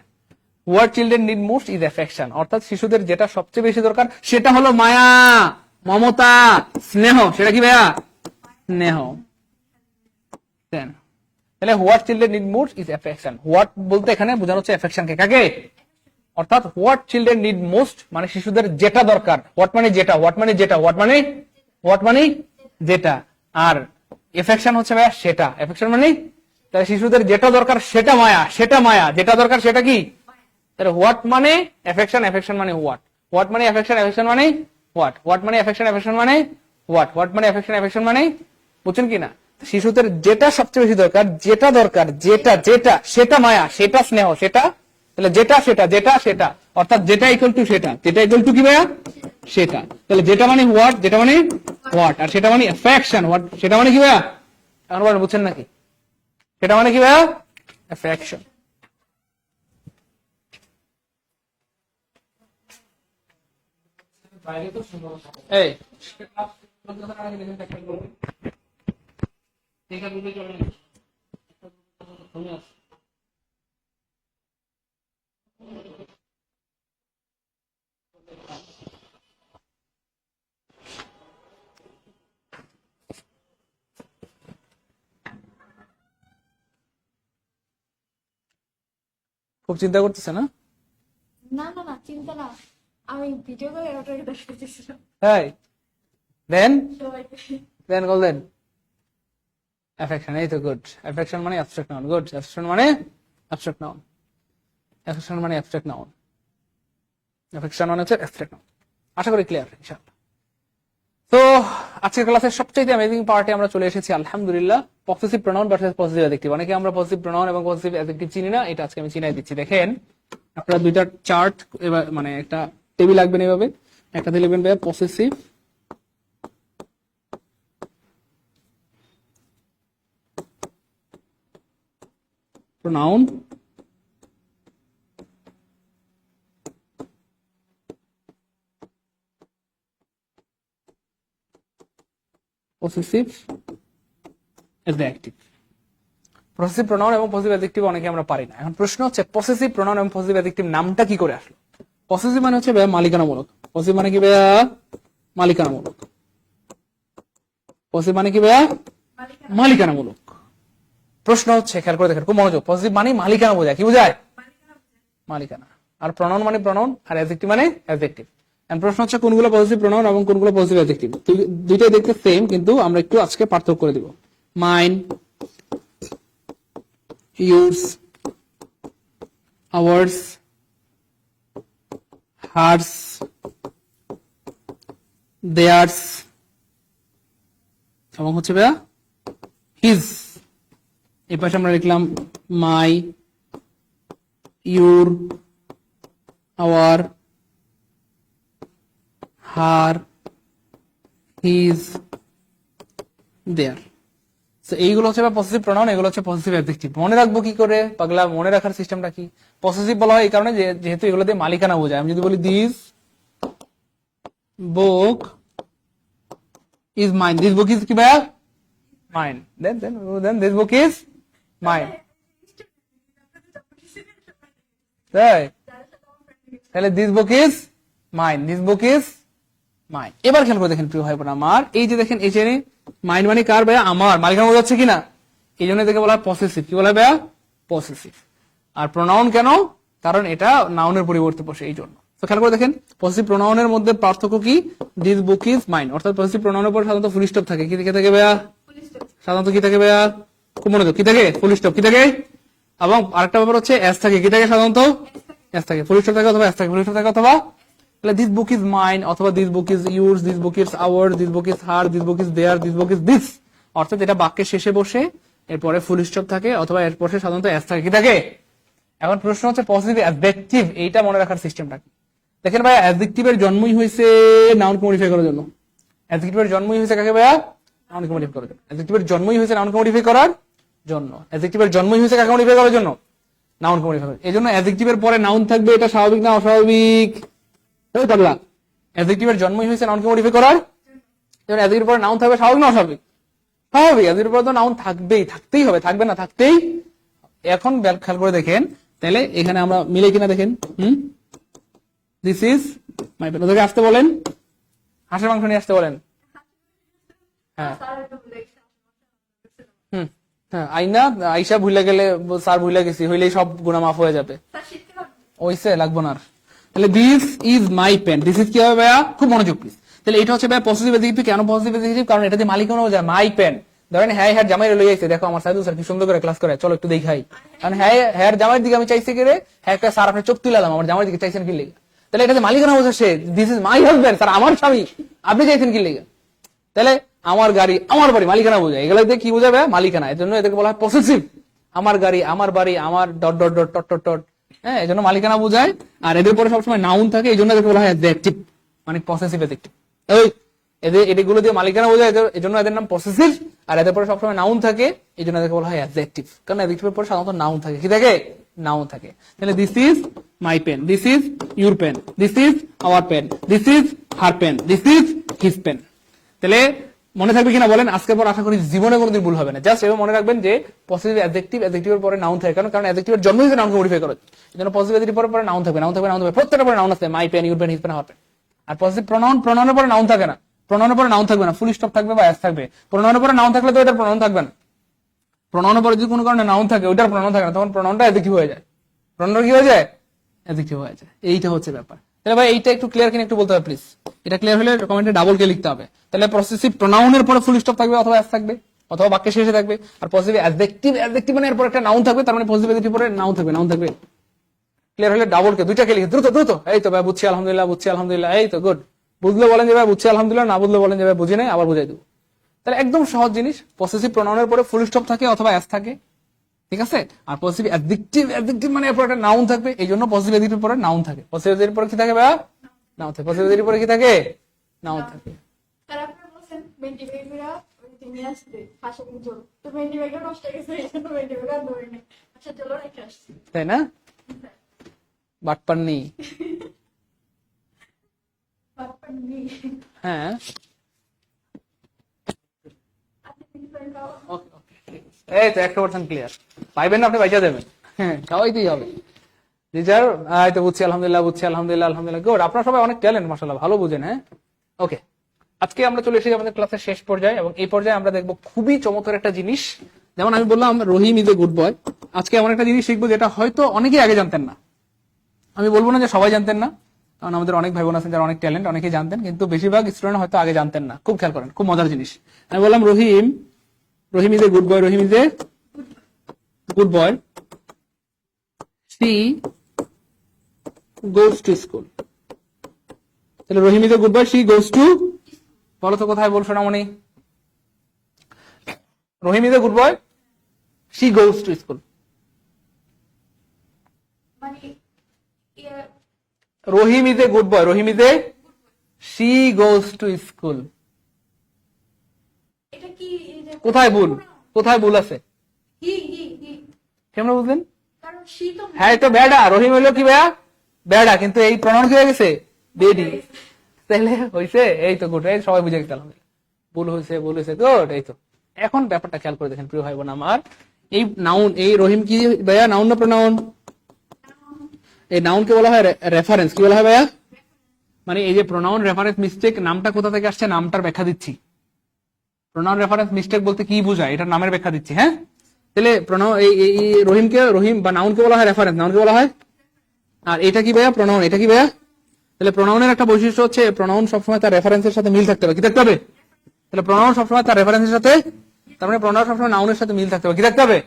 What children need most is affection, অর্থাৎ শিশুদের যেটা সবচেয়ে বেশি দরকার সেটা হলো মায়া, মমতা, স্নেহ। সেটা কি ভাইয়া? স্নেহ। তাহলে what children need most is affection. What বলতে এখানে বোঝানো হচ্ছে অ্যাফেকশন কে। কাকে? অর্থাৎ হোয়াট চিলড্রেন নিড মোস্ট মানে শিশুদের যেটা দরকার। হোয়াট মানে যেটা, হোয়াট মানে যেটা, হোয়াট মানে যেটা, আর এফেকশন হচ্ছে ভাইয়া সেটা। এফেকশন মানে তাহলে শিশুদের যেটা দরকার সেটা মায়া, সেটা মায়া, যেটা দরকার সেটা কি? তাহলে হোয়াট মানে এফেকশন, এফেকশন মানে হোয়াট, হোয়াট মানে এফেকশন, এফেকশন মানে হোয়াট, হোয়াট মানে এফেকশন, এফেকশন মানে হোয়াট, হোয়াট মানে এফেকশন, এফেকশন মানে, বুঝছেন কিনা? শিশুদের যেটা সবচেয়ে বেশি দরকার, যেটা দরকার, যেটা যেটা, সেটা মায়া, সেটা স্নেহ, সেটা, তাহলে যেটা সেটা, যেটা সেটা, অর্থাৎ যেটা ইকুয়াল টু সেটা, যেটা ইকুয়াল টু কি ভাইয়া? সেটা। তাহলে যেটা মানে হোয়াট, যেটা মানে হোয়াট, আর সেটা মানে অ্যাফেকশন, হোয়াট সেটা মানে কি ভাইয়া? এখন বলেন বুঝছেন নাকি? সেটা মানে কি ভাইয়া? অ্যাফেকশন। এই খুব চিন্তা করতেছে না? না না না, চিন্তা না, আমি ভিডিও করে ওটাকে দেখতেছিলাম তাই দেন সবাইকে। দেন কল দেন। অ্যাফেকশন, এই তো গুড। অ্যাফেকশন মানে অ্যাবস্ট্রাক্ট নাউন, গুড। অ্যাফেকশন মানে অ্যাবস্ট্রাক্ট নাউন, অ্যাফেকশন মানে অ্যাবস্ট্রাক্ট নাউন, অ্যাফেকশন মানে হচ্ছে অ্যাবস্ট্রাক্ট নাউন। আশা করি ক্লিয়ার ইনশাআল্লাহ। তো আজকের ক্লাসের সবচেয়ে অ্যামেজিং পার্টে আমরা চলে এসেছি আলহামদুলিল্লাহ, possessive pronoun versus positive adjective. অনেকে আমরা পজিটিভ প্রোনাউন এবং পজিটিভ অ্যাডজেক্টিভ চিনি না, এটা আজকে আমি চিনাই দিচ্ছি। দেখেন আপনারা দুইটা চার্ট মানে একটা টেবিল রাখবেন এভাবে, একটাতে লিখবেন ভাইয়া possessive pronoun, possessive adjective. Possessive pronoun এবং পজিটিভ অ্যাডজেক্টিভ অনেকে আমরা পারি না। এখন প্রশ্ন হচ্ছে পসেসিভ প্রোনাউন এবং পজিটিভ অ্যাডজেক্টিভ নামটা কি করে আসলো? পসেসিভ মানে হচ্ছে ভাইয়া মালিকানামূলক। পসেসিভ মানে কি ভাইয়া? মালিকানামূলক। পসেসিভ মানে কি ভাইয়া? মালিকানামূলক। প্রশ্ন হচ্ছে খেয়াল করে দেখেন খুব মনোযোগ, পসেসিভ মানে মালিকানা বোঝায়, কি বোঝায়? মালিকানা। আর প্রনাউন মানে প্রনাউন, আর অ্যাডজেক্টিভ মানে অ্যাডজেক্টিভ। এন্ড প্রশ্ন হচ্ছে কোনগুলো পজিটিভ প্রনাউন এবং কোনগুলো পজিটিভ অ্যাডজেক্টিভ। দুইটাই দেখতে সেম, কিন্তু আমরা একটু আজকে পার্থক্য করে দিব। Mine, yours, ours, hers, theirs, এবং হচ্ছে ভাইয়া his। এই পাশে আমরা লিখলাম my, your, our, her, his, their। তো এইগুলো হচ্ছে পজিটিভ প্রোনাউন, এগুলো হচ্ছে পজিটিভ অ্যাডজেক্টিভ। মনে রাখবো কি করে পাগলা? মনে রাখার সিস্টেমটা কি? পজিটিভ বলা হয় এই কারণে যেহেতু এগুলো দিয়ে মালিকানা বোঝায়। আমি যদি বলি this book is mine, this book is কি ভাইয়া? Mine. Then this book is mine. তাই তাহলে this book is mine, this book is mine. এবার খেয়াল করে দেখেন প্রিয় ভাই বোন আমার, এই যে দেখেন এখানে মাইন মানে কার ভাইয়া? আমার। মালিকানা বোঝাচ্ছে কিনা? এই জন্য এটাকে বলা হয় পসেসিভ। কি বলা হয় ভাইয়া? পসেসিভ। আর প্রোনাউন কেন? কারণ এটা নাউনের পরিবর্তে বসে, এই জন্য। তো খেয়াল করে দেখেন পসেসিভ প্রোনাউনের মধ্যে পার্থক্য কি? দিস বুক ইজ মাইন, অর্থাৎ পসেসিভ প্রোনাউনের পর সাধারণত ফুল স্টপ থাকে। কি থাকে ভাইয়া? সাধারণত কি থাকে ভাইয়া? খুব মনোযোগ, কি থাকে? Full stop. কি থাকে? এবং আরেকটা ব্যাপার হচ্ছে এস থাকে। কি থাকে? সাধারণত এস থাকে। ফুল স্টপ থাকে অথবা এস থাকে, ফুল স্টপ থাকে অথবা। তাহলে দিস বুক ইজ মাইন অথবা this book is yours, this book is our, this book is her, this book is their, this book is this. অর্থাৎ এটা বাক্যের শেষে বসে এরপরে ফুল স্টপ থাকে অথবা এরপরে সাধারণত এস থাকে। কি থাকে? এখন প্রশ্ন হচ্ছে পজিটিভ অ্যাডজেক্টিভ, এইটা মনে রাখার সিস্টেমটা কি? দেখেন ভাইয়া, অ্যাডজেক্টিভের জন্মই হয়েছে নাউনকে মডিফাই করার জন্য। অ্যাডজেক্টিভের জন্মই হয়েছে কাকে ভাইয়া? নাউনকে মডিফাই করার জন্য। অ্যাডজেক্টিভের জন্মই হয়েছে নাউনকে মডিফাই করার জন্য। অ্যাডজেক্টিভের জন্মই হয়েছে কাকে মডিফাই করার জন্য? নাউনকে মডিফাই করার। এই জন্য অ্যাডজেক্টিভের পরে নাউন থাকবে, এটা স্বাভাবিক না অস্বাভাবিক? পাগলা, অ্যাডজেক্টিভের জন্মই হয়েছে নাউনকে মডিফাই করার জন্য। অ্যাডজেক্টিভের পরে নাউন থাকবে, স্বাভাবিক না অস্বাভাবিক? স্বাভাবিক। অ্যাডজেক্টিভের পরে তো নাউন থাকবেই, থাকতেই হবে, থাকবে না থাকতেই। এখন খেয়াল করে দেখেন তাহলে এখানে আমরা মিলে কিনা দেখেন। This is my pen. ওদেরকে আসতে বলেন, হাঁসের মাংস নিয়ে আসতে বলেন। হ্যাঁ হ্যাঁ, আইনা আইসা ভুলে গেলে স্যার ভুলে গেছি হইলেই সব গুণা মাফ হয়ে যাবে। ওইসে লাগবো না। তাহলে this is my pen, this is কি হবে ভাইয়া? খুব মনোযোগ প্লিজ। তাহলে এটা হচ্ছে ভাইয়া পজিটিভ অ্যাডজেক্টিভ। কেন পজিটিভ অ্যাডজেক্টিভ? কারণ এটা দিয়ে মালিকানা বোঝায়। মাই পেন, ধরেন হ্যাঁ হ্যাঁ জামাই লই আইছে, দেখো আমার সাইদুল স্যার কি সুন্দর করে ক্লাস করে, চলো একটু দেখাই। কারণ হ্যাঁ হ্যাঁ জামাইয়ের দিকে আমি চাইছি কি রে? হ্যাঁ একটা স্যার আপনার চোখ তুলালাম, আমার জামাইয়ের দিকে চাইছেন কি লেগে? তাহলে এটা যে মালিকানা বোঝাচ্ছে, this is my husband, sir আমার স্বামী, আপনি চাইছেন কি লেগে? তাহলে আমার গাড়ি আমার বাড়ি মালিকানা বোঝায়। এগুলো দিয়ে কি বোঝাবে? মালিকানা। এর জন্য এদেরকে বলা হয় পসেসিভ। আমার গাড়ি, আমার বাড়ি, আমার ডট ডট ডট টট টট টট। হ্যাঁ, এই জন্য মালিকানা বোঝায়। আর এদের পরে সবসময় নাউন থাকে, এই জন্য এদেরকে বলা হয় অ্যাডজেক্টিভ, মানে পসেসিভ অ্যাডজেক্টিভ। ওই এগুলো দিয়ে মালিকানা বোঝায়, এই জন্য এদের নাম পসেসিভ। আর এদের পরে সবসময় নাউন থাকে, এই জন্য এদেরকে বলা হয় অ্যাডজেক্টিভ। কারণ অ্যাডজেক্টিভের পরে সাধারণত নাউন থাকে। কি থাকে? নাউন থাকে। তাহলে this is my pen, this is your pen, this is our pen, this is her pen, this is his pen. তাহলে মনে থাকবে কিনা বলেন? আজকের পর আশা করি জীবনে কোনোদিন ভুল হবে না। জাস্ট এভাবে মনে রাখবেন যে পজিটিভ অ্যাডজেক্টিভ, অ্যাডজেক্টিভের পরে নাউন থাকে। কারণ অ্যাডজেক্টিভের জন্ম হয়েছে নাউনকে মডিফাই করা। এই জন্য পজিটিভ অ্যাডজেক্টিভের পরে নাউন থাকবে, নাউন থাকবে, নাউন থাকবে। প্রত্যেকটা পরে নাউন আছে, my pen, your pen, his pen, her pen. আর পজিটিভ প্রোনাউন, প্রোনাউনের পরে নাউন থাকে না। প্রোনাউনের পরে নাউন থাকবে না, ফুল স্টপ থাকবে বা এস থাকবে। প্রোনাউনের পরে নাউন থাকলে তো এটা প্রোনাউন থাকবে না। প্রোনাউনের পরে যদি কোনো কারণে নাউন থাকে, ওইটার প্রোনাউন থাকে না, তখন প্রোনাউনটা অ্যাডজেক্টিভ হয়ে যায়। প্রোনাউন কি হয়ে যায়? অ্যাডজেক্টিভ হয়ে যায়। এইটা হচ্ছে ব্যাপার। তাহলে ভাই এইটা একটু ক্লিয়ার কিনা একটু বলতে হবে প্লিজ। এটা ক্লিয়ার হলে কমেন্টে ডাবল কে লিখতে হবে। তাহলে পসেসিভ প্রোনাউনের পরে ফুল স্টপ থাকবে অথবা এস থাকবে অথবা বাক্যের শেষে থাকবে। আর পজিটিভ অ্যাডজেক্টিভ, অ্যাডজেক্টিভ মানে এরপর একটা নাউন থাকবে, তার মানে পজিটিভ অ্যাডজেক্টিভ পরে নাউন থাকবে, নাউন থাকবে। ক্লিয়ার হলে ডাবল কে, দুইটা কে লিখে দ্রুত দ্রুত। এই তো ভাই বুঝছি আলহামদুলিল্লাহ, বুঝছি আলহামদুলিল্লাহ। এই তো গুড। বুঝলে বলেন যে ভাই বুঝছি আলহামদুলিল্লাহ, না বুঝলে বলেন যে ভাই বুঝি নাই, আবার বুঝাই দেবো। তাহলে একদম সহজ জিনিস। পসেসিভ প্রোনাউনের পরে ফুল স্টপ থাকে অথবা এস থাকে, ঠিক আছে? আর পজিটিভ অ্যাডজেক্টিভ, অ্যাডজেক্টিভ মানে এরপর একটা নাউন থাকবে, এই জন্য পজিটিভ অ্যাডজেক্টিভ পরে নাউন থাকে। পজিটিভ অ্যাডজেক্টিভ পরে কি থাকে ভাই? নাউন থাকে। পজিটিভ অ্যাডজেক্টিভ পরে কি থাকে? নাউন থাকে। তার আপনারা বলছেন মেন্টিভেগরা ওই দিনে আসছে ফাঁসে জল, তো মেন্টিভেগরা নষ্ট হয়ে গেছে, এই জন্য মেন্টিভেগরা ধরে নেই। আচ্ছা চলো রেখে আসছি, তাই না? বাটপান্নি। হ্যাঁ, এই তো 100% ক্লিয়ার। পাইবেন না আপনি বাইচা দেবেন। হ্যাঁ, খাওয়াইতেই হবে। টিচার এই তো বুঝছি আলহামদুলিল্লাহ, বুঝছি আলহামদুলিল্লাহ, আলহামদুলিল্লাহ। গুড, আপনারা সবাই অনেক ট্যালেন্ট মাশাআল্লাহ, ভালো বুঝেন। হ্যাঁ, ওকে। আজকে আমরা চলে এসেছি আমাদের ক্লাসের শেষ পর্যায়ে, এবং এই পর্যায়ে আমরা দেখবো খুবই চমৎকার একটা জিনিস। যেমন আমি বললাম রহিম ইজ এ গুড বয়। আজকে এমন একটা জিনিস শিখবো যেটা হয়তো অনেকেই আগে জানতেন না। আমি বলবো না যে সবাই জানতেন না, কারণ আমাদের অনেক ভাই বোন আছেন যারা অনেক ট্যালেন্ট, অনেকেই জানতেন, কিন্তু বেশিরভাগ স্টুডেন্ট হয়তো আগে জানতেন না। খুব খেয়াল করেন, খুব মজার জিনিস। আমি বললাম Rahim, Rahim is a good boy, Rahim is a good boy, she goes to school. তাহলে Rahim is a good boy, she goes to, বলো তো কোথায় বলছো না মনে? Rahim is a good boy, she goes to school. মানে Rahim is a good boy, Rahim is a, she goes to school. এটা কি এই যে কোথায় ভুল, কোথায় ভুল আছে? হি কেমন বুঝলেন? কারণ শি তো হ্যাঁ এটা বেডা, রহিম হইলো কি ভাইয়া বেডা, কিন্তু এই প্রনাউন কি হয়ে গেছে বেডি। তাহলে হয়েছে, এই তো গুড, এই সবাই বুঝে গেছে আলহামদুলিল্লাহ। ভুল হয়েছে, ভুল হয়েছে, গুড। এই তো এখন ব্যাপারটা খেয়াল করে দেখেন প্রিয় ভাই বোন আমার, এই নাউন, এই রহিম কি ভাইয়া নাউন না প্রনাউন? এই নাউনকে বলা হয় রেফারেন্স। কি বলা হয় ভাইয়া? মানে এই যে প্রোনাউন রেফারেন্স মিস্টেক, নামটা কোথা থেকে আসছে, নামটার ব্যাখ্যা দিচ্ছি। প্রোনাউন রেফারেন্স মিস্টেক বলতে কি বোঝায়, এটার নামের ব্যাখ্যা দিচ্ছি। হ্যাঁ, তাহলে প্রোনাউন, এই রহিমকে, রহিম বা নাউনকে বলা হয় রেফারেন্স, নাউনকে বলা হয়। আর এটা কি ভাইয়া? প্রোনাউন। এটা কি ভাইয়া? তাহলে প্রোনাউনের একটা বৈশিষ্ট্য হচ্ছে প্রোনাউন সবসময় তার রেফারেন্সের সাথে মিল থাকতে হবে। কি থাকতে হবে? তাহলে প্রোনাউন সবসময় তার রেফারেন্সের সাথে, তার মানে প্রোনাউন সবসময় নাউনের সাথে মিল থাকতে হবে। কি থাকতে হবে?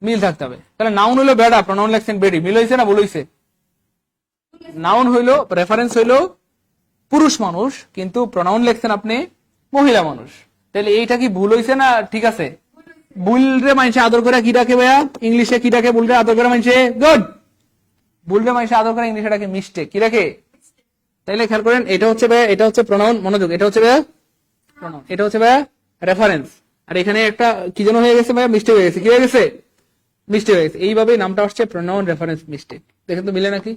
মিল থাকতে হবে। তাহলে নাউন হইলো বেডা, প্রোনাউন লেখছেন বেডি, মিল হয়েছে না ভুল হয়েছে? নাউন হইলো, রেফারেন্স হইলো পুরুষ মানুষ, কিন্তু প্রোনাউন লেখছেন আপনি মহিলা মানুষ। তাহলে এইটা কি ভুল হয়েছে না ঠিক আছে? বুলরে মানুষে আদর করে কি ডাকে ভাইয়া? ইংলিশে কি ডাকে? বুলরে আদর করে মানুষে গুড, বুলরে মানুষে আদর করে ইংলিশে ডাকে মিস্টেক। কি ডাকে? তাইলে খেয়াল করেন, এটা হচ্ছে ভাইয়া, এটা হচ্ছে প্রোনাউন, মনোযোগ, এটা হচ্ছে ভাইয়া প্রোনাউন, এটা হচ্ছে ভাইয়া রেফারেন্স। আর এখানে একটা কি যেন হয়ে গেছে ভাইয়া, মিস্টেক হয়ে গেছে। কি হয়ে গেছে? মিস্টেক হয়ে গেছে। এইভাবে নামটা আসছে প্রোনাউন রেফারেন্স মিস্টেক। দেখেন তো মিলে নাকি?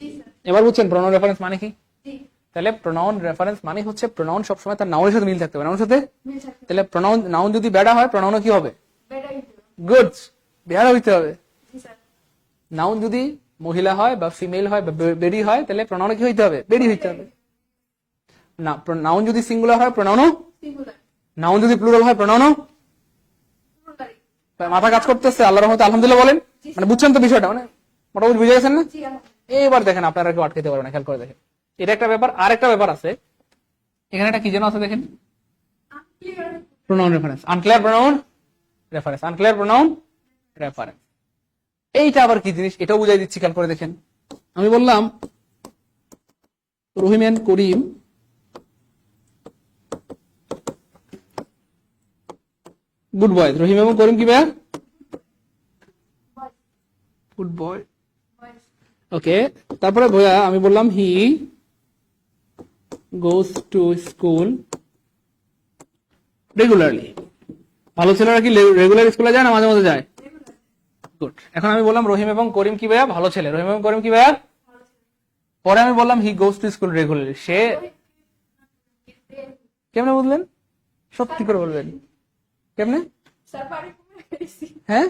জি স্যার এবার বুঝছেন প্রোনাউন রেফারেন্স মানে কি? জি তাহলে প্রোনাউন রেফারেন্স মানে হচ্ছে প্রোনাউন সবসময় তার নাউনের সাথে মিল থাকতে হবে, নাউনের সাথে। মিল থাকতে তাহলে প্রোনাউন, নাউন যদি বেড়া হয় প্রোনাউনও কি হবে? বেটার গুড, বেড়া হইতে হবে। জি স্যার নাউন যদি মহিলা হয় বা ফিমেল হয় বা বেডি হয়, তাহলে প্রোনাউনে কি হইতে হবে? বেডি হইতে হবে। না, নাউন যদি সিঙ্গুলার হয় প্রোনাউনও, সিঙ্গুলার নাউন যদি প্লুরাল হয় প্রোনাউনও। প্লুরাল মাথা কাজ করতেছে আল্লাহর রহমতে আলহামদুলিল্লাহ বলেন। মানে বুঝছেন তো বিষয়টা, মানে মোটামুটি বুঝে গেছেন না? জি এবার দেখেন আপনারা কেউ আটকাতে পারবেন না, খেয়াল করে দেখেন। এটা একটা ব্যাপার। আর একটা ব্যাপার আছে এখানে, একটা কি যেন আছে দেখেন, unclear pronoun reference, unclear pronoun reference, unclear pronoun reference. এইটা আবার কি জিনিস, এটাও বুঝাই দিচ্ছি, খেয়াল করে দেখেন। আমি বললাম রহিম এন্ড করিম গুড বয়, রহিম এবং করিম কি ভাইয়া? Good boy. ভয়েস ওকে, তারপরে ভাইয়া আমি বললাম হি গোস টু স্কুল রেগুলারলি। ভালো ছেলেরা কি রেগুলার স্কুলে যায় না মাঝে মাঝে যায়? গুড। এখন আমি বললাম রহিম এবং করিম কি ভাইয়া? ভালো ছেলে। রহিম এবং করিম কি ভাইয়া? পরে আমি বললাম হি গোস টু স্কুল রেগুলারলি। সে কেমনে বুঝলেন? সত্যি করে বলবেন কেমনে? স্যার পারি কমেছি হ্যাঁ,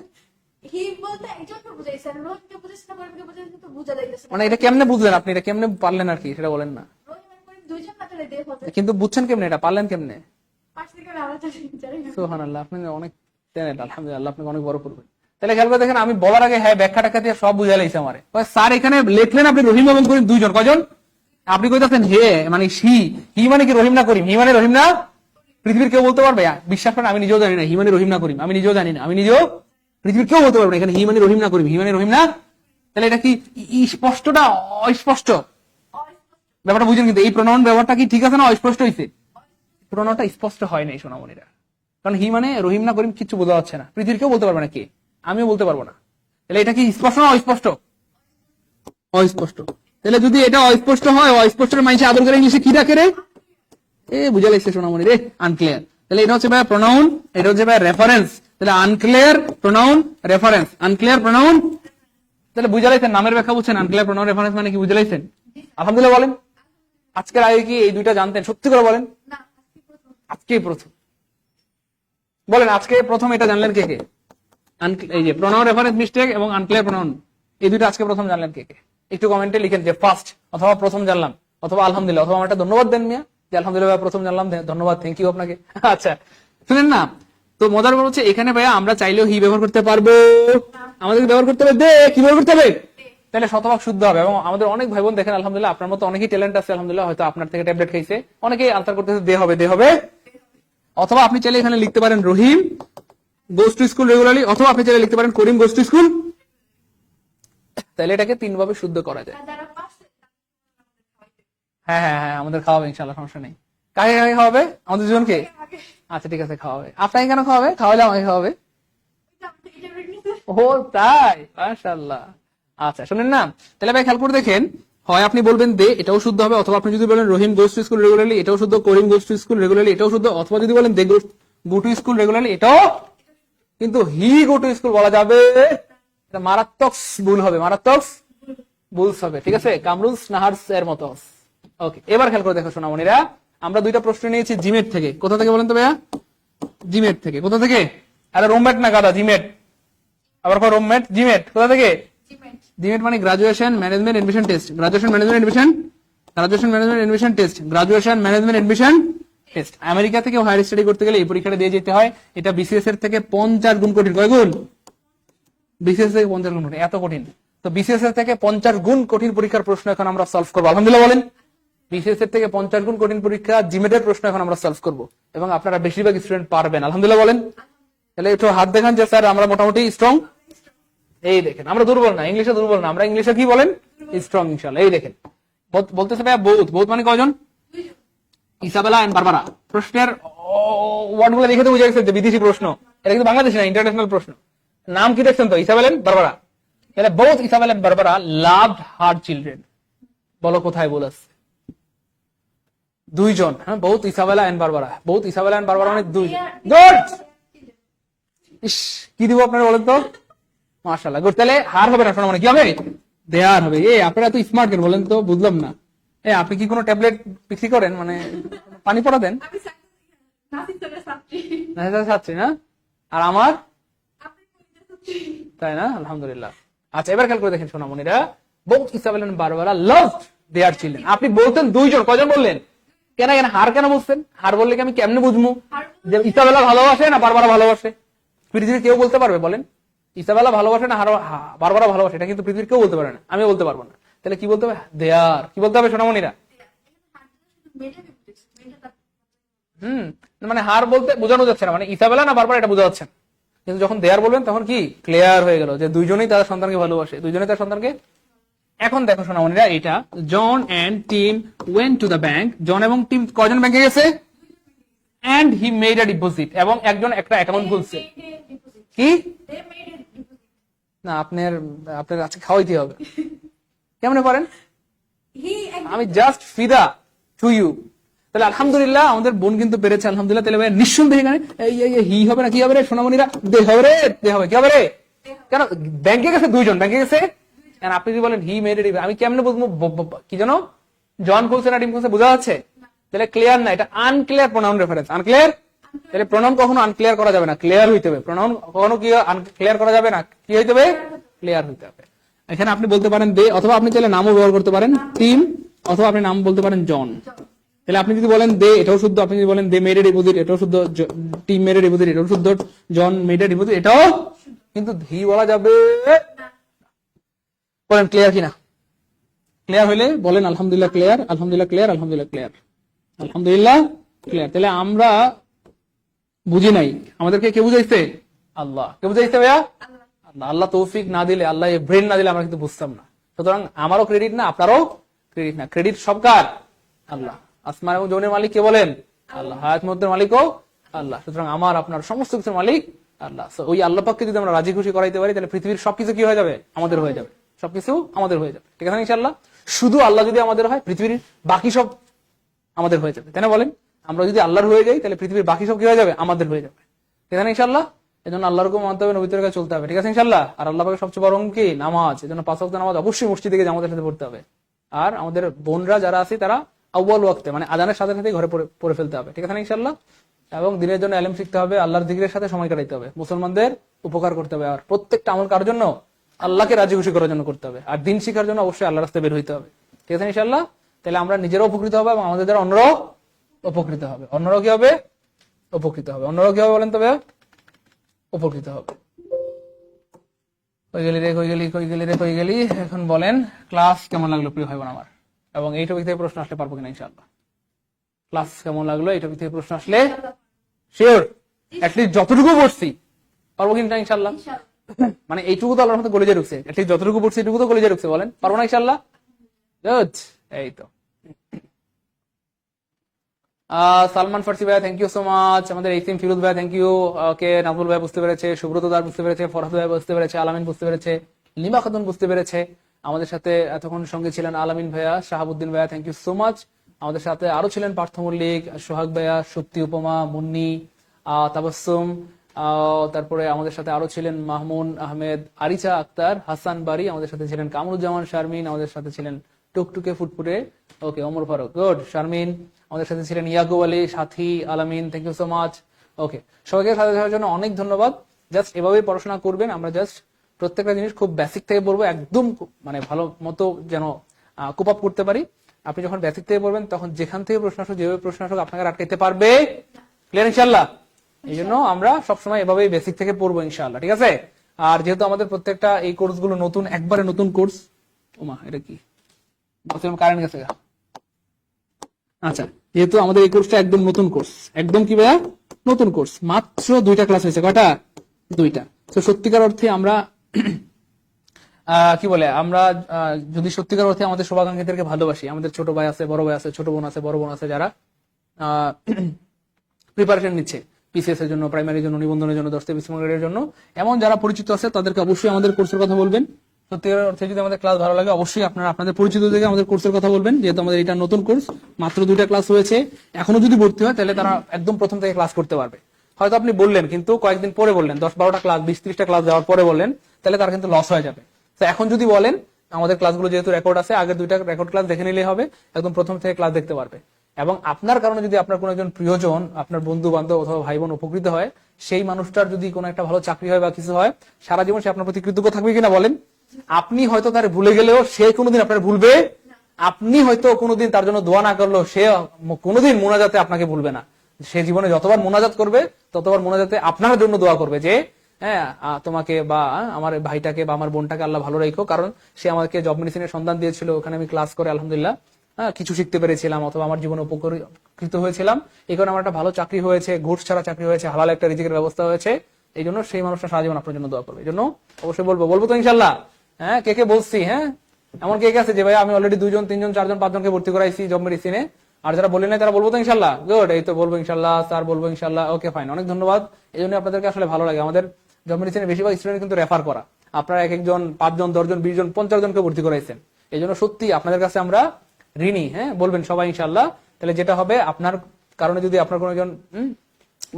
হি বলতে একজনকে বুঝাই স্যার রোহিতকে বুঝাইছে না করিমকে বুঝাইছে কিন্তু বুঝা যাইতেছে না মানে এটা কেমনে বুঝলেন আপনি? এটা কেমনে পারলেন আর কি সেটা বলেন না। রহিম আর করিম দুইজন না তাহলে দেখ হবে কিন্তু বুঝছেন কেমনে, এটা পারলেন কেমনে? পাঁচ থেকে আলাদা জানি না সুবহানাল্লাহ, আপনি অনেক ট্যালেন্ট, আলহামদুলিল্লাহ, আপনাকে অনেক বড় করবেন। তাহলে খেয়াল করে দেখেন, আমি বলার আগে হ্যাঁ ব্যাখ্যা টাকা দিয়ে সব বুঝাই লাইছে আমারে। স্যার এখানে লিখলেন আপনি রহিম এবং করিম দুইজন, কয়জন? আপনি কইতাছেন হে মানে হি, হি মানে কি রহিম না করিম? হি মানে রহিম না? পৃথিবীর কেউ বলতে পারবে? বিশ্বাস করেন আমি নিজেও জানি না হি মানে রহিম না করিম, আমি নিজেও জানি না, আমি নিজেও, পৃথিবীর কেউ বলতে পারবে না এখানে হি মানে রহিম না করিম, হি মানে রহিম না। তাহলে এটা কি স্পষ্টটা অস্পষ্ট? ব্যাপারটা বুঝেন, কিন্তু এই প্রোনাউন ব্যবহারটা কি ঠিক আছে না অস্পষ্ট হইছে? প্রোনাউনটা স্পষ্ট হয় নাই সোনামণিরা, কারণ হি মানে রহিম না করিম কিছু বোঝা যাচ্ছে না, পৃথিবীর কেউ বলতে পারবে না, কে, আমিও বলতে পারবো না। তাহলে এটা কি স্পষ্ট না অস্পষ্ট? অস্পষ্ট। তাহলে যদি এটা অস্পষ্ট হয়, অস্পষ্টের মানুষ আদর করে ইংলিশে কি ডাকে রে? এ বুঝা লাগছে সোনামণি রে, আনক্লিয়ার। তাহলে এটা হচ্ছে ভাই প্রোনাউন, এটা হচ্ছে ভাই রেফারেন্স। তাহলে unclear pronoun reference, unclear pronoun. তাহলে বুঝা লাইছেন নামের ব্যাখ্যা বুঝছেন? আনক্লিয়ার প্রোনাউন রেফারেন্স মানে কি বুঝা লাইছেন? আলহামদুলিল্লাহ বলেন। আজকের আগে কি এই দুইটা জানতেন? সত্যি করে বলেন। না আজকেই প্রথম বলেন, আজকে প্রথম এটা জানলেন কে কে? এই যে প্রোনাউন রেফারেন্স মিস্টেক এবং আনক্লিয়ার প্রোনাউন, এই দুটো আজকে প্রথম জানলেন কে কে? একটু কমেন্টে লিখেন যে ফার্স্ট, অথবা প্রথম জানলাম, অথবা আলহামদুলিল্লাহ, অথবা আমার একটা ধন্যবাদ দেন মিয়া যে আলহামদুলিল্লাহ প্রথম জানলাম, ধন্যবাদ, থ্যাংক ইউ আপনাকে। আচ্ছা শুনেন না, তো মজার ব্যাপার হচ্ছে এখানে ভাইয়া আমরা চাইলেও হি ব্যবহার করতে পারবো, আমাদেরকে ব্যবহার করতে হবে দে, কি ব্যবহার করতে হবে? তাহলে শতভাগ শুদ্ধ হবে। এবং আমাদের অনেক ভাই বোন দেখেন আলহামদুলিল্লাহ আপনার মতো অনেকেই ট্যালেন্ট আছে আলহামদুলিল্লাহ, হয়তো আপনার থেকে ট্যাবলেট খাইছে, অনেকেই আনসার করতেছে দে হবে দে হবে। অথবা আপনি চাইলে এখানে লিখতে পারেন রহিম গোস টু স্কুল রেগুলারলি, অথবা আপনি চাইলে লিখতে পারেন করিম গোস টু স্কুল। তাহলে এটাকে 3 ভাবে শুদ্ধ করা যায়। আর যারা পারছে হ্যাঁ হ্যাঁ হ্যাঁ, আমাদের খাওয়াবে ইনশাল্লাহ, সমস্যা নেই। কাকে কাকে খাওয়াবে? আমাদের দুজনকে? আগে আচ্ছা ঠিক আছে, খাওয়াবে। আপনাকে কেন খাওয়াবে? খাওয়ালে আমাকে খাওয়াবে। এটা নিতে ও তাই, মাশাআল্লাহ। আচ্ছা শুনেন না, তাহলে ভাই খেয়াল করে দেখেন, হয় আপনি বলবেন দে, এটাও শুদ্ধ হবে, অথবা আপনি যদি বলেন রহিম গোস টু স্কুল রেগুলারলি, এটাও শুদ্ধ, করিম গোস টু স্কুল রেগুলারলি, এটাও শুদ্ধ, অথবা যদি বলেন দে গো টু স্কুল রেগুলারলি, এটাও। কিন্তু হি গো টু স্কুল বলা যাবে, এটা মারাত্মক ভুল হবে, মারাত্মক ভুল হবে, ঠিক আছে? কামরুলস নাহার্স এর মতো। ওকে, এবার খেয়াল করে দেখো সোনামণিরা, আমরা 2টা প্রশ্ন নিয়েছি জিমেট থেকে। কোথা থেকে বলেন তো ভাইয়া? জিমেট থেকে। কোথা থেকে? আরে রুমমেট না গাদা, জিমেট। আবার রুমমেট, জিমেট কোথা থেকে? জিমেন্ট জিমেট মানে graduation management admission test, graduation management admission, graduation management admission test, graduation management admission test. America থেকে হায়ার স্টাডি করতে গেলে এই পরীক্ষাটা দিয়ে যেতে হয়। এটা বিসিএস এর থেকে 50 গুণ কঠিন। কয় গুণ? বিসিএস থেকে 50 গুণ কঠিন, এত কঠিন। তো বিসিএস এর থেকে 50 গুণ কঠিন পরীক্ষার প্রশ্ন এখন আমরা সলভ করবো, আলহামদুলিল্লাহ বলেন। বিসিএস এর থেকে 50 গুণ কঠিন পরীক্ষা জিমেটের প্রশ্ন এখন আমরা সলভ করবো, এবং আপনারা বেশিরভাগ স্টুডেন্ট পারবেন, আলহামদুলিল্লাহ বলেন। তাহলে একটু হাত দেখান যে স্যার আমরা মোটামুটি স্ট্রং। এই দেখেন, আমরা দুর্বল না, ইংলিশে দুর্বল না, আমরা ইংলিশে কি বলেন? স্ট্রং ইনশাআল্লাহ। এই দেখেন বলতেছে ভাইয়া বহুত, বহুত মানে কয়জন? Isabella and Barbara. প্রশ্নের ওয়ার্ড গুলো দেখে তো বুঝে গেছে যে বিদেশি প্রশ্ন, এটা কিন্তু বাংলাদেশি না, ইন্টারন্যাশনাল প্রশ্ন। নাম কি দেখছেন তো? Isabella and Barbara. তাহলে both Isabella and Barbara loved her children. বলো কোথায় বলেছে? 2 জন। হ্যাঁ, both Isabella and Barbara. Both Isabella and Barbara মানে 2 জন। গুড। ইস, কি দিব আপনারা বলেন তো? মাশাআল্লাহ, গুড। তাহলে হার হবে না, শোনা মানে কি হবে? দেয়ার হবে। আপনারা তো স্মার্ট কেন বলেন তো? বুঝলাম না। আপনি কি কোনো ট্যাবলেট পিক্সি করেন, মানে পানি পড়া দেন? আমি নাসিসের ছাত্রী না ছাত্রী না, আর আমার আপনি কলেজের ছাত্রী তাই না, আলহামদুলিল্লাহ। আচ্ছা এবার খেয়াল করে দেখেন সোনামণিরা, both Isabella and Barbara loved their children. আপনি বলতেন 2 জন, কয়জন বললেন? কেন কেন হার কেন বলছেন? হার বললে কি আমি কেমনে বুঝবো যে ইসাবেলা ভালোবাসে না বারবারা ভালোবাসে? পৃথিবীর কেউ বলতে পারবে বলেন? ইসাবেলা ভালোবাসে না বারবারা ভালোবাসে? এটা কিন্তু পৃথিবীর কেউ বলতে পারে না, আমি বলতে পারবো না। তাহলে কি বলতে হবে? দেয়ার। কি বলতে হবে সোনামণিরা? মানে হার বলতে বোঝানো যাচ্ছে না, মানে ইসাবেলা না বারবার এটা বোঝা যাচ্ছে না। কিন্তু যখন দেয়ার বলবেন তখন কি ক্লিয়ার হয়ে গেল যে দুইজনেই তার সন্তানকে ভালোবাসে, দুইজনেই তার সন্তানকে। এখন দেখো সোনামণিরা, এটা John and Tim went to the bank. John এবং টিম কয়জন ব্যাংকে গেছে? And he made a deposit, এবং একজন একটা অ্যাকাউন্ট খুলছে। কি না, আপনার আপনার আজকে খাওয়াইতে হবে। কেমনে পারেন? আমি জাস্ট ফিদা টু ইউ। তাহলে আলহামদুলিল্লাহ আমাদের বোন কিন্তু পেরেছে, আলহামদুলিল্লাহ। তাহলে ভাই নিঃসন্দেহে এখানে হি হবে না, কি হবে রে সোনামণিরা? দে হবে রে, দে হবে। কি হবে রে? কেন ব্যাংকে গেছে? 2 জন ব্যাংকে গেছে। কেন আপনি যদি বলেন হি মেড ইট, আমি কেমনে বুঝবো কি জানো জন খুলছে না টিম খুলছে? বোঝা যাচ্ছে? তাহলে ক্লিয়ার না, এটা আনক্লিয়ার প্রোনাউন রেফারেন্স। আনক্লিয়ার। তাহলে প্রোনাউন কখনো আনক্লিয়ার করা যাবে না, ক্লিয়ার হইতে হবে। প্রোনাউন কখনো কি আনক্লিয়ার করা যাবে না, কি হইতে হবে? ক্লিয়ার হইতে হবে। এখানে আপনি বলতে পারেন দে, অথবা আপনি চাইলে নামও ব্যবহার করতে পারেন টিম, অথবা আপনি নাম বলতে পারেন জন। তাহলে আপনি যদি বলেন দে, এটাও শুদ্ধ। আপনি যদি বলেন দে মেড এ ডিপোজিট, এটাও শুদ্ধ। টিম মেড এ ডিপোজিট, এটাও শুদ্ধ। জন মেড এ ডিপোজিট, এটাও। কিন্তু হি বলা যাবে। বলেন ক্লিয়ার কিনা? ক্লিয়ার হইলে বলেন আলহামদুলিল্লাহ ক্লিয়ার, আলহামদুলিল্লাহ ক্লিয়ার, আলহামদুলিল্লাহ ক্লিয়ার, আলহামদুলিল্লাহ ক্লিয়ার। তাহলে আমরা বুঝি নাই, আমাদেরকে কে বুঝাইছে? আল্লাহ। কে বুঝাইছে ভাইয়া? আল্লাহ। আল্লাহ তৌফিক না দিলে, আল্লাহ এই ব্রেন না দিলে আমরা কিন্তু বুঝতাম না। সুতরাং আমারও ক্রেডিট না, আপনারও ক্রেডিট না, ক্রেডিট সব কার? আল্লাহ। আসমান এবং জমিনের মালিক কে বলেন? আল্লাহ। হায়াত মধ্যের মালিকও আল্লাহ। সুতরাং আমার আপনার সমস্ত কিছুর মালিক আল্লাহ। ওই আল্লাহ পাককে যদি আমরা রাজি খুশি করাইতে পারি, তাহলে পৃথিবীর সবকিছু কি হয়ে যাবে? আমাদের হয়ে যাবে। সবকিছু আমাদের হয়ে যাবে, ঠিক আছে ইনশাআল্লাহ। শুধু আল্লাহ যদি আমাদের হয়, পৃথিবীর বাকি সব আমাদের হয়ে যাবে, তাই না বলেন? আমরা যদি আল্লাহর হয়ে যাই, তাহলে পৃথিবীর বাকি সব কি হয়ে যাবে? আমাদের হয়ে যাবে, ঠিক আছে ইনশাআল্লাহ। এই জন্য আল্লাহর হুকুম মানতে হবে, নবীর তরিকায় চলতে হবে, ঠিক আছে ইনশাআল্লাহ। আর আল্লাহ পাকের সবচেয়ে বড় হুকুম কি? নামাজ। এই জন্য 5 ওয়াক্ত নামাজ অবশ্যই মসজিদে গিয়ে জামাতের সাথে পড়তে হবে। আর আমাদের বোনরা যারা আছে তারা আউয়াল ওয়াক্তে, মানে আজানের সাথে সাথে ঘরে পড়ে ফেলতে হবে, ঠিক আছে ইনশাআল্লাহ। এবং দিনের জন্য ইলম শিখতে হবে, আল্লাহর জিকিরের সাথে সময় কাটাইতে হবে, মুসলমানদের উপকার করতে হবে। আর প্রত্যেকটা আমল কার জন্য? আল্লাহকে রাজি খুশি করার জন্য করতে হবে। আর দিন শিখার জন্য অবশ্যই আল্লাহর রাস্তায় বের হইতে হবে, ঠিক আছে ইনশাআল্লাহ। তাহলে আমরা নিজেরাও উপকৃত হবে এবং আমাদের দ্বারা অন্যরাও উপকৃত হবে। অন্যরাও কি হবে? উপকৃত হবে। অন্যরাও কি হবে বলেন তবে? উপকৃত হবে। কই গেলি এখন বলেন ক্লাস কেমন লাগলো প্রিয় ভাই বোন আমার, এবং এই টপিক থেকে প্রশ্ন আসলে পারবো কিনা ইনশাআল্লাহ। ক্লাস কেমন লাগলো এই টপিক থেকে প্রশ্ন আসলে শিওর অ্যাটলিস্ট যতটুকু পড়ছি পারবো কিনা ইনশাআল্লাহ। মানে এইটুকু তো আল্লাহর মতো কলেজে ঢুকছে, অ্যাটলিস্ট যতটুকু পড়ছি এটুকু তো কলেজে ঢুকছে, বলেন পারবো না ইনশাআল্লাহ। গুড, এই তো সালমান ফার্সি ভাই থ্যাংক ইউ সো মাচ, আমাদের এইসিম ফিরোজ ভাই থ্যাংক ইউ, ওকে নাজমুল ভাই বুঝতে পেরেছে, সুব্রত দার বুঝতে পেরেছে, ফরহাদ ভাই বুঝতে পেরেছে, আলামিন বুঝতে পেরেছে, লিমা খাতুন বুঝতে পেরেছে। আমাদের সাথে এতক্ষণ সঙ্গে ছিলেন আলামিন ভাইয়া, শাহাবুদ্দিন ভাইয়া থ্যাংক ইউ সো মাচ। আমাদের সাথে আরো ছিলেন পার্থ মল্লিক, সোহাগ ভাইয়া, সত্যি উপমা, মুন্নি, তাবাসসুম, তারপরে আমাদের সাথে আরো ছিলেন মাহমুন আহমেদ, আরিচা আক্তার, হাসান বাড়ি, আমাদের সাথে ছিলেন কামরুজ্জামান শারমিন, আমাদের সাথে ছিলেন টুকটুকে ফুটফুটে, ওকে ওমর ফারুক, গুড শারমিন, আমাদের সাথে ছিলেন ইয়াকুব আলী, সাথী, আলামিন থ্যাংক ইউ সো মাচ। ওকে, সবাইকে সাথে থাকার জন্য অনেক ধন্যবাদ। জাস্ট এভাবেই পড়াশোনা করবেন, আমরা জাস্ট প্রত্যেকটা জিনিস খুব বেসিক থেকে পড়বো, একদম মানে ভালো মতো যেন কোপ আপ করতে পারি। আপনি যখন বেসিক থেকে পড়বেন তখন যেখান থেকে প্রশ্ন আসুক, যেভাবে প্রশ্ন আসুক আপনাকে আটকাইতে পারবে, ক্লিয়ার ইনশাআল্লাহ। এই জন্য আমরা সবসময় এভাবেই বেসিক থেকে পড়বো ইনশাআল্লাহ, ঠিক আছে। আর যেহেতু আমাদের প্রত্যেকটা এই কোর্সগুলো নতুন, একবারে নতুন কোর্স, ওমা এটা কি কারেন্ট গেছে, আচ্ছা যেহেতু আমাদের এই কোর্সটা একদম নতুন কোর্স, একদম কি ভাইয়া নতুন কোর্স, মাত্র 2টা ক্লাস হয়েছে, কয়টা 2টা। তো সত্যিকার অর্থে আমরা কি বলে আমরা যদি সত্যিকার অর্থে আমাদের শুভাকাঙ্ক্ষীদেরকে ভালোবাসি, আমাদের ছোট ভাই আছে, বড় ভাই আছে, ছোট বোন আছে, বড় বোন আছে, যারা প্রিপারেশন নিচ্ছে পিসিএস এর জন্য, প্রাইমারির জন্য, নিবন্ধনের জন্য, 10 থেকে 20 গ্রেডের জন্য, এমন যারা পরিচিত আছে তাদেরকে অবশ্যই আমাদের কোর্সের কথা বলবেন। সত্যিকার অর্থে যদি আমাদের ক্লাস ভালো লাগে অবশ্যই আপনারা আপনাদের পরিচিত থেকে আমাদের কোর্সের কথা বলবেন, যেহেতু আমাদের এটা নতুন কোর্স, মাত্র 2টা ক্লাস হয়েছে। এখনো যদি ভর্তি হয় তাহলে তারা একদম প্রথম থেকে ক্লাস করতে পারবে। হয়তো আপনি বললেন কিন্তু কয়েকদিন পরে বললেন, 10-12টা ক্লাস, 20-30টা ক্লাস যাওয়ার পরে বললেন, তাহলে তার কিন্তু লস হয়ে যাবে। তো এখন যদি বলেন, আমাদের ক্লাসগুলো যেহেতু রেকর্ড আছে, আগের 2টা রেকর্ড ক্লাস দেখে নিলেই হবে, একদম প্রথম থেকে ক্লাস দেখতে পারবে। এবং আপনার কারণে যদি আপনার কোনো একজন প্রিয়জন, আপনার বন্ধু বান্ধব অথবা ভাই বোন উপকৃত হয়, সেই মানুষটার যদি কোনো একটা ভালো চাকরি হয় বা কিছু হয়, সারা জীবন সে আপনার প্রতি কৃতজ্ঞ থাকবে কিনা বলেন। আপনি হয়তো তার ভুলে গেলেও সে কোনোদিন আপনার ভুলবে, আপনি হয়তো কোনোদিন তার জন্য দোয়া না করলেও সে কোনোদিন মোনাজাতে আপনাকে ভুলবে না। সে জীবনে যতবার মোনাজাত করবে ততবার মোনাজাতে আপনার জন্য দোয়া করবে যে হ্যাঁ তোমাকে বা আমার ভাইটাকে বা আমার বোনটাকে আল্লাহ ভালো রাখো, কারণ সে আমাকে জব মেডিসিনের সন্ধান দিয়েছিল, ওখানে আমি ক্লাস করে আলহামদুলিল্লাহ কিছু শিখতে পেরেছিলাম, অথবা আমার জীবনে উপকৃত হয়েছিলাম, এই কারণে আমার একটা ভালো চাকরি হয়েছে, ঘুষ ছাড়া চাকরি হয়েছে, হালাল একটা রিজিকের ব্যবস্থা হয়েছে। এই জন্য সেই মানুষটা সারা জীবন আপনার জন্য দোয়া করবে। এই জন্য অবশ্যই বলবো তো ইনশাল্লাহ। হ্যাঁ কে কে বলছি, হ্যাঁ এমন কে কে আছে যে ভাই আমি অলরেডি 2 জন 3 জন 4 জন 5 জনকে ভর্তি করাইছি জব মেডিসিনে, আর যারা বলেন নাই তারা বলবো তো ইনশাল্লাহ। গুড, এই তো বলবো ইনশাল্লাহ স্যার, বলবো ইনশাল্লাহ। ওকে ফাইন, অনেক ধন্যবাদ। এই জন্য আপনাদেরকে আসলে ভালো লাগে। আমাদের জব মেডিসিনের বেশিরভাগ স্টুডেন্ট কিন্তু রেফার করা, আপনারা এক একজন 5 জন 10 জন 20 জন 50 জনকে ভর্তি করাইছেন। এই জন্য সত্যি আপনাদের কাছে আমরা ঋণী। হ্যাঁ বলবেন সবাই ইনশাল্লাহ। তাহলে যেটা হবে, আপনার কারণে যদি আপনার কোনো একজন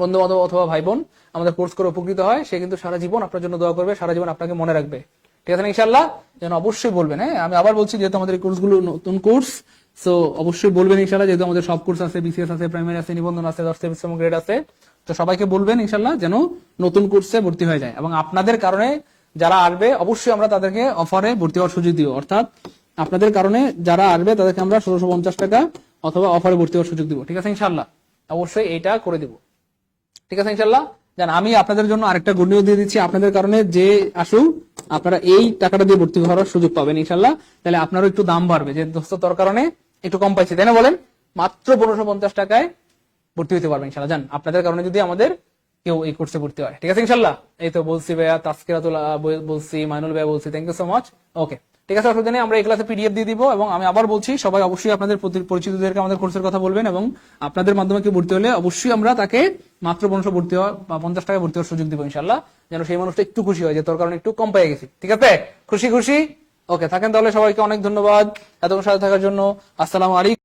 বন্ধু বান্ধব অথবা ভাই বোন আমাদের কোর্স করে উপকৃত হয়, সে কিন্তু সারা জীবন আপনার জন্য দোয়া করবে, সারা জীবন আপনাকে মনে রাখবে, ঠিক আছে না ইনশাল্লাহ। যেন অবশ্যই বলবেন। হ্যাঁ আমি আবার বলছি, যেহেতু আমাদের এই কোর্সগুলো নতুন কোর্স, সো অবশ্যই বলবেন ইনশাল্লাহ। যেহেতু আমাদের সব কোর্স আছে, বিসিএস আছে, প্রাইমারি আছে, নিবন্ধন আছে, 10 থেকে 20 গ্রেড আছে, তো সবাইকে বলবেন ইনশাল্লাহ যেন নতুন কোর্সে ভর্তি হয়ে যায়। এবং আপনাদের কারণে যারা আসবে অবশ্যই আমরা তাদেরকে অফারে ভর্তি হওয়ার সুযোগ দিব, অর্থাৎ আপনাদের কারণে যারা আসবে তাদেরকে আমরা 1650 টাকা অথবা অফারে ভর্তি হওয়ার সুযোগ দিব, ঠিক আছে ইনশাল্লাহ। অবশ্যই এইটা করে দিব, ঠিক আছে ইনশাল্লাহ। জান আমি আপনাদের জন্য আরেকটা গুড নিউজ দিয়ে দিচ্ছি, আপনাদের কারণে যে আসুক আপনারা এই টাকাটা দিয়ে ভর্তি হওয়ার সুযোগ পাবেন ইনশাল্লাহ। তাহলে আপনারও একটু দাম বাড়বে, যে দোস্ত তোর কারণে একটু কম পাইছি, তাই না বলেন। মাত্র 1550 টাকায় ভর্তি হতে পারবেন ইনশাল্লাহ। জান আপনাদের কারণে যদি আমাদের কেউ এই কোর্সে ভর্তি হয়, ঠিক আছে ইনশাল্লাহ। এই তো বলছি ভাইয়া, তাসকিরাতুল বলছি, মাইনুল ভাইয়া বলছি, থ্যাংক ইউ সো মাচ। ওকে ঠিক আছে, অসুবিধা নেই, আমরা এই ক্লাসে পিডিএফ দিয়ে দিব। এবং আমি আবার বলছি, সবাই অবশ্যই আপনাদের পরিচিতদেরকে আমাদের কোর্সের কথা বলবেন, এবং আপনাদের মাধ্যমে কেউ ভর্তি হলে অবশ্যই আমরা তাকে মাত্র 500 ভর্তি হওয়া বা 50 টাকা ভর্তি হওয়ার সুযোগ দিব ইনশাল্লাহ, যেন সেই মানুষটা একটু খুশি হয় যে তোর কারণে একটু কম পেয়ে গেছি, ঠিক আছে। খুশি খুশি, ওকে থাকেন তাহলে। সবাইকে অনেক ধন্যবাদ এতক্ষণ সাথে থাকার জন্য। আসসালামু আলাইকুম।